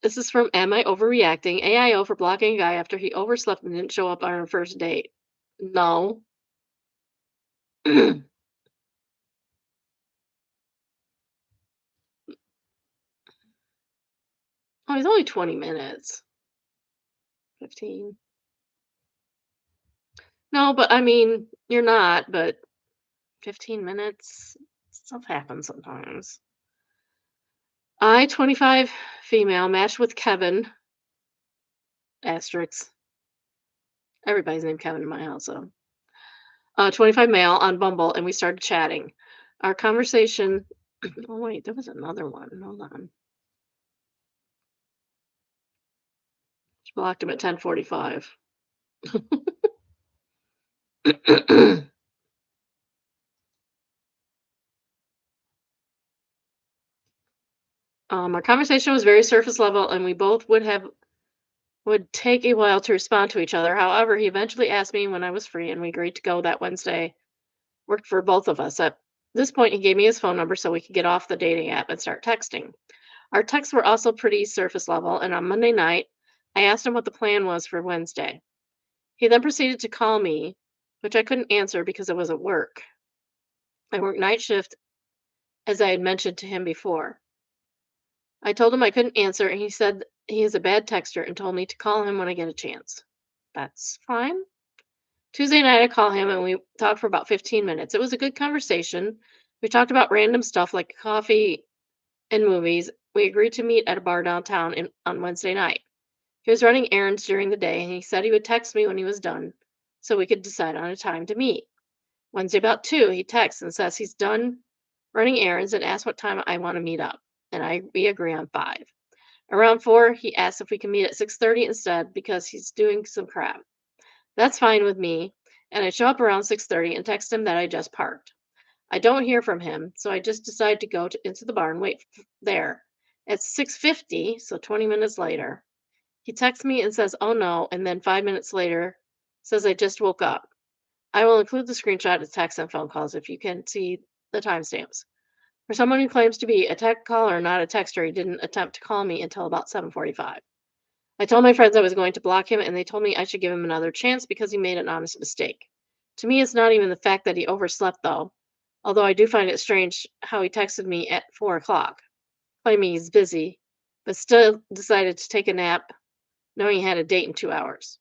This is from Am I Overreacting? AIO for blocking a guy after he overslept and didn't show up on our first date. No. Oh, he's only 20 minutes. 15. No, but I mean, you're not, but 15 minutes, stuff happens sometimes. I, 25, female, matched with Kevin, asterisk. Everybody's named Kevin in my house, so. 25 male on Bumble, and we started chatting. Our conversation, oh wait, there was another one. Hold on. She blocked him at 10:45. Our conversation was very surface level, and we both would take a while to respond to each other. However, he eventually asked me when I was free, and we agreed to go that Wednesday. Worked for both of us. At this point, he gave me his phone number so we could get off the dating app and start texting. Our texts were also pretty surface level, and on Monday night, I asked him what the plan was for Wednesday. He then proceeded to call me, which I couldn't answer because I was at work. I work night shift, as I had mentioned to him before. I told him I couldn't answer, and he said he is a bad texter and told me to call him when I get a chance. That's fine. Tuesday night, I call him and we talked for about 15 minutes. It was a good conversation. We talked about random stuff like coffee and movies. We agreed to meet at a bar downtown on Wednesday night. He was running errands during the day and he said he would text me when he was done so we could decide on a time to meet. Wednesday about 2, he texts and says he's done running errands and asks what time I want to meet up. And we agree on 5. Around 4, he asks if we can meet at 6:30 instead because he's doing some crap. That's fine with me, and I show up around 6:30 and text him that I just parked. I don't hear from him, so I just decide to go into the bar and wait there. At 6:50, so 20 minutes later, he texts me and says, "Oh no," and then 5 minutes later says, "I just woke up." I will include the screenshot of text and phone calls if you can see the timestamps. For someone who claims to be a tech caller, not a texter, he didn't attempt to call me until about 7:45. I told my friends I was going to block him, and they told me I should give him another chance because he made an honest mistake. To me, it's not even the fact that he overslept, though, although I do find it strange how he texted me at 4 o'clock, claiming he's busy, but still decided to take a nap, knowing he had a date in 2 hours.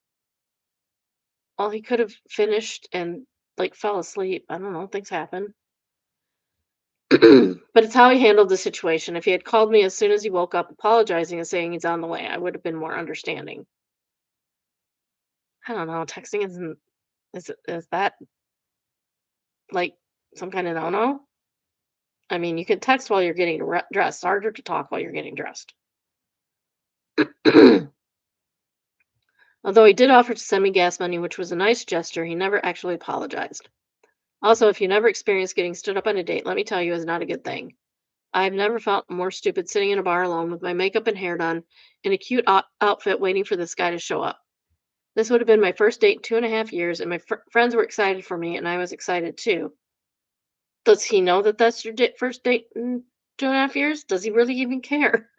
Well, he could have finished and, like, fell asleep. I don't know, things happen. But it's how he handled the situation. If he had called me as soon as he woke up, apologizing and saying he's on the way, I would have been more understanding. I don't know. Texting isn't is that like some kind of no-no? I mean, you can text while you're getting dressed. Harder to talk while you're getting dressed. Although he did offer to send me gas money, which was a nice gesture, he never actually apologized. Also, if you never experienced getting stood up on a date, let me tell you, is not a good thing. I've never felt more stupid sitting in a bar alone with my makeup and hair done in a cute outfit waiting for this guy to show up. This would have been my first date in 2.5 years, and my friends were excited for me, and I was excited too. Does he know that that's your first date in 2.5 years? Does he really even care?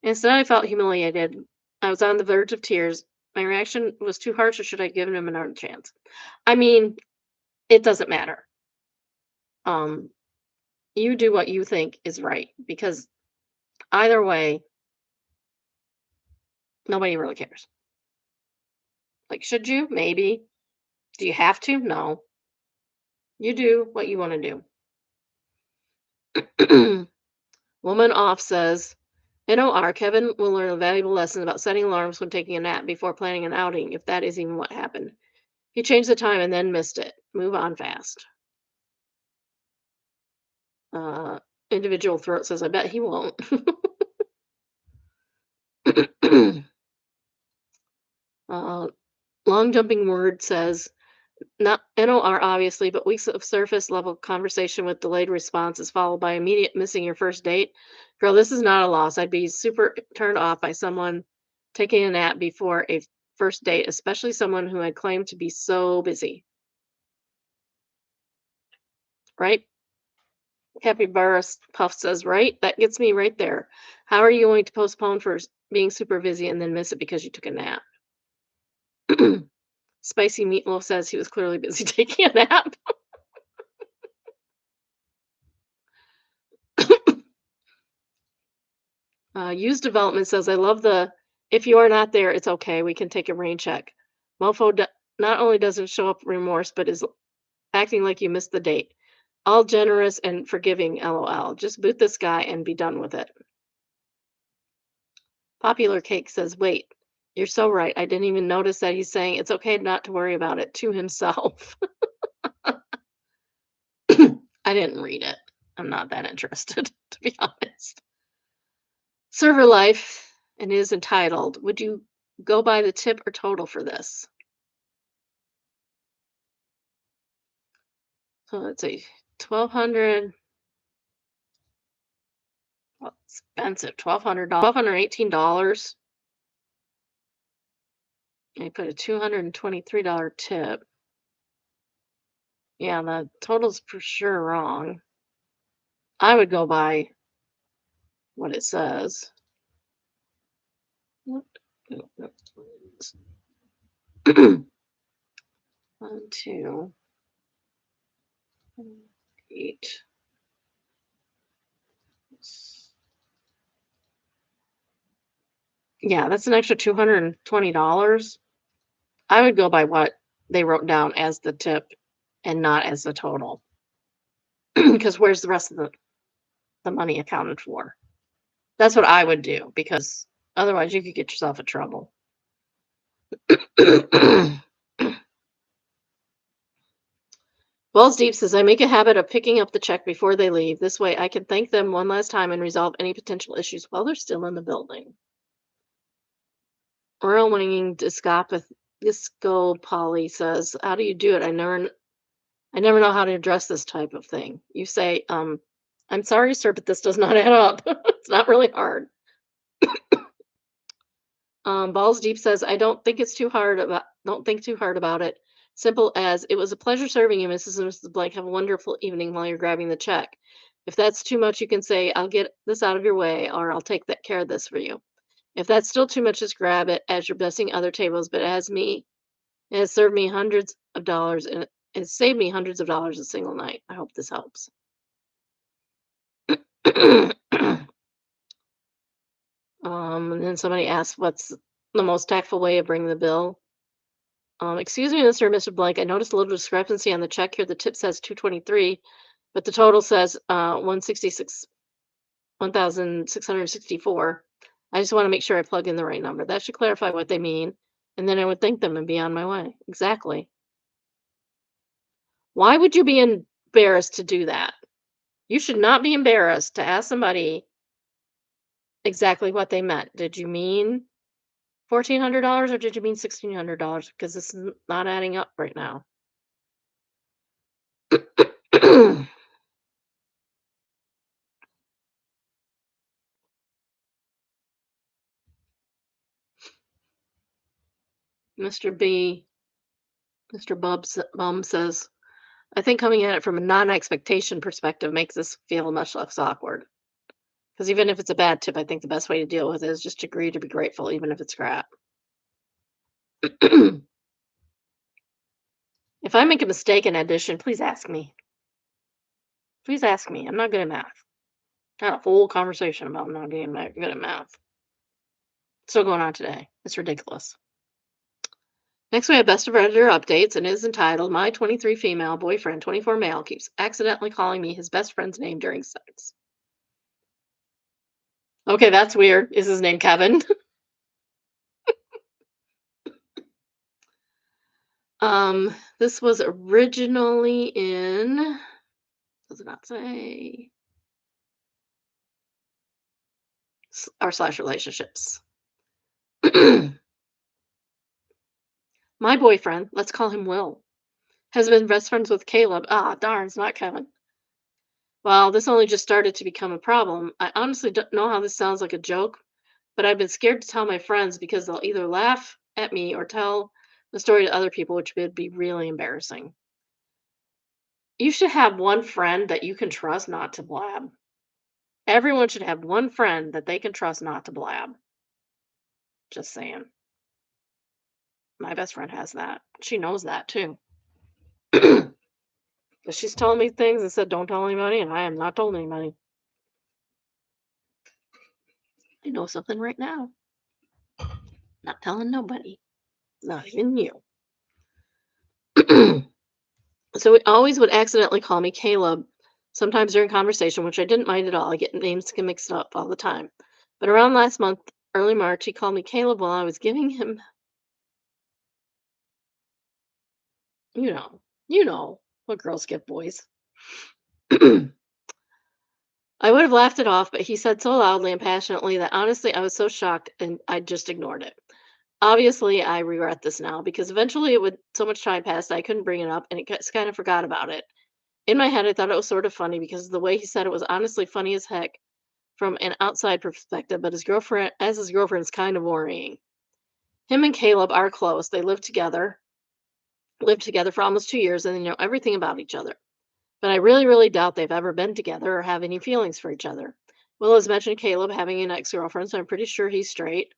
Instead, I felt humiliated. I was on the verge of tears. My reaction was too harsh, or should I have given him another chance? I mean, it doesn't matter. Um, you do what you think is right because either way, nobody really cares. Like, should you? Maybe. Do you have to? No. You do what you want to do. Woman off says, NOR, Kevin will learn a valuable lesson about setting alarms when taking a nap before planning an outing, if that is even what happened. He changed the time and then missed it. Move on fast. Individual throat says, I bet he won't. Long jumping word says, not NOR obviously, but weeks of surface level conversation with delayed responses followed by immediate missing your first date. Girl, this is not a loss. I'd be super turned off by someone taking a nap before a first date, especially someone who had claimed to be so busy. Right? Happy Burris Puff says, right? That gets me right there. How are you going to postpone for being super busy and then miss it because you took a nap? Spicy Meatloaf says he was clearly busy taking a nap. Used Development says, I love the, if you are not there, it's okay. We can take a rain check. Mofo not only doesn't show up remorse, but is acting like you missed the date. All generous and forgiving, LOL. Just boot this guy and be done with it. Popular Cake says, wait, you're so right. I didn't even notice that he's saying it's okay not to worry about it to himself. I didn't read it. I'm not that interested, to be honest. Server Life and is entitled, would you go by the tip or total for this? So let's see, $1,200. Well, expensive, $1,200, $1,218. And I put a $223 tip. Yeah, the total's for sure wrong. I would go by what it says. What? 1, 2, 8. Yeah, that's an extra $220. I would go by what they wrote down as the tip and not as the total. Because where's the rest of the money accounted for? That's what I would do, because otherwise you could get yourself in trouble. Balls Deep says, I make a habit of picking up the check before they leave. This way I can thank them one last time and resolve any potential issues while they're still in the building. Royal Winging Disco Polly says, how do you do it? I never know how to address this type of thing. You say, I'm sorry, sir, but this does not add up. It's not really hard. Balls Deep says, I don't think too hard about it. Simple as, it was a pleasure serving you, Mrs. and Mrs. Blank. Have a wonderful evening while you're grabbing the check. If that's too much, you can say, I'll get this out of your way, or I'll take care of this for you. If that's still too much, just grab it as you're blessing other tables. But it has served me hundreds of dollars and it saved me hundreds of dollars a single night. I hope this helps. And then somebody asked, what's the most tactful way of bringing the bill? Excuse me, Mr. or Mr. Blank, I noticed a little discrepancy on the check here. The tip says $223, but the total says $1,664. I just want to make sure I plug in the right number. That should clarify what they mean, and then I would thank them and be on my way. Exactly. Why would you be embarrassed to do that? You should not be embarrassed to ask somebody exactly what they meant. Did you mean $1,400 or did you mean $1,600? Because this is not adding up right now. Mr. Bum says, I think coming at it from a non-expectation perspective makes this feel much less awkward. Because even if it's a bad tip, I think the best way to deal with it is just agree to be grateful, even if it's crap. If I make a mistake in addition, please ask me. Please ask me. I'm not good at math. Had a whole conversation about not being good at math. Still going on today. It's ridiculous. Next, we have best of editor updates, and it is entitled, My 23 female boyfriend, 24 male, keeps accidentally calling me his best friend's name during sex. Okay, that's weird. Is his name Kevin? This was originally in, does it not say? Our / relationships. My boyfriend, let's call him Will, has been best friends with Caleb. Ah, darn, it's not Kevin. Well, this only just started to become a problem. I honestly don't know how this sounds like a joke, but I've been scared to tell my friends because they'll either laugh at me or tell the story to other people, which would be really embarrassing. You should have one friend that you can trust not to blab. Everyone should have one friend that they can trust not to blab. Just saying. My best friend has that. She knows that too. But she's told me things and said, don't tell anybody, and I have not told anybody. I know something right now. Not telling nobody. Not even you. So he always would accidentally call me Caleb, sometimes during conversation, which I didn't mind at all. I get names mixed up all the time. But around last month, early March, he called me Caleb while I was giving him, you know what girls give boys. I would have laughed it off, but he said so loudly and passionately that honestly I was so shocked and I just ignored it. Obviously, I regret this now because eventually it would so much time passed I couldn't bring it up and it just kind of forgot about it. In my head, I thought it was sort of funny because the way he said it was honestly funny as heck from an outside perspective, but his girlfriend is kind of worrying. Him and Caleb are close. They lived together for almost 2 years, and they know everything about each other. But I really, really doubt they've ever been together or have any feelings for each other. Will has mentioned Caleb having an ex-girlfriend, so I'm pretty sure he's straight.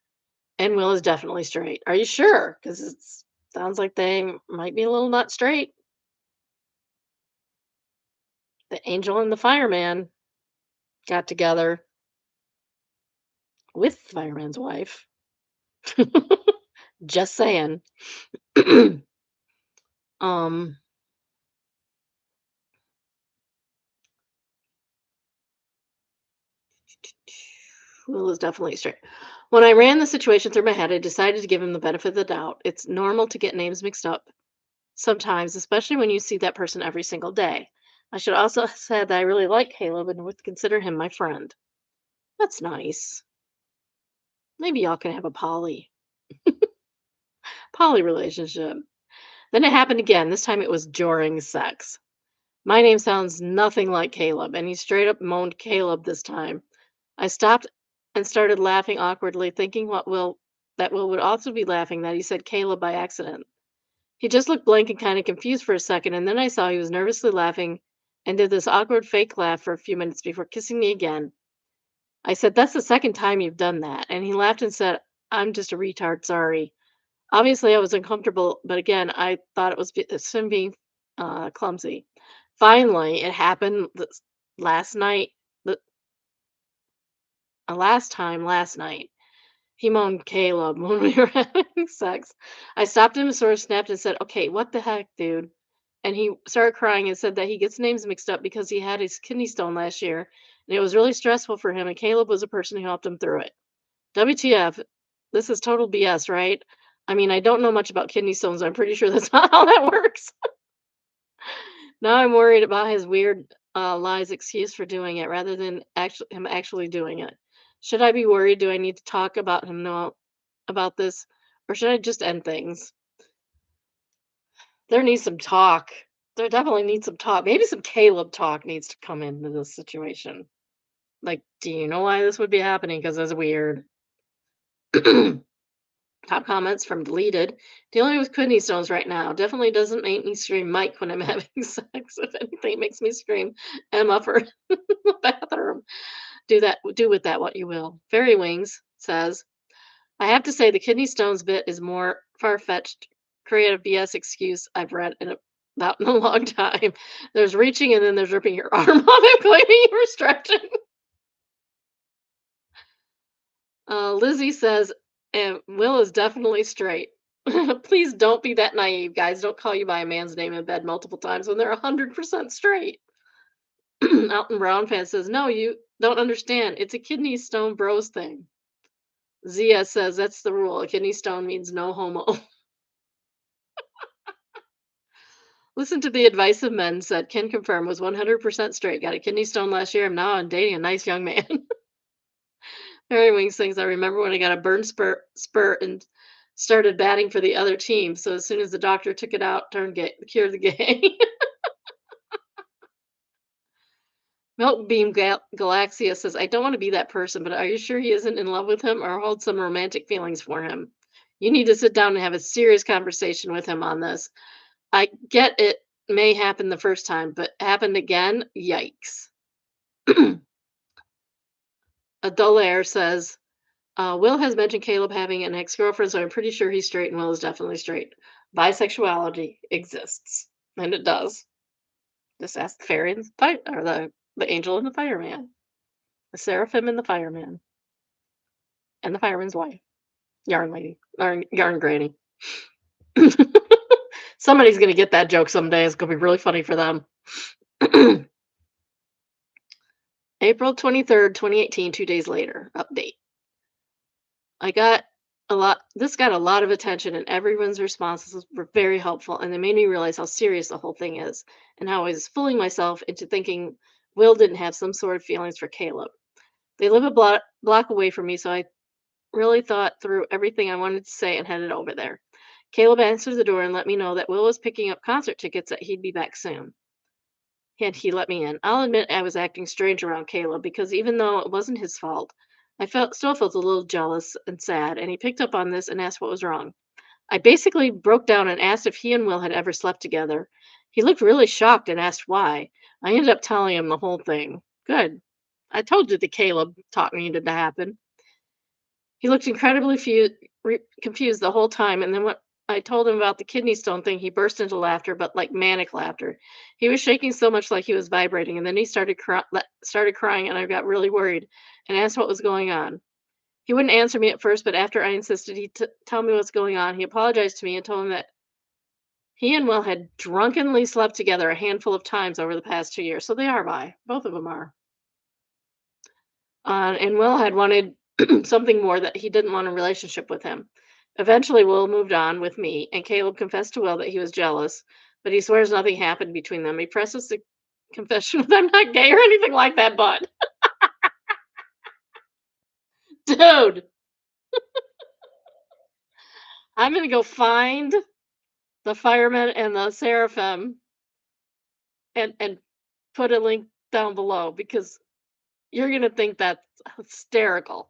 And Will is definitely straight. Are you sure? Because it sounds like they might be a little not straight. The angel and the fireman got together with the fireman's wife. Just saying. um, Will is definitely straight. When I ran the situation through my head, I decided to give him the benefit of the doubt. It's normal to get names mixed up sometimes, especially when you see that person every single day. I should also have said that I really like Caleb and would consider him my friend. That's nice. Maybe y'all can have a poly relationship. Then it happened again. This time it was during sex. My name sounds nothing like Caleb, and he straight up moaned Caleb this time. I stopped and started laughing awkwardly, thinking that Will would also be laughing that he said Caleb by accident. He just looked blank and kind of confused for a second, and then I saw he was nervously laughing and did this awkward fake laugh for a few minutes before kissing me again. I said, "That's the second time you've done that." And he laughed and said, "I'm just a retard, sorry." Obviously, I was uncomfortable, but again, I thought it's him being clumsy. Finally, it happened last night, the last night. He moaned Caleb when we were having sex. I stopped him and sort of snapped and said, "Okay, what the heck, dude?" And he started crying and said that he gets names mixed up because he had his kidney stone last year and it was really stressful for him. And Caleb was a person who helped him through it. WTF, this is total BS, right? I mean, I don't know much about kidney stones. I'm pretty sure that's not how that works. Now I'm worried about his weird lies excuse for doing it rather than him actually doing it. Should I be worried? Do I need to talk about him now about this, or should I just end things? There needs some talk. There definitely needs some talk. Maybe some Caleb talk needs to come into this situation. Like, do you know why this would be happening? Because it's weird. Top comments from deleted. Dealing with kidney stones right now definitely doesn't make me scream Mike when I'm having sex. If anything, it makes me scream Emma for the bathroom. Do with that what you will. Fairy Wings says, I have to say the kidney stones bit is more far-fetched creative BS excuse I've read about in a long time. There's reaching and then there's ripping your arm off and claiming you were stretching. Lizzie says, and Will is definitely straight. Please don't be that naive, guys. Don't call you by a man's name in bed multiple times when they're 100% straight. Alton Brown fan says, no, don't understand. It's a kidney stone bros thing. Zia says that's the rule. A kidney stone means no homo. Listen to the advice of men said can confirm was 100% straight. Got a kidney stone last year. I'm now on dating a nice young man. Harry Wings thinks I remember when I got a burn spurt and started batting for the other team. So as soon as the doctor took it out, cured the gay. Milkbeam Galaxia says, I don't want to be that person, but are you sure he isn't in love with him or hold some romantic feelings for him? You need to sit down and have a serious conversation with him on this. I get it may happen the first time, but happened again? Yikes. Adolaire says, Will has mentioned Caleb having an ex-girlfriend, so I'm pretty sure he's straight and Will is definitely straight. Bisexuality exists, and it does. Just ask the fairy and or the angel and the fireman, the seraphim and the fireman, and the fireman's wife, yarn lady, or yarn granny. Somebody's gonna get that joke someday. It's gonna be really funny for them. April 23rd, 2018, 2 days later. Update. This got a lot of attention, and everyone's responses were very helpful, and they made me realize how serious the whole thing is, and how I was fooling myself into thinking Will didn't have some sort of feelings for Caleb. They live a block away from me, so I really thought through everything I wanted to say and headed over there. Caleb answered the door and let me know that Will was picking up concert tickets, that he'd be back soon. And he let me in. I'll admit I was acting strange around Caleb because even though it wasn't his fault, I still felt a little jealous and sad, and he picked up on this and asked what was wrong. I basically broke down and asked if he and Will had ever slept together. He looked really shocked and asked why. I ended up telling him the whole thing. Good. I told you the Caleb talk needed to happen. He looked incredibly confused the whole time, and then when I told him about the kidney stone thing, he burst into laughter, but like manic laughter. He was shaking so much like he was vibrating, and then he started crying, and I got really worried and asked what was going on. He wouldn't answer me at first, but after I insisted he tell me what's going on, he apologized to me and told him that he and Will had drunkenly slept together a handful of times over the past 2 years. So they are bi. Both of them are. And Will had wanted something more, that he didn't want a relationship with him. Eventually, Will moved on with me, and Caleb confessed to Will that he was jealous, but he swears nothing happened between them. He presses the confession with, I'm not gay or anything like that, bud. Dude, I'm going to go find the firemen and the seraphim and put a link down below, because you're going to think that's hysterical.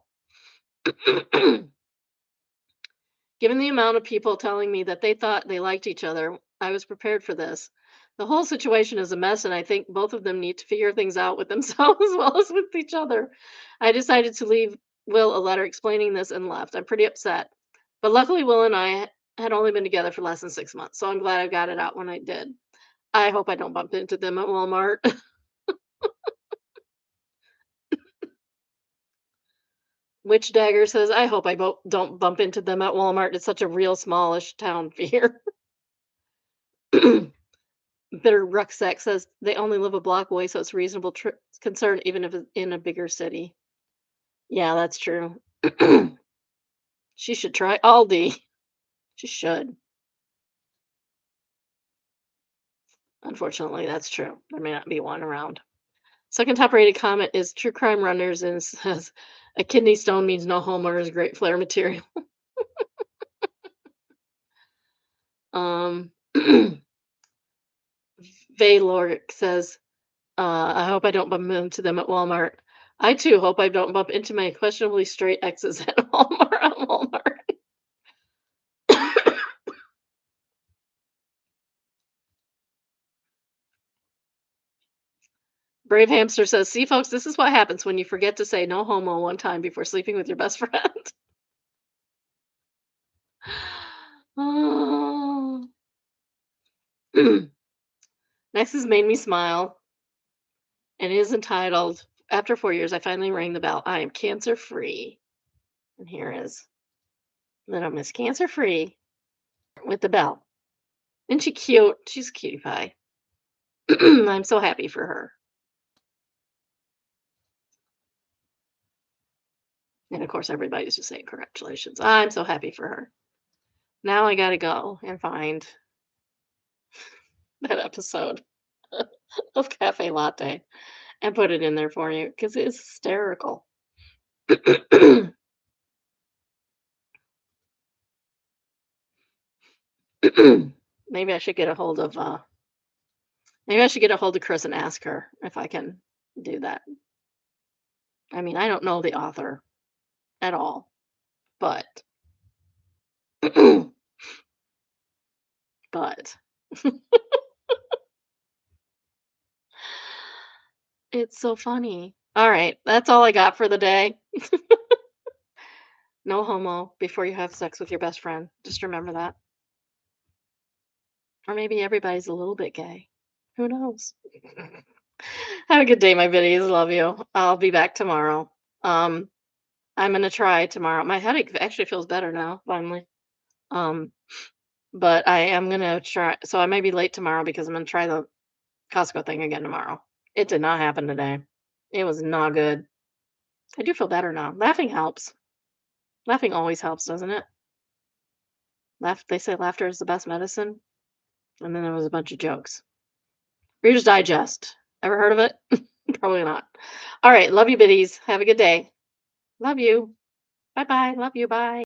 Given the amount of people telling me that they thought they liked each other, I was prepared for this. The whole situation is a mess, and I think both of them need to figure things out with themselves as well as with each other. I decided to leave Will a letter explaining this and left. I'm pretty upset. But luckily, Will and I had only been together for less than 6 months, so I'm glad I got it out when I did. I hope I don't bump into them at Walmart. Witch Dagger says, I hope I don't bump into them at Walmart. It's such a real smallish town here. Bitter Rucksack says they only live a block away, so it's reasonable concern even if it's in a bigger city. Yeah, that's true. She should try Aldi. She should. Unfortunately, that's true. There may not be one around. Second top rated comment is True Crime Runners, and it says a kidney stone means no homo is great flare material. Vayloric says, I hope I don't bump into them at Walmart. I too hope I don't bump into my questionably straight exes at Walmart. Brave Hamster says, see, folks, this is what happens when you forget to say no homo one time before sleeping with your best friend. Oh. Next is Made Me Smile, and it is entitled, After 4 years, I finally rang the bell. I am cancer-free. And here is Little Miss Cancer-Free with the bell. Isn't she cute? She's a cutie pie. I'm so happy for her. And of course, everybody's just saying congratulations. I'm so happy for her. Now I gotta go and find that episode of Cafe Latte and put it in there for you because it's hysterical. Maybe I should get a hold of Chris and ask her if I can do that. I mean, I don't know the author at all, but but it's so funny. All right, that's all I got for the day. No homo before you have sex with your best friend. Just remember that. Or maybe everybody's a little bit gay. Who knows? Have a good day, my biddies. Love you. I'll be back tomorrow. I'm gonna try tomorrow. My headache actually feels better now, finally. But I am gonna try. So I may be late tomorrow because I'm gonna try the Costco thing again tomorrow. It did not happen today. It was not good. I do feel better now. Laughing helps. Laughing always helps, doesn't it? They say laughter is the best medicine. And then there was a bunch of jokes. Reader's Digest. Ever heard of it? Probably not. All right. Love you, biddies. Have a good day. Love you. Bye bye. Love you. Bye.